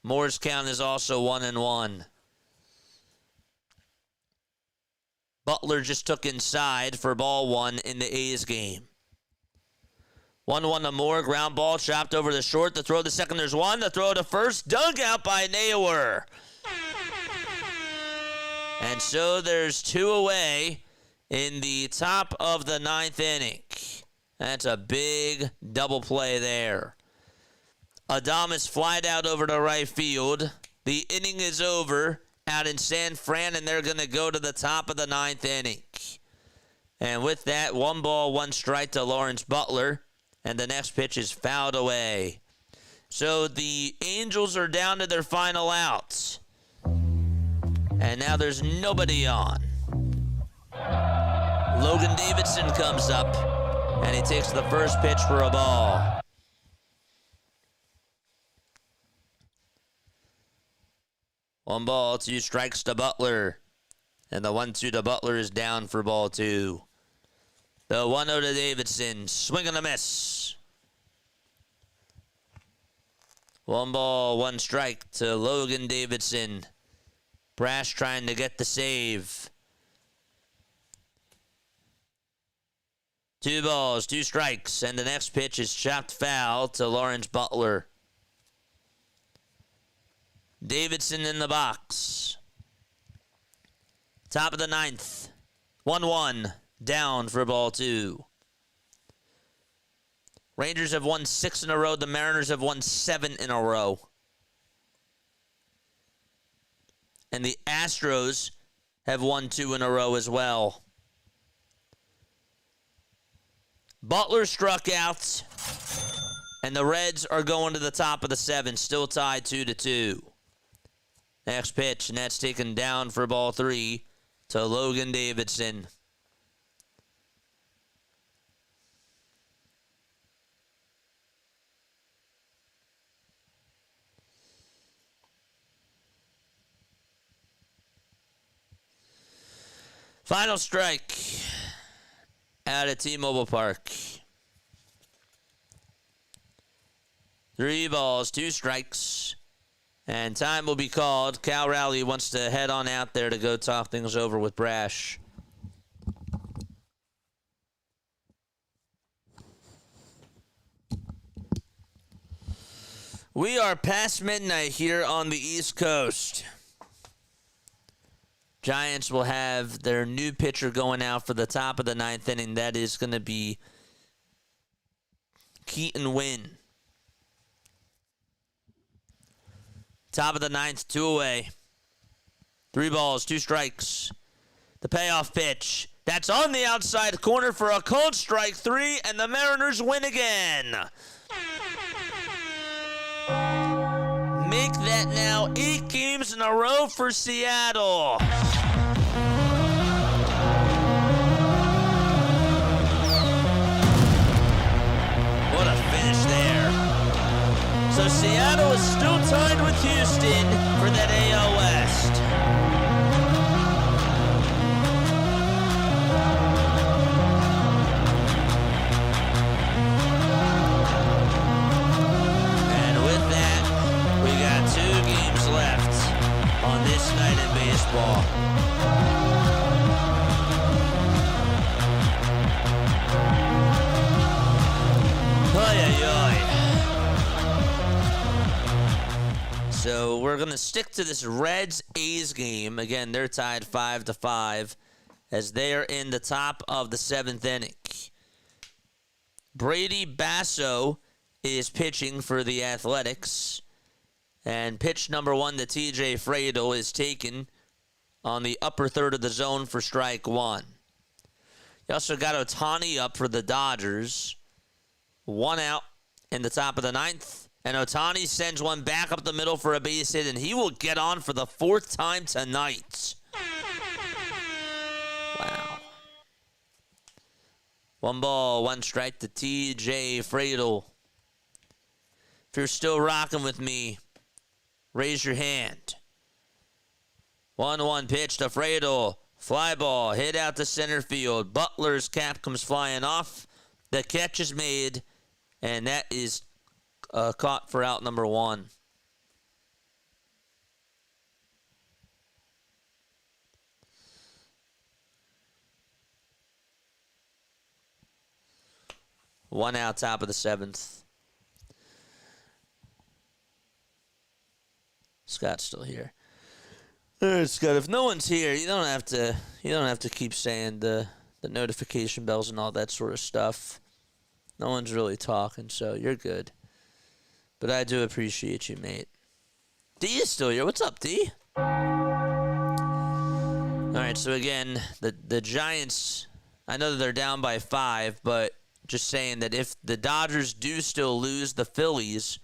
Moore's count is also 1-1. Butler just took inside for ball 1 in the A's game. 1-1 to Moore. Ground ball chopped over the short. The throw to second, there's 1. The throw to first, dug out by Naylor. And so there's 2 away in the top of the 9th inning. That's a big double play there. Adames flied out over to right field. The inning is over out in San Fran, and they're going to go to the top of the 9th inning. And with that, 1 ball, 1 strike to Lawrence Butler, and the next pitch is fouled away. So the Angels are down to their final outs. And now there's nobody on. Logan Davidson comes up, and he takes the first pitch for a ball. One ball, 2 strikes to Butler. And the 1-2 to Butler is down for ball 2. The 1-0 to Davidson. Swing and a miss. 1 ball, 1 strike to Logan Davidson. Brash trying to get the save. 2 balls, 2 strikes, and the next pitch is chopped foul to Lawrence Butler. Davidson in the box. Top of the 9th. 1-1, down for ball 2. Rangers have won 6 in a row. The Mariners have won 7 in a row. And the Astros have won 2 in a row as well. Butler struck out, and the Reds are going to the top of the 7th, still tied 2-2. Next pitch, and that's taken down for ball 3 to Logan Davidson. Final strike out at T-Mobile Park. 3 balls, 2 strikes, and time will be called. Cal Rowley wants to head on out there to go talk things over with Brash. We are past midnight here on the East Coast. Giants will have their new pitcher going out for the top of the 9th inning. That is going to be Keaton Wynn. Top of the 9th, 2 away. 3 balls, 2 strikes. The payoff pitch. That's on the outside corner for a cold strike 3, and the Mariners win again. make that now 8 games in a row for Seattle. What a finish there. So Seattle is still tied with Houston for that AL West. We got 2 games left on this night in baseball. Oy, oy, oy. So we're going to stick to this Reds-A's game. Again, they're tied 5-5 as they are in the top of the 7th inning. Brady Basso is pitching for the Athletics. And pitch number 1 to TJ Friedl is taken on the upper third of the zone for strike 1. You also got Ohtani up for the Dodgers. 1 out in the top of the 9th. And Ohtani sends one back up the middle for a base hit, and he will get on for the 4th time tonight. Wow. 1 ball, 1 strike to TJ Friedl. If you're still rocking with me, raise your hand. 1-1 pitch to Friedl. Fly ball, hit out to center field. Butler's cap comes flying off. The catch is made, and that is caught for out number 1. One out, top of the 7th. Scott's still here. All right, Scott. If no one's here, you don't have to keep saying the notification bells and all that sort of stuff. No one's really talking, so you're good. But I do appreciate you, mate. D is still here. What's up, D? All right. So again, the Giants. I know that they're down by 5, but just saying that if the Dodgers do still lose, the Phillies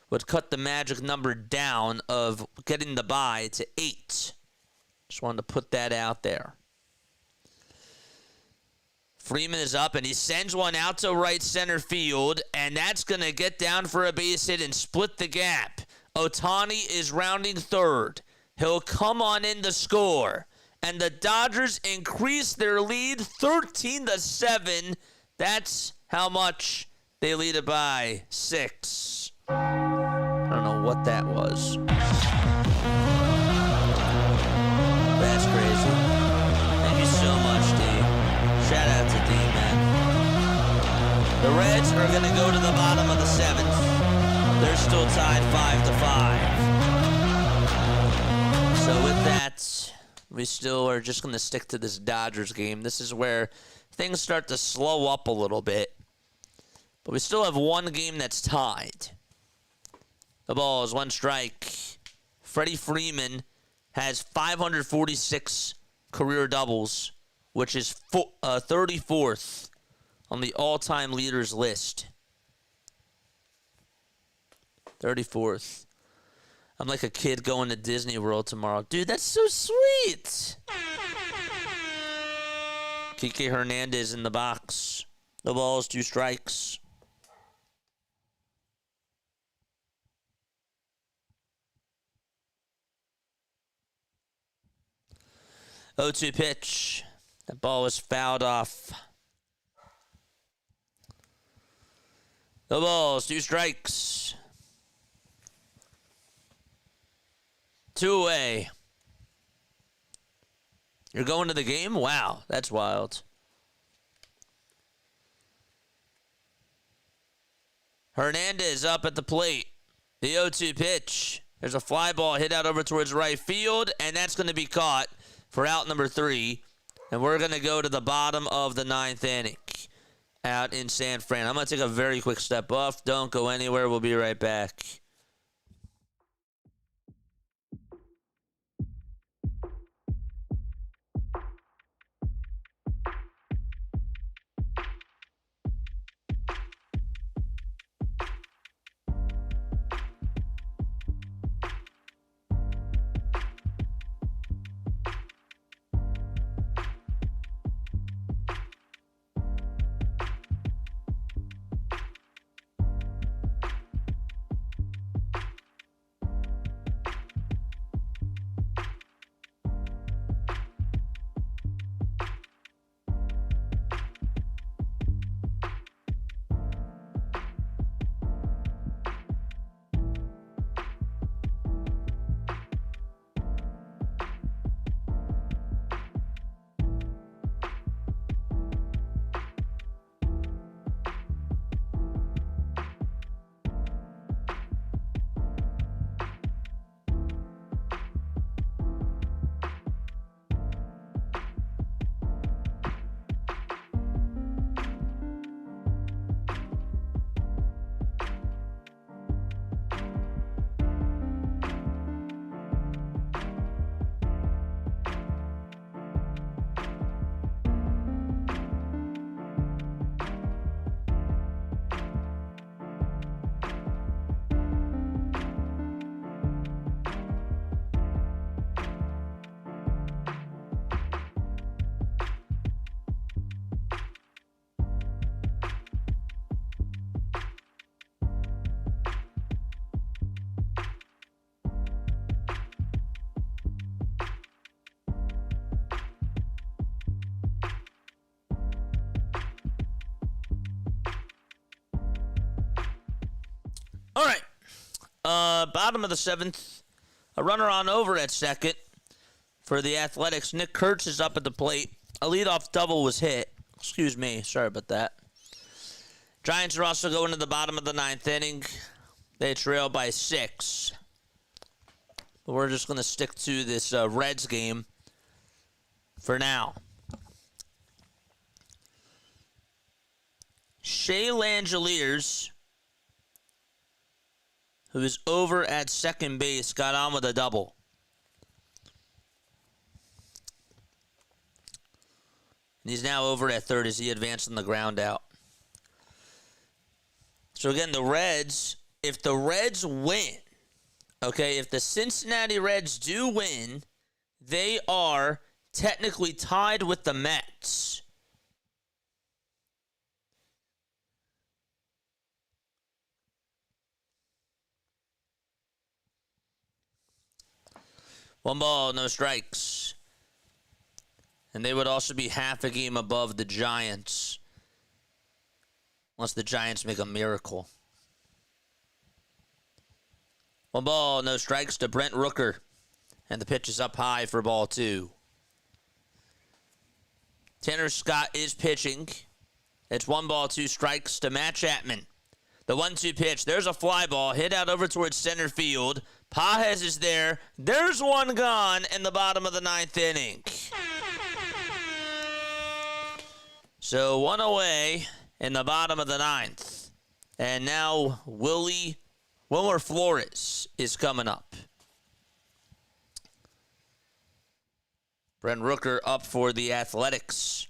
would cut the magic number down of getting the bye to 8. Just wanted to put that out there. Freeman is up, and he sends one out to right center field, and that's going to get down for a base hit and split the gap. Ohtani is rounding third. He'll come on in to score, and the Dodgers increase their lead 13-7. That's how much they lead it by 6. I don't know what that was. That's crazy. Thank you so much, D. Shout out to D, man. The Reds are going to go to the bottom of the 7th. They're still tied 5-5. So with that, we still are just going to stick to this Dodgers game. This is where things start to slow up a little bit. But we still have one game that's tied. The ball is 1 strike. Freddie Freeman has 546 career doubles, which is 34th on the all-time leaders list. 34th. I'm like a kid going to Disney World tomorrow. Dude, that's so sweet. Kike Hernandez in the box. The ball is 2 strikes. O2 pitch. That ball was fouled off. The ball's 2 strikes. 2 away. You're going to the game? Wow, that's wild. Hernandez up at the plate. The 0-2 pitch. There's a fly ball hit out over towards right field, and that's going to be caught for out number 3. And we're going to go to the bottom of the 9th inning out in San Fran. I'm going to take a very quick step off. Don't go anywhere. We'll be right back. All right. Bottom of the 7th. A runner on over at second for the Athletics. Nick Kurtz is up at the plate. A leadoff double was hit. Excuse me. Sorry about that. Giants are also going to the bottom of the 9th inning. They trail by 6. But we're just going to stick to this Reds game for now. Shea Langeliers, who is over at second base, got on with a double. And he's now over at third as he advanced on the ground out. So again, the Reds, if the Reds win, okay, if the Cincinnati Reds do win, they are technically tied with the Mets. One ball, no strikes. And they would also be half a game above the Giants. Unless the Giants make a miracle. One ball, no strikes to Brent Rooker. And the pitch is up high for ball 2. Tanner Scott is pitching. It's 1 ball, 2 strikes to Matt Chapman. The 1-2 pitch. There's a fly ball hit out over towards center field. Pages is there. There's one gone in the bottom of the 9th inning. So 1 away in the bottom of the 9th. And now Wilmer Flores is coming up. Brent Rooker up for the Athletics.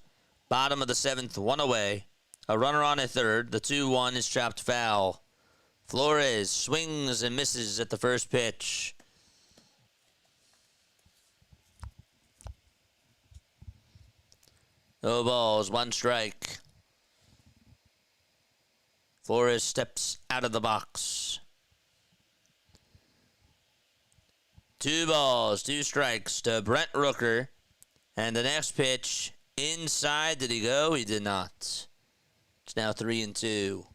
Bottom of the 7th, 1 away. A runner on at third. The 2-1 is chopped foul. Flores swings and misses at the first pitch. No balls, 1 strike. Flores steps out of the box. 2 balls, 2 strikes to Brent Rooker. And the next pitch, inside. Did he go? He did not. It's now 3-2.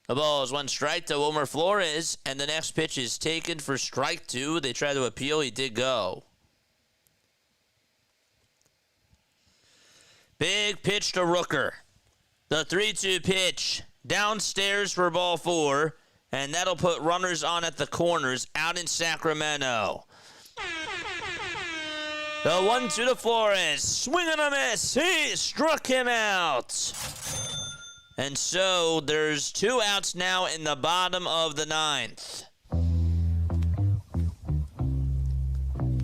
The ball is 1 strike to Wilmer Flores. And the next pitch is taken for strike 2. They try to appeal. He did go. Big pitch to Rooker. The 3-2 pitch downstairs for ball 4. And that'll put runners on at the corners out in Sacramento. The 1-2 to Flores. Swing and a miss. He struck him out. And so there's 2 outs now in the bottom of the 9th.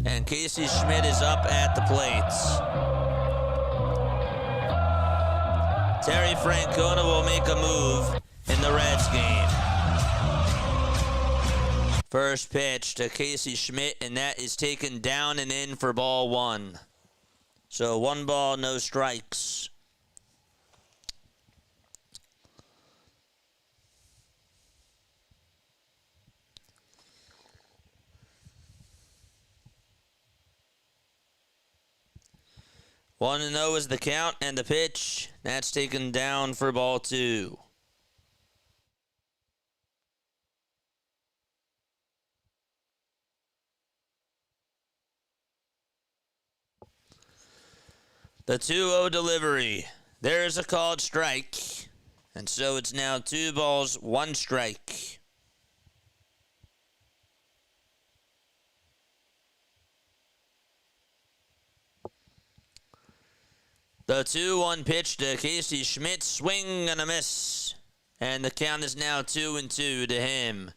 And Casey Schmidt is up at the plates. Terry Francona will make a move in the Reds game. First pitch to Casey Schmidt, and that is taken down and in for ball 1. So 1 ball, no strikes. One and 0 is the count, and the pitch. That's taken down for ball 2. The 2-0 delivery. There's a called strike. And so it's now 2 balls, 1 strike. The 2-1 pitch to Casey Schmidt. Swing and a miss. And the count is now 2-2 to him.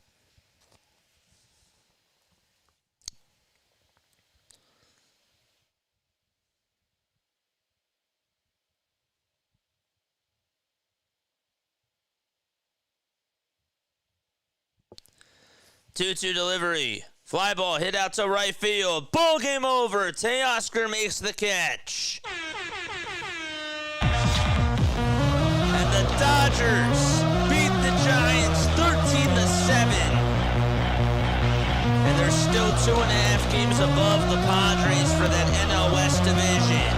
Two-two delivery. Fly ball hit out to right field. Ball game over. Teoscar makes the catch. And the Dodgers beat the Giants 13-7. And they're still 2.5 games above the Padres for that NL West division.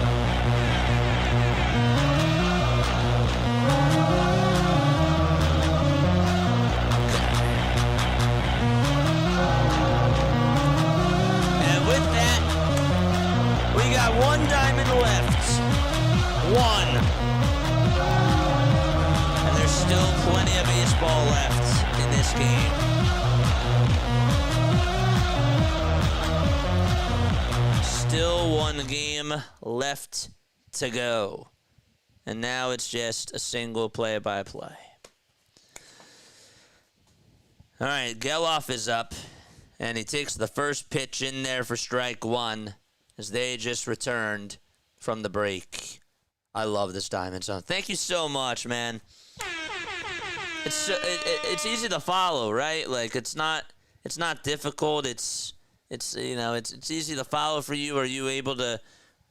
We got one diamond left. One. And there's still plenty of baseball left in this game. Still one game left to go. And now it's just a single play-by-play. All right, Geloff is up. And he takes the first pitch in there for strike one as they just returned from the break. I love this Diamond Zone. Thank you so much, man. It's easy to follow, right? Like it's not difficult. It's easy to follow for you. Are you able to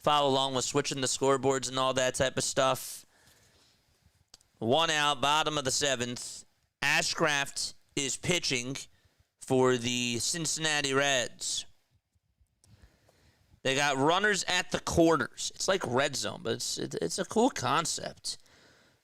follow along with switching the scoreboards and all that type of stuff? 1 out, bottom of the 7th. Ashcraft is pitching for the Cincinnati Reds. They got runners at the corners. It's like red zone, but it's a cool concept.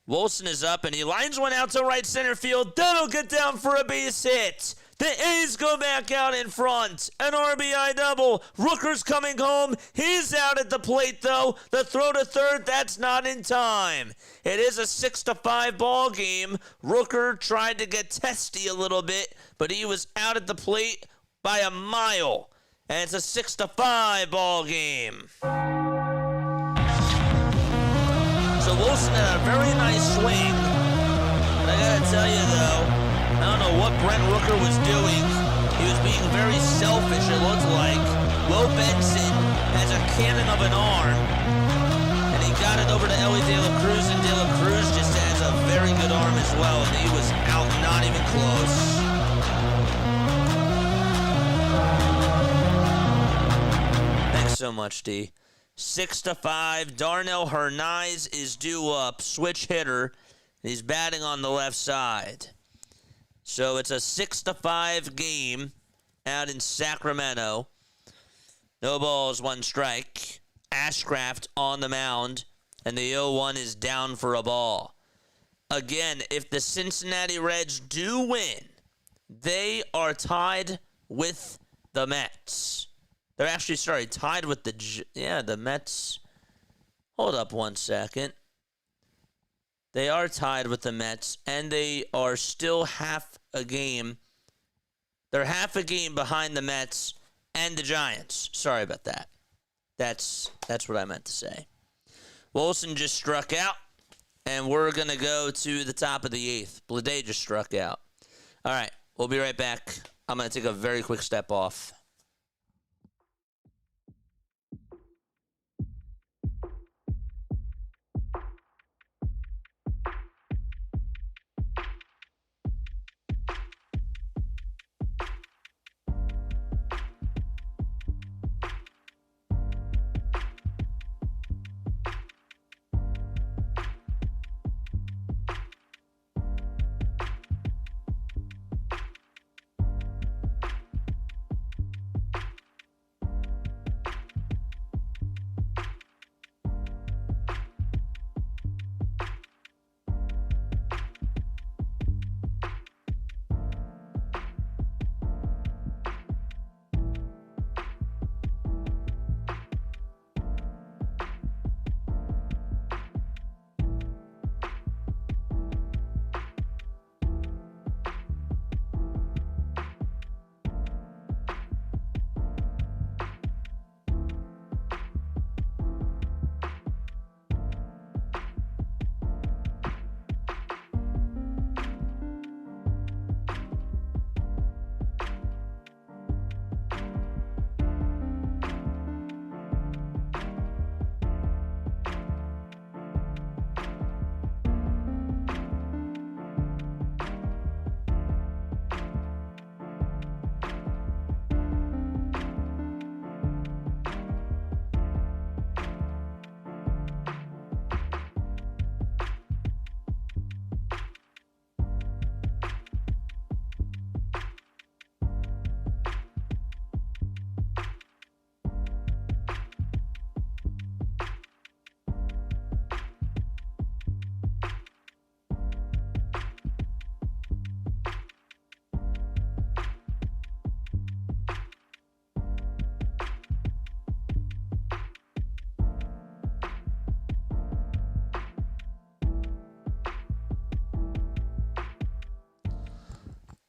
Wilson is up, and he lines one out to right center field. That'll get down for a base hit. The A's go back out in front. An RBI double. Rooker's coming home. He's out at the plate, though. The throw to third, that's not in time. It is a 6-5 ball game. Rooker tried to get testy a little bit, but he was out at the plate by a mile. And it's a 6-5 ball game. So Wilson had a very nice swing. But I gotta tell you, though, I don't know what Brent Rooker was doing. He was being very selfish, it looked like. Will Benson has a cannon of an arm. And he got it over to Ellie De La Cruz, and De La Cruz just has a very good arm as well. And he was out, not even close. Thanks so much, D. 6-5. Darnell Hernaiz is due up. Switch hitter. He's batting on the left side. So it's a 6-5 game out in Sacramento. No balls, 1 strike. Ashcraft on the mound, and the 0-1 is down for a ball. Again, if the Cincinnati Reds do win, they are tied with the Mets. They're actually, tied with the Mets. Hold up 1 second. They are tied with the Mets, and they are still half a game. They're half a game behind the Mets and the Giants. Sorry about that. That's what I meant to say. Wilson just struck out, and we're going to go to the top of the 8th. Blade just struck out. All right, we'll be right back. I'm going to take a very quick step off.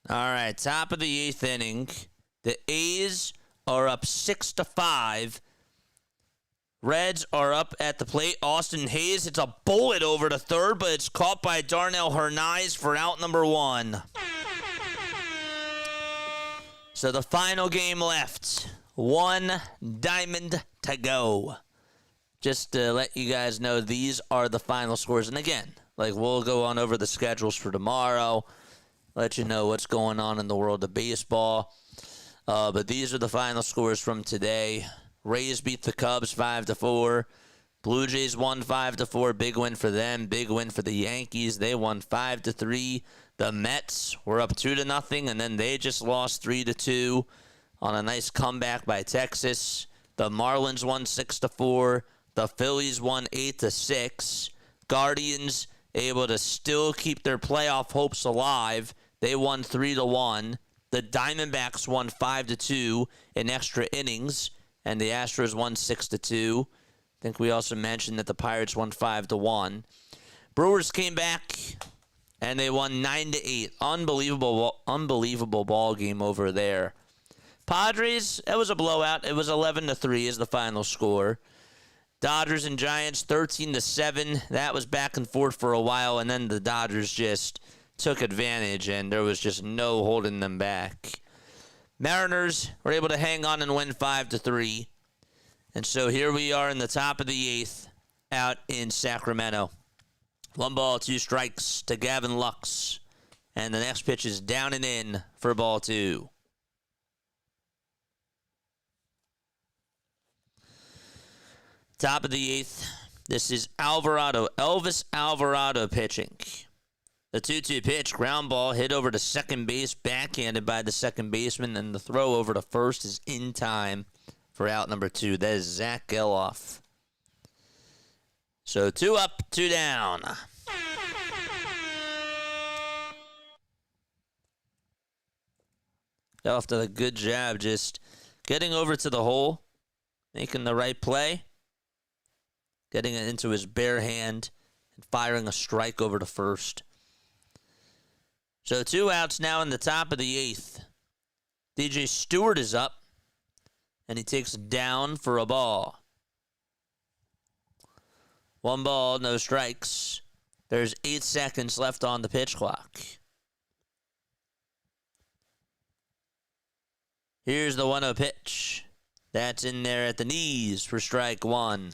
All right, top of the 8th inning. The A's are up 6-5. Reds are up at the plate. Austin Hayes hits a bullet over to third, but it's caught by Darnell Hernaiz for out number 1. So the final game left. 1 diamond to go. Just to let you guys know, these are the final scores. And again, we'll go on over the schedules for tomorrow, let you know what's going on in the world of baseball. But these are the final scores from today. Rays beat the Cubs 5-4. Blue Jays won 5-4. Big win for them. Big win for the Yankees. They won 5-3. The Mets were up 2-0, and then they just lost 3-2 on a nice comeback by Texas. The Marlins won 6-4. The Phillies won 8-6. Guardians able to still keep their playoff hopes alive. They won 3-1. The Diamondbacks won 5-2 in extra innings, and the Astros won 6-2. I think we also mentioned that the Pirates won 5-1. Brewers came back, and they won 9-8. Unbelievable ball game over there. Padres, that was a blowout. It was 11-3 is the final score. Dodgers and Giants 13-7. That was back and forth for a while, and then the Dodgers just took advantage, and there was just no holding them back. Mariners were able to hang on and win 5-3. And so here we are in the top of the 8th out in Sacramento. 1 ball, 2 strikes to Gavin Lux. And the next pitch is down and in for ball 2. Top of the 8th. This is Elvis Alvarado pitching. The 2-2 pitch, ground ball, hit over to second base, backhanded by the second baseman, and the throw over to first is in time for out number 2. That is Zach Geloff. So 2 up, 2 down. Geloff did a good job just getting over to the hole, making the right play, getting it into his bare hand, and firing a strike over to first. So 2 outs now in the top of the 8th. DJ Stewart is up, and he takes down for a ball. 1 ball, no strikes. There's 8 seconds left on the pitch clock. Here's the 1-0 pitch. That's in there at the knees for strike 1.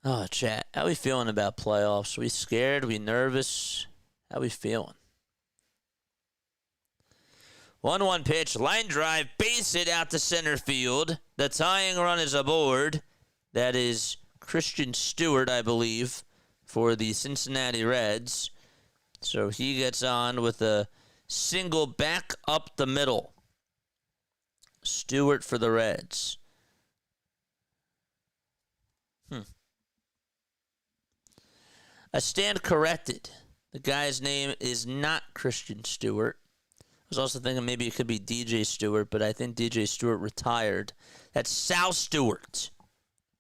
Oh, chat, how we feeling about playoffs? We scared? We nervous? How we feeling? 1-1 pitch, line drive, base hit out to center field. The tying run is aboard. That is Christian Stewart, I believe, for the Cincinnati Reds. So he gets on with a single back up the middle. Stewart for the Reds. I stand corrected. The guy's name is not Christian Stewart. I was also thinking maybe it could be DJ Stewart, but I think DJ Stewart retired. That's Sal Stewart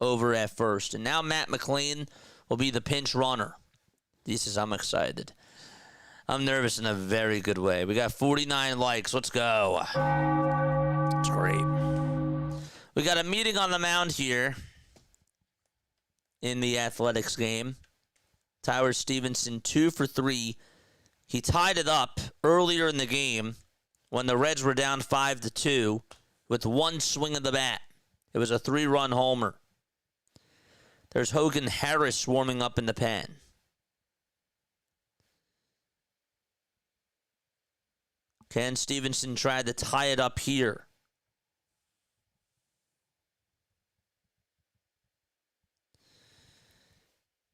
over at first. And now Matt McLean will be the pinch runner. I'm excited. I'm nervous in a very good way. We got 49 likes. Let's go. It's great. We got a meeting on the mound here in the Athletics game. Tyler Stevenson, 2 for 3. He tied it up earlier in the game when the Reds were down 5-2 with 1 swing of the bat. It was a 3-run homer. There's Hogan Harris warming up in the pen. Can Stevenson try to tie it up here?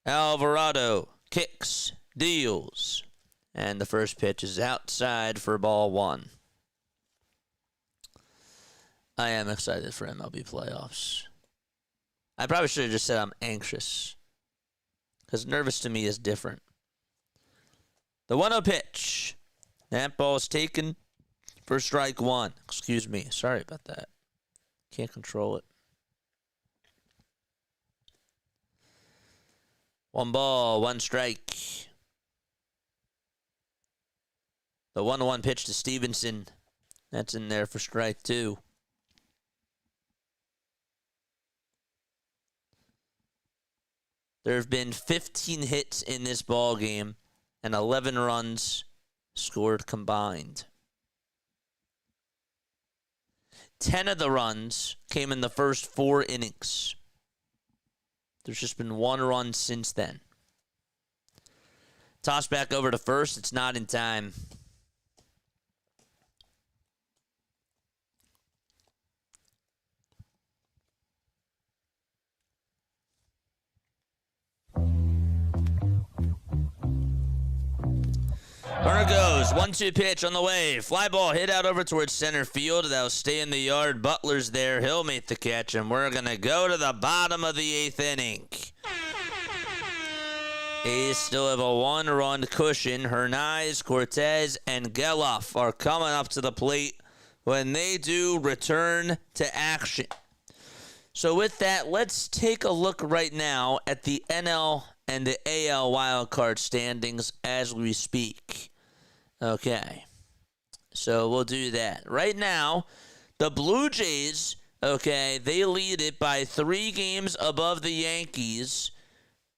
Alvarado kicks, deals, and the first pitch is outside for ball 1. I am excited for MLB playoffs. I probably should have just said I'm anxious, because nervous to me is different. The 1-0 pitch. That ball is taken for strike 1. Excuse me. Sorry about that. Can't control it. 1 ball, 1 strike. The 1-1 pitch to Stevenson. That's in there for strike 2. There have been 15 hits in this ball game and 11 runs scored combined. 10 of the runs came in the first 4 innings. There's just been 1 run since then. Toss back over to first. It's not in time. Runner goes. 1-2 pitch on the way. Fly ball hit out over towards center field. That'll stay in the yard. Butler's there. He'll make the catch, and we're going to go to the bottom of the 8th inning. A's still have a 1-run cushion. Hernandez, Cortez, and Geloff are coming up to the plate when they do return to action. So with that, let's take a look right now at the NL and the AL wildcard standings as we speak. Okay, so we'll do that. Right now, the Blue Jays, okay, they lead it by 3 games above the Yankees.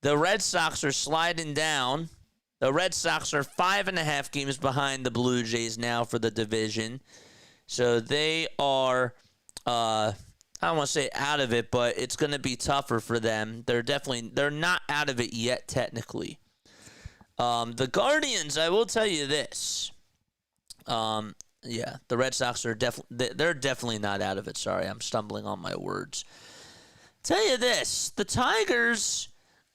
The Red Sox are sliding down. The Red Sox are 5.5 games behind the Blue Jays now for the division. So they are, I don't want to say out of it, but it's going to be tougher for them. They're not out of it yet, technically. The Guardians, I will tell you this. The Red Sox are definitely not out of it. Sorry, I'm stumbling on my words. Tell you this, the Tigers,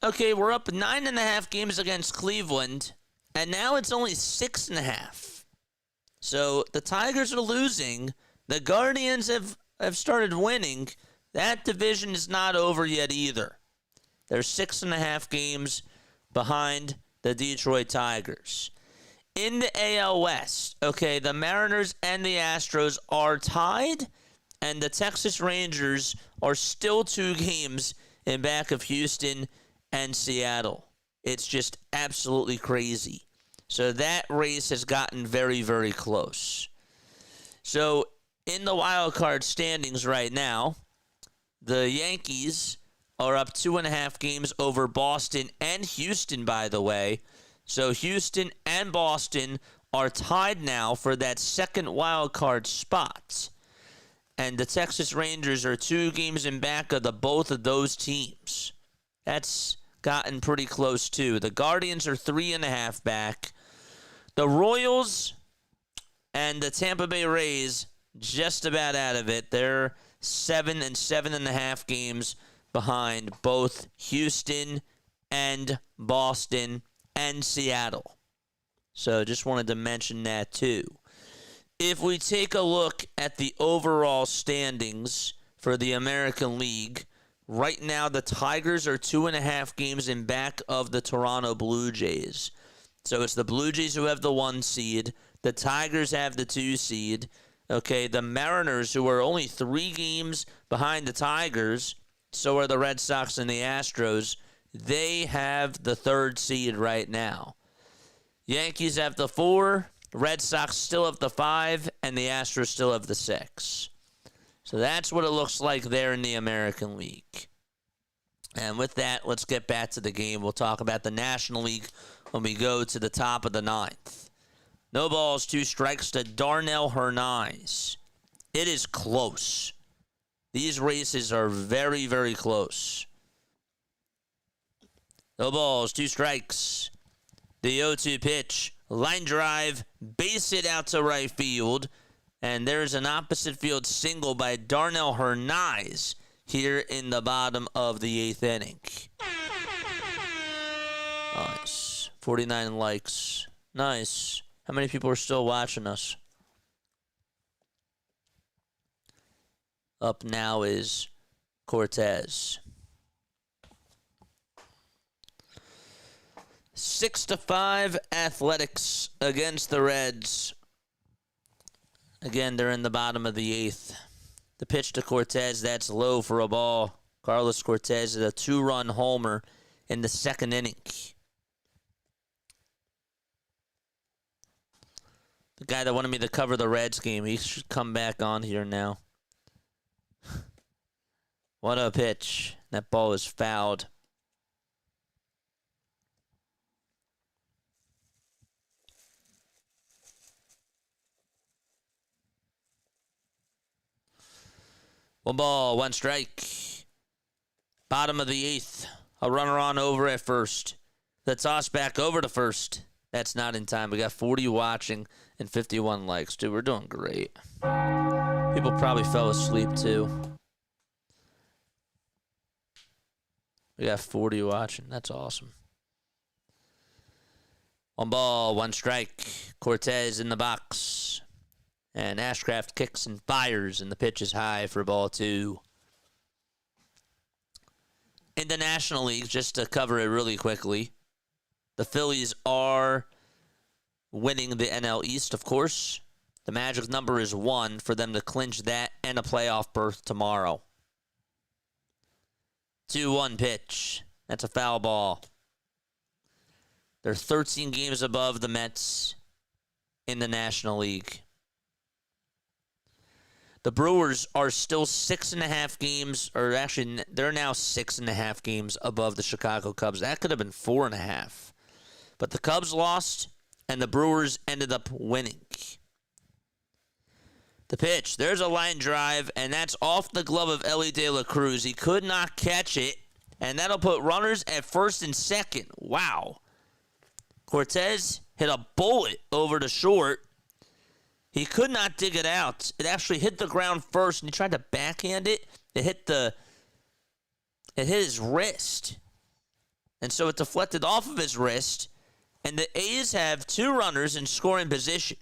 okay, we're up 9.5 games against Cleveland, and now it's only 6.5. So the Tigers are losing. The Guardians have started winning. That division is not over yet either. They're 6.5 games behind the Detroit Tigers. In the AL West, okay, the Mariners and the Astros are tied, and the Texas Rangers are still 2 games in back of Houston and Seattle. It's just absolutely crazy. So that race has gotten very, very close. So in the wild card standings right now, the Yankees are up 2.5 games over Boston and Houston, by the way. So Houston and Boston are tied now for that second wild card spot. And the Texas Rangers are 2 games in back of both of those teams. That's gotten pretty close, too. The Guardians are 3.5 back. The Royals and the Tampa Bay Rays just about out of it. They're 7 and 7.5 games behind both Houston and Boston and Seattle. So just wanted to mention that too. If we take a look at the overall standings for the American League, right now the Tigers are 2.5 games in back of the Toronto Blue Jays. So it's the Blue Jays who have the 1 seed. The Tigers have the 2 seed. Okay, the Mariners, who are only 3 games behind the Tigers, so are the Red Sox and the Astros. They have the 3rd seed right now. Yankees have the 4, Red Sox still have the 5, and the Astros still have the 6. So that's what it looks like there in the American League. And with that, let's get back to the game. We'll talk about the National League when we go to the top of the 9th. No balls, 2 strikes to Darnell Hernandez. It is close. These races are very, very close. No balls, 2 strikes. The 0-2 pitch. Line drive. Base hit out to right field. And there's an opposite field single by Darnell Hernandez here in the bottom of the 8th inning. Nice. 49 likes. Nice. How many people are still watching us? Up now is Cortez. 6-5 Athletics against the Reds. Again, they're in the bottom of the 8th. The pitch to Cortez, that's low for a ball. Carlos Cortez is a 2-run homer in the 2nd inning. The guy that wanted me to cover the Reds game, he should come back on here now. What a pitch. That ball is fouled. One ball, one strike. Bottom of the 8th. A runner on over at first. The toss back over to first. That's not in time. We got 40 watching and 51 likes. Dude, we're doing great. People probably fell asleep too. We got 40 watching. That's awesome. One ball, one strike. Cortez in the box. And Ashcraft kicks and fires, and the pitch is high for ball 2. In the National League, just to cover it really quickly, the Phillies are winning the NL East, of course. The magic number is 1 for them to clinch that and a playoff berth tomorrow. 2-1 pitch. That's a foul ball. They're 13 games above the Mets in the National League. The Brewers are still 6.5 games, or actually, they're now 6.5 games above the Chicago Cubs. That could have been 4.5. But the Cubs lost, and the Brewers ended up winning. The pitch, there's a line drive, and that's off the glove of Ellie De La Cruz. He could not catch it, and that'll put runners at first and second. Wow. Cortez hit a bullet over to short. He could not dig it out. It actually hit the ground first, and he tried to backhand it. It hit his wrist. And so it deflected off of his wrist, and the A's have 2 runners in scoring position.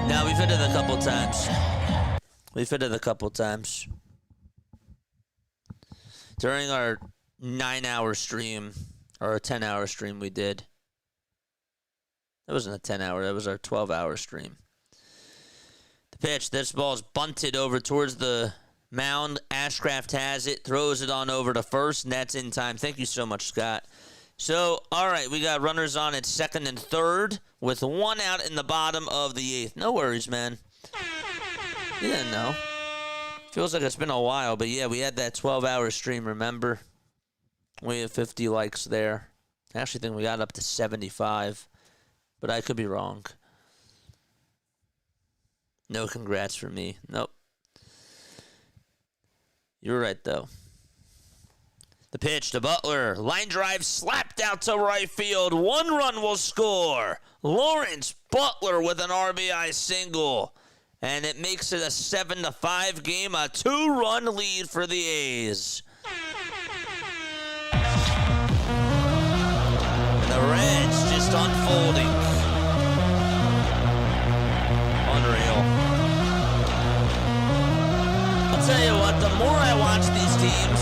Now, we've hit it a couple times. During our 9-hour stream, or a 10-hour stream we did. That wasn't a 10-hour, that was our 12-hour stream. The pitch, this ball is bunted over towards the mound. Ashcraft has it, throws it on over to first, and that's in time. Thank you so much, Scott. So, all right, we got runners on at second and third with 1 out in the bottom of the 8th. No worries, man. You didn't know. Feels like it's been a while, but yeah, we had that 12-hour stream, remember? We had 50 likes there. I actually think we got up to 75, but I could be wrong. No congrats for me. Nope. You're right, though. The pitch to Butler. Line drive slapped out to right field. 1 run will score. Lawrence Butler with an RBI single. And it makes it a 7-5 game, a 2-run lead for the A's. The Reds just unfolding. Unreal. I'll tell you what, the more I watch these teams,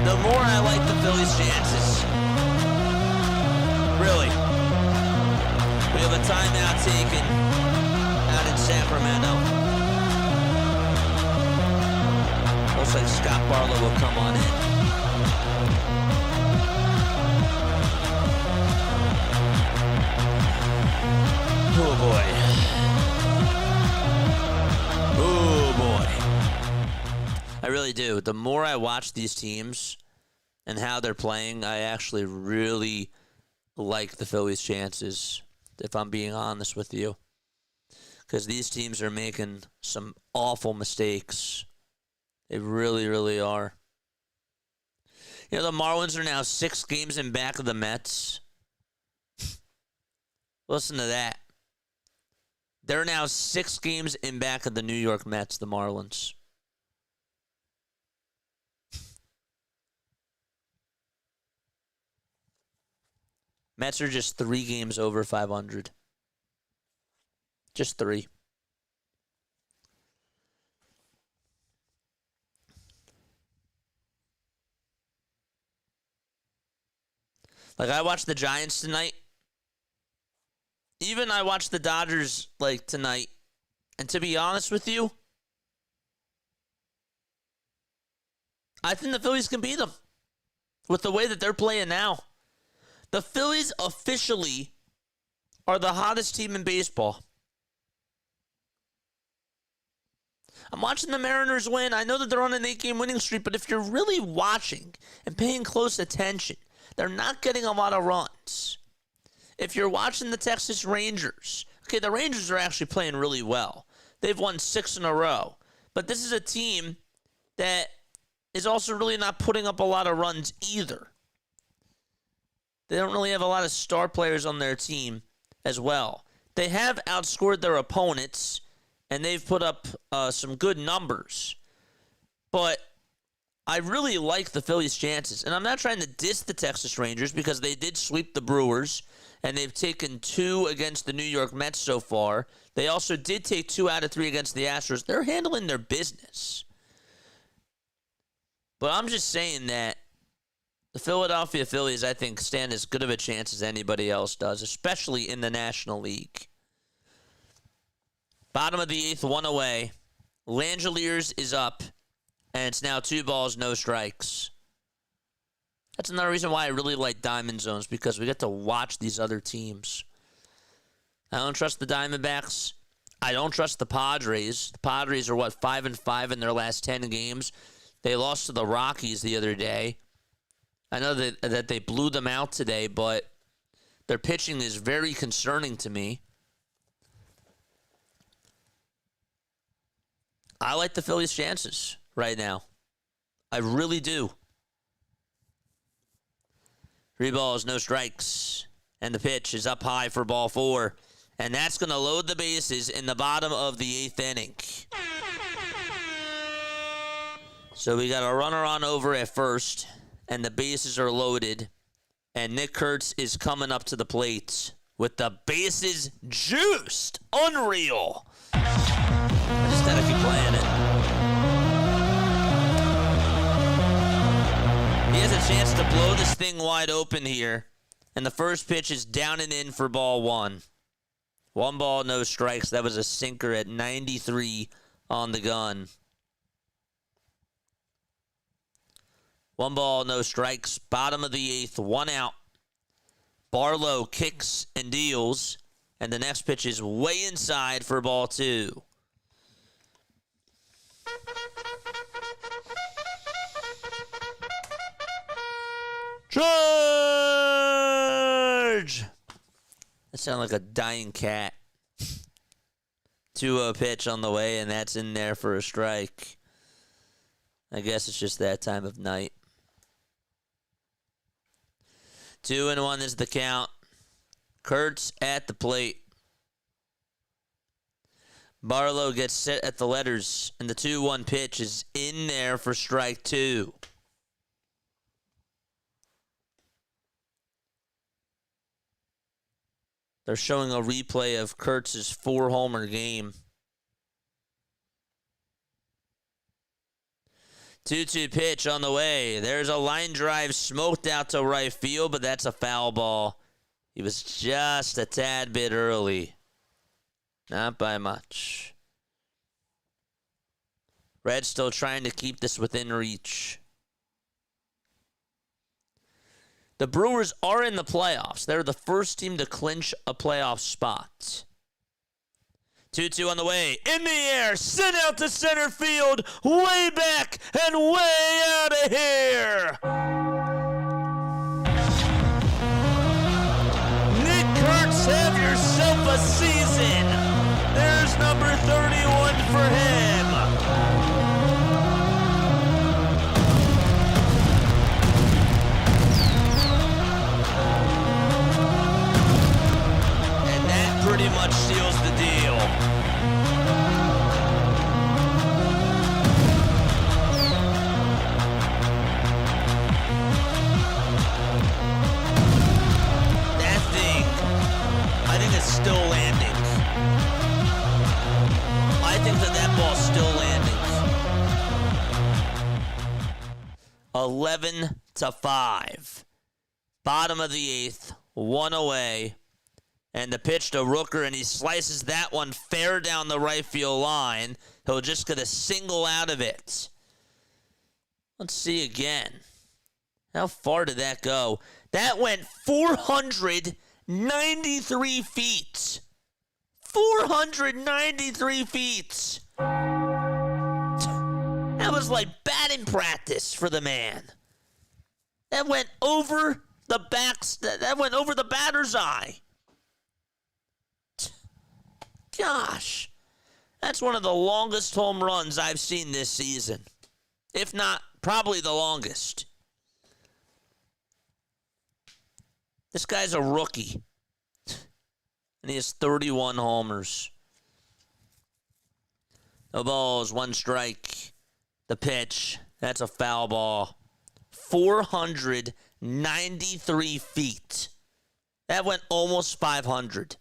the more I like the Phillies' chances. Really. We have a timeout taken out in Sacramento. Looks like Scott Barlow will come on in. Oh, boy. Oh, boy. I really do. The more I watch these teams and how they're playing, I actually really like the Phillies' chances, if I'm being honest with you. Because these teams are making some awful mistakes. They really, really are. You know, the Marlins are now 6 games in back of the Mets. Listen to that. They're now 6 games in back of the New York Mets, the Marlins. Mets are just 3 games over 500. Just 3. Like, I watched the Giants tonight. Even I watched the Dodgers, like, tonight. And to be honest with you, I think the Phillies can beat them with the way that they're playing now. The Phillies officially are the hottest team in baseball. I'm watching the Mariners win. I know that they're on an 8-game winning streak, but if you're really watching and paying close attention, they're not getting a lot of runs. If you're watching the Texas Rangers, okay, the Rangers are actually playing really well. They've won 6 in a row. But this is a team that is also really not putting up a lot of runs either. They don't really have a lot of star players on their team as well. They have outscored their opponents, and they've put up some good numbers. But I really like the Phillies' chances. And I'm not trying to diss the Texas Rangers because they did sweep the Brewers, and they've taken 2 against the New York Mets so far. They also did take 2 out of 3 against the Astros. They're handling their business. But I'm just saying that the Philadelphia Phillies, I think, stand as good of a chance as anybody else does, especially in the National League. Bottom of the 8th, 1 away. Langeliers is up, and it's now 2 balls, no strikes. That's another reason why I really like Diamond Zones, because we get to watch these other teams. I don't trust the Diamondbacks. I don't trust the Padres. The Padres are, 5-5 in their last 10 games. They lost to the Rockies the other day. I know that they blew them out today, but their pitching is very concerning to me. I like the Phillies' chances right now. I really do. 3 balls, no strikes. And the pitch is up high for ball 4. And that's going to load the bases in the bottom of the 8th inning. So we got a runner on over at first, and the bases are loaded. And Nick Kurtz is coming up to the plate with the bases juiced. Unreal. I just gotta keep playing it. He has a chance to blow this thing wide open here. And the first pitch is down and in for ball 1. 1 ball, no strikes. That was a sinker at 93 on the gun. 1 ball, no strikes. Bottom of the 8th, 1 out. Barlow kicks and deals. And the next pitch is way inside for ball 2. Charge! That sounded like a dying cat. 2-0 pitch on the way, and that's in there for a strike. I guess it's just that time of night. 2-1 is the count. Kurtz at the plate. Barlow gets set at the letters, and the 2-1 pitch is in there for strike 2. They're showing a replay of Kurtz's 4-homer game. 2-2 pitch on the way. There's a line drive smoked out to right field, but that's a foul ball. He was just a tad bit early. Not by much. Red's still trying to keep this within reach. The Brewers are in the playoffs. They're the first team to clinch a playoff spot. 2-2 on the way. In the air. Sent out to center field. Way back and way out of here. Nick Kurtz, have yourself a season. There's number 31 for him. And that pretty much seals the deal. That thing, I think it's still landing. I think that ball's still landing. 11-5. Bottom of the 8th. 1 away. And the pitch to Rooker, and he slices that one fair down the right field line. He'll just get a single out of it. Let's see again. How far did that go? That went 493 feet. 493 feet. That was like batting practice for the man. That went over the backs. That went over the batter's eye. Gosh. That's one of the longest home runs I've seen this season. If not, probably the longest. This guy's a rookie. And he has 31 homers. No balls, one strike. The pitch. That's a foul ball. 493 feet. That went almost 500.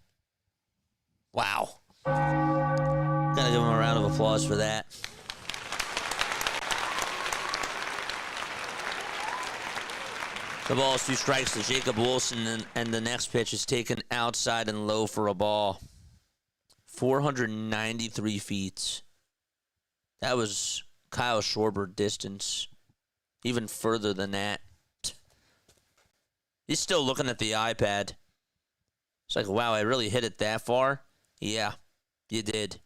Wow. Gotta give him a round of applause for that. The ball is 2 strikes to Jacob Wilson, and the next pitch is taken outside and low for a ball. 493 feet. That was Kyle Schwarber distance. Even further than that. He's still looking at the iPad. It's like, wow, I really hit it that far? Yeah, you did.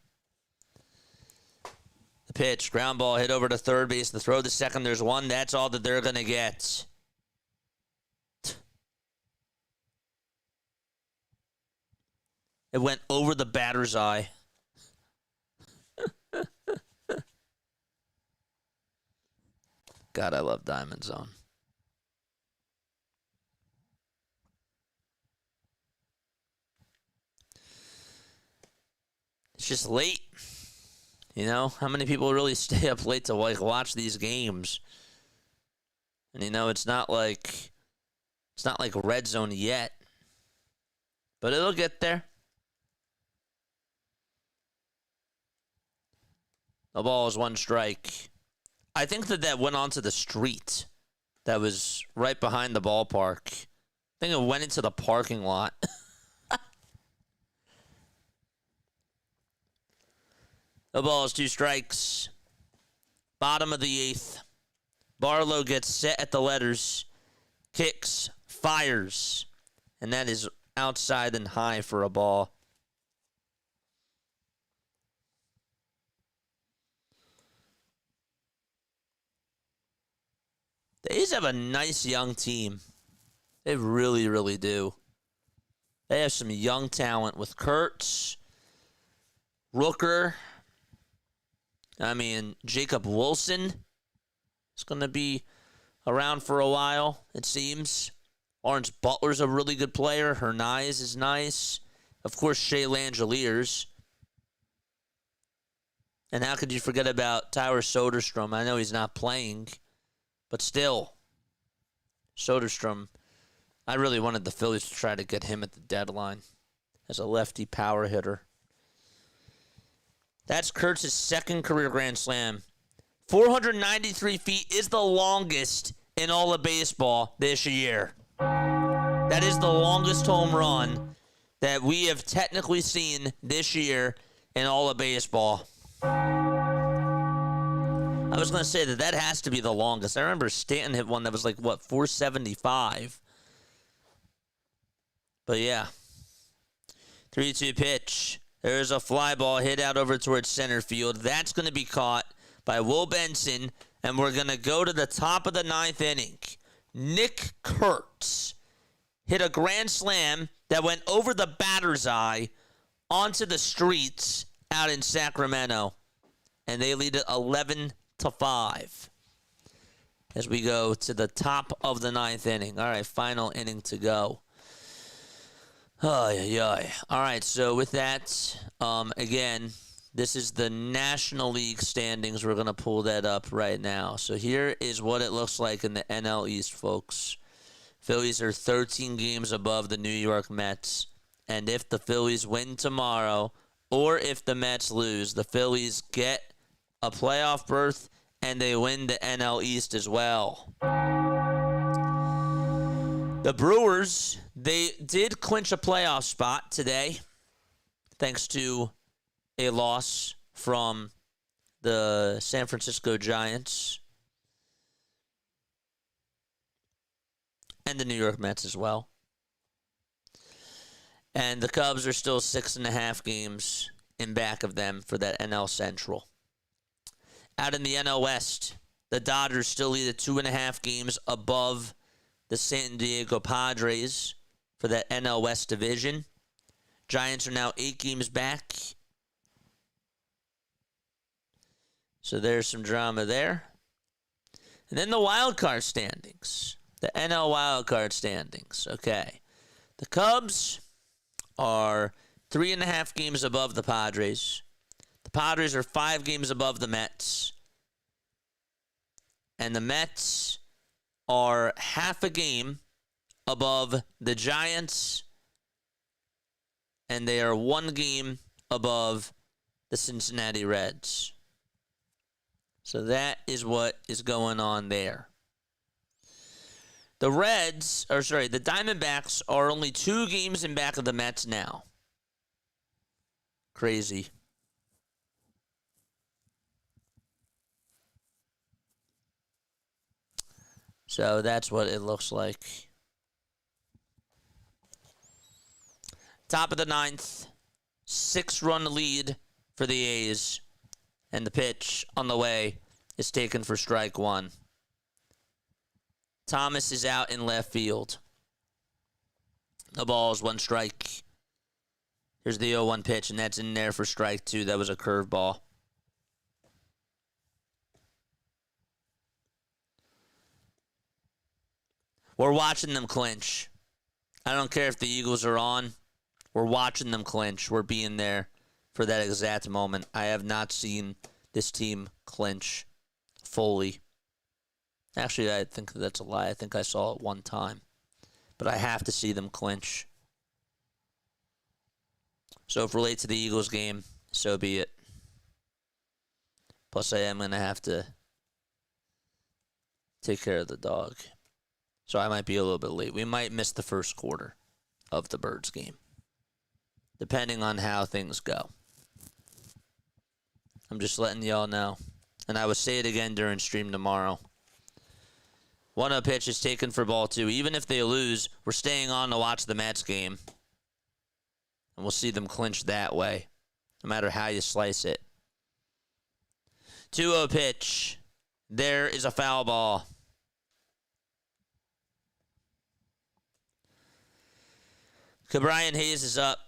The pitch, ground ball, hit over to third base. The throw to second, there's one. That's all that they're going to get. It went over the batter's eye. God, I love Diamond Zone. It's just late. You know, how many people really stay up late to like watch these games? And you know, it's not like RedZone yet. But it'll get there. The ball is 1 strike. I think that went onto the street that was right behind the ballpark. I think it went into the parking lot. The ball is 2 strikes. Bottom of the 8th. Barlow gets set at the letters. Kicks. Fires. And that is outside and high for a ball. The A's have a nice young team. They really, really do. They have some young talent with Kurtz, Rooker. Jacob Wilson is going to be around for a while, it seems. Lawrence Butler's a really good player. Hernandez is nice. Of course, Shea Langeliers. And how could you forget about Tyler Soderstrom? I know he's not playing. But still, Soderstrom, I really wanted the Phillies to try to get him at the deadline as a lefty power hitter. That's Kurtz's 2nd career grand slam. 493 feet is the longest in all of baseball this year. That is the longest home run that we have technically seen this year in all of baseball. I was going to say that has to be the longest. I remember Stanton hit one that was 475. But yeah. 3-2 pitch. There's a fly ball hit out over towards center field. That's going to be caught by Will Benson, and we're going to go to the top of the 9th inning. Nick Kurtz hit a grand slam that went over the batter's eye onto the streets out in Sacramento, and they lead it 11-5 as we go to the top of the 9th inning. All right, final inning to go. Oh, yeah. All right, so with that, again, this is the National League standings. We're going to pull that up right now. So here is what it looks like in the NL East, folks. Phillies are 13 games above the New York Mets. And if the Phillies win tomorrow, or if the Mets lose, the Phillies get a playoff berth and they win the NL East as well. The Brewers, they did clinch a playoff spot today, thanks to a loss from the San Francisco Giants. and the New York Mets as well. And the Cubs are still 6.5 games in back of them for that NL Central. Out in the NL West, the Dodgers still lead at 2.5 games above the San Diego Padres for that NL West division. Giants are now 8 games back. So there's some drama there. And then the wild card standings. The NL wild card standings. Okay. The Cubs are 3.5 games above the Padres. The Padres are 5 games above the Mets. And the Mets are half a game above the Giants. And they are 1 game above the Cincinnati Reds. So that is what is going on there. The Diamondbacks are only 2 games in back of the Mets now. Crazy. So that's what it looks like. Top of the 9th, 6-run lead for the A's. And the pitch on the way is taken for strike 1. Thomas is out in left field. The ball is 1 strike. Here's the 0-1 pitch, and that's in there for strike 2. That was a curveball. We're watching them clinch. I don't care if the Eagles are on. We're watching them clinch. We're being there for that exact moment. I have not seen this team clinch fully. Actually, I think that's a lie. I think I saw it 1 time. But I have to see them clinch. So if it relates to the Eagles game, so be it. Plus, I am going to have to take care of the dog. So I might be a little bit late. We might miss the first quarter of the Birds game, depending on how things go. I'm just letting y'all know. And I will say it again during stream tomorrow. 1-0 pitch is taken for ball 2. Even if they lose, we're staying on to watch the Mets game. And we'll see them clinch that way, no matter how you slice it. 2-0 pitch. There is a foul ball. Brian Hayes is up.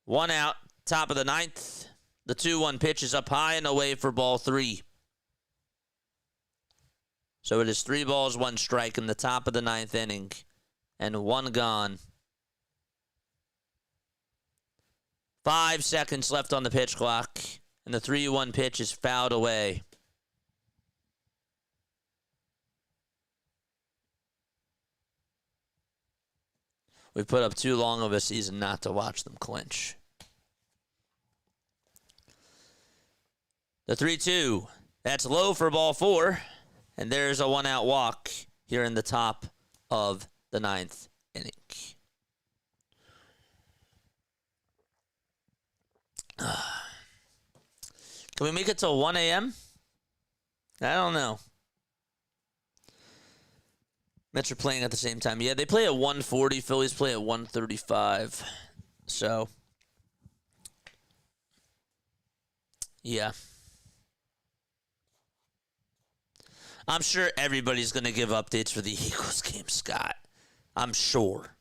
1 out, top of the 9th. The 2-1 pitch is up high and away for ball 3. So it is 3 balls, 1 strike in the top of the 9th inning. And 1 gone. 5 seconds left on the pitch clock. And the 3-1 pitch is fouled away. We put up too long of a season not to watch them clinch. The 3-2. That's low for ball 4. And there's a 1-out walk here in the top of the 9th inning. Can we make it till 1 a.m.? I don't know. Mets are playing at the same time. Yeah, they play at 1:40. Phillies play at 1:35. So, yeah. I'm sure everybody's going to give updates for the Eagles game, Scott. I'm sure.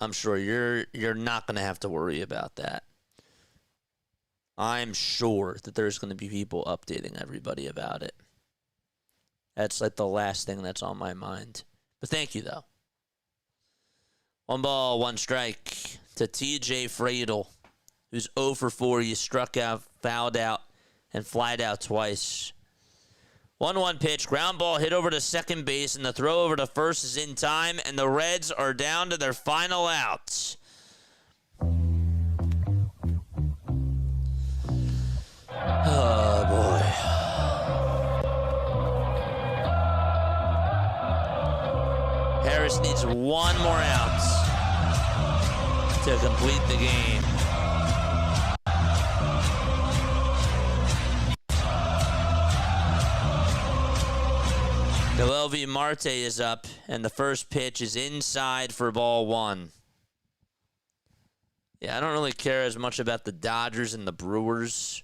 You're not going to have to worry about that. I'm sure that there's going to be people updating everybody about it. That's like the last thing that's on my mind. But thank you, though. 1 ball, 1 strike to TJ Fradel, who's 0 for 4. He struck out, fouled out, and flied out twice. 1-1 pitch, ground ball hit over to second base, and the throw over to first is in time, and the Reds are down to their final outs. Oh, boy. Harris needs 1 more out to complete the game. The Mlb Marte is up, and the first pitch is inside for ball one. Yeah, I don't really care as much about the Dodgers and the Brewers.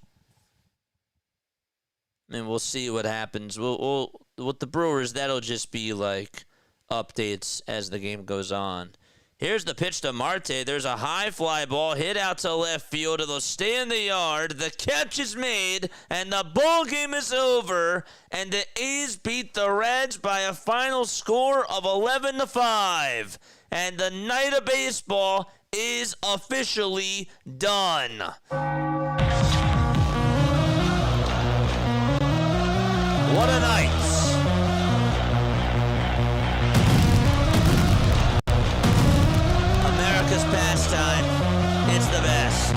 I mean, we'll see what happens. We'll with the Brewers, that'll just be like updates as the game goes on. Here's the pitch to Marte. There's a high fly ball hit out to left field. It'll stay in the yard. The catch is made, and the ball game is over. And the A's beat the Reds by a final score of 11-5. And the night of baseball is officially done. What a night. America's pastime. It's the best.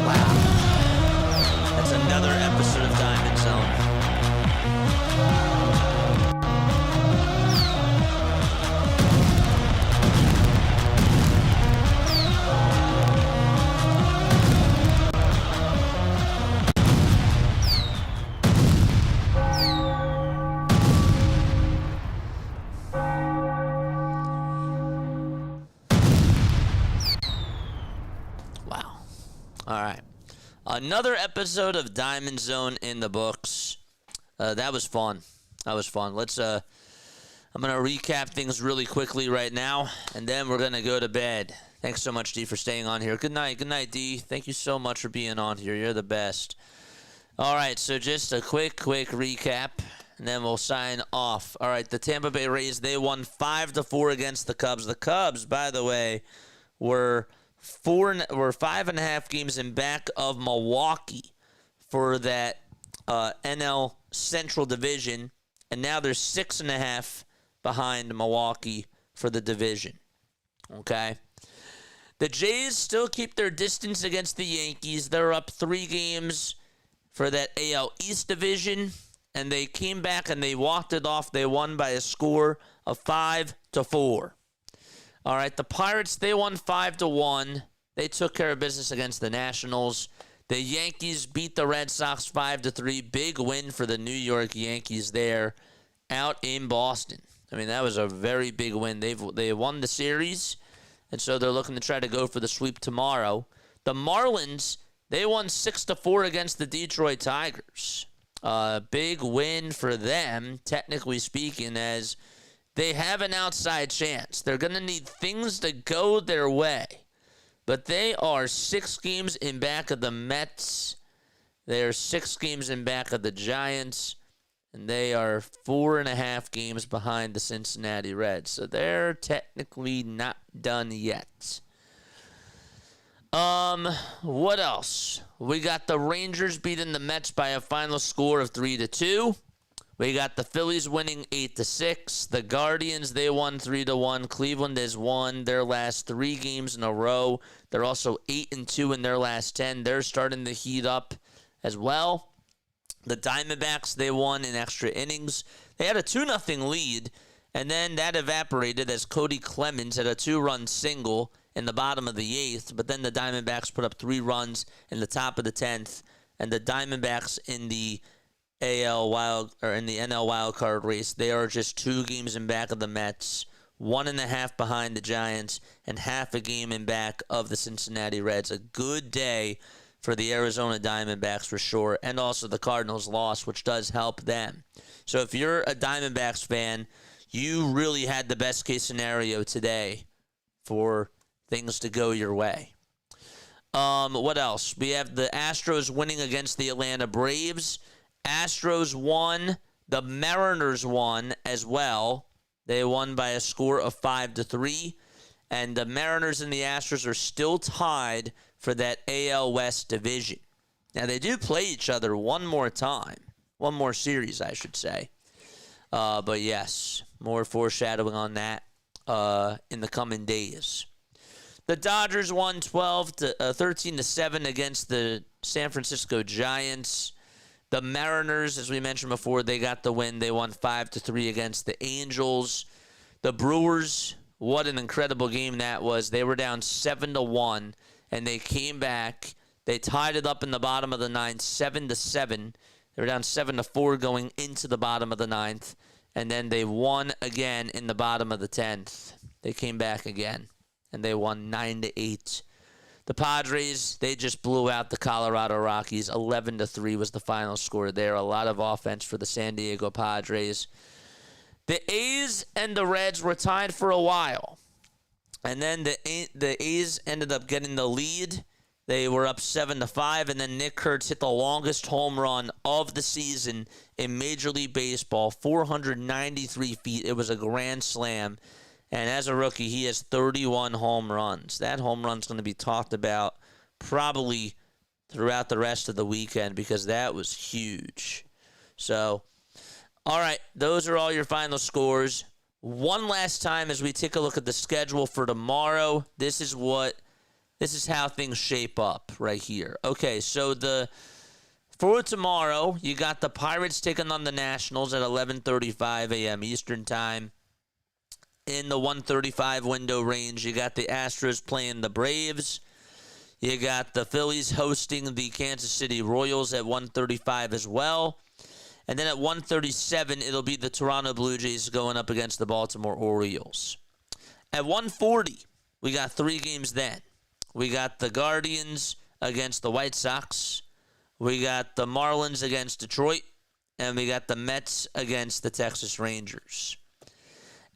Wow. That's another episode of Diamond Zone. All right. Another episode of Diamond Zone in the books. That was fun. Let's I'm going to recap things really quickly right now, and then we're going to go to bed. Thanks so much, D, for staying on here. Good night, D. Thank you so much for being on here. You're the best. All right, so just a quick recap, and then we'll sign off. All right, the Tampa Bay Rays, they won 5-4 against the Cubs. The Cubs, by the way, were 5.5 games in back of Milwaukee for that NL Central Division, and now they're 6.5 behind Milwaukee for the division. Okay. The Jays still keep their distance against the Yankees. They're up 3 games for that AL East division, and they came back and they walked it off. They won by a score of 5-4. All right, the Pirates, they won 5-1. They took care of business against the Nationals. The Yankees beat the Red Sox 5-3. Big win for the New York Yankees there out in Boston. I mean, that was a very big win. They won the series, and so they're looking to try to go for the sweep tomorrow. The Marlins, they won 6-4 against the Detroit Tigers. Big win for them, technically speaking, as they have an outside chance. They're going to need things to go their way. But they are 6 games in back of the Mets. They are 6 games in back of the Giants. And they are 4.5 games behind the Cincinnati Reds. So they're technically not done yet. What else? We got the Rangers beating the Mets by a final score of 3-2. We got the Phillies winning 8-6. The Guardians, they won 3-1. Cleveland has won their last 3 games in a row. They're also 8-2 in their last 10. They're starting to heat up as well. The Diamondbacks, they won in extra innings. They had a 2-0 lead, and then that evaporated as Cody Clemens had a 2-run single in the bottom of the 8th. But then the Diamondbacks put up 3 runs in the top of the 10th, and the Diamondbacks in the NL wild card race, they are just 2 games in back of the Mets, 1.5 behind the Giants, and half a game in back of the Cincinnati Reds. A good day for the Arizona Diamondbacks for sure, and also the Cardinals lost, which does help them. So if you're a Diamondbacks fan, you really had the best case scenario today for things to go your way. What else? We have the Astros winning against the Atlanta Braves. Astros won. The Mariners won as well. They won by a score of 5-3. And the Mariners and the Astros are still tied for that AL West division. Now, they do play each other one more time. One more series, I should say. But yes, more foreshadowing on that in the coming days. The Dodgers won 13-7 against the San Francisco Giants. The Mariners, as we mentioned before, they got the win. They won 5-3 against the Angels. The Brewers What an incredible game that was. They were down 7-1, and they came back. They tied it up in the bottom of the ninth, 7-7. They were down 7-4 going into the bottom of the ninth, and then they won again in the bottom of the 10th. They came back again, and they won 9-8. The Padres, they just blew out the Colorado Rockies. 11-3 was the final score there. A lot of offense for the San Diego Padres. The A's and the Reds were tied for a while. And then the A's ended up getting the lead. They were up 7-5, and then Nick Kurtz hit the longest home run of the season in Major League Baseball, 493 feet. It was a grand slam. And as a rookie, he has 31 home runs. That home run's going to be talked about probably throughout the rest of the weekend because that was huge. So, all right, those are all your final scores. One last time as we take a look at the schedule for tomorrow. This is how things shape up right here. Okay, so for tomorrow, you got the Pirates taking on the Nationals at 11:35 a.m. Eastern Time. In the 1:35 window range, you got the Astros playing the Braves. You got the Phillies hosting the Kansas City Royals at 1:35 as well. And then at 1:37, it'll be the Toronto Blue Jays going up against the Baltimore Orioles. At 1:40, we got 3 games then. We got the Guardians against the White Sox. We got the Marlins against Detroit. And we got the Mets against the Texas Rangers.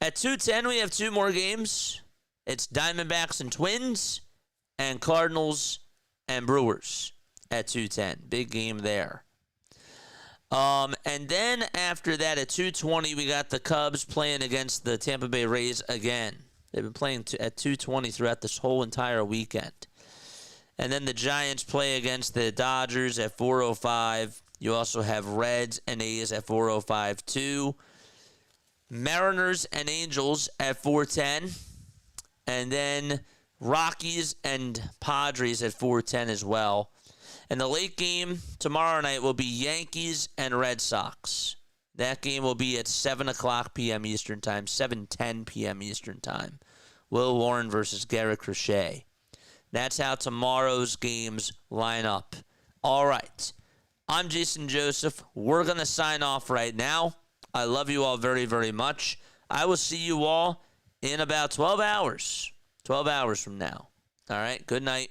At 2:10, we have 2 more games. It's Diamondbacks and Twins and Cardinals and Brewers at 2:10. Big game there. And then after that, at 2:20, we got the Cubs playing against the Tampa Bay Rays again. They've been playing at 2:20 throughout this whole entire weekend. And then the Giants play against the Dodgers at 4:05. You also have Reds and A's at 4:05 too. Mariners and Angels at 4:10. And then Rockies and Padres at 4:10 as well. And the late game tomorrow night will be Yankees and Red Sox. That game will be at 7:00 p.m. Eastern Time, 7:10 p.m. Eastern Time. Will Warren versus Garrett Crochet. That's how tomorrow's games line up. All right. I'm Jason Joseph. We're going to sign off right now. I love you all very, very much. I will see you all in about 12 hours. 12 hours from now. All right. Good night.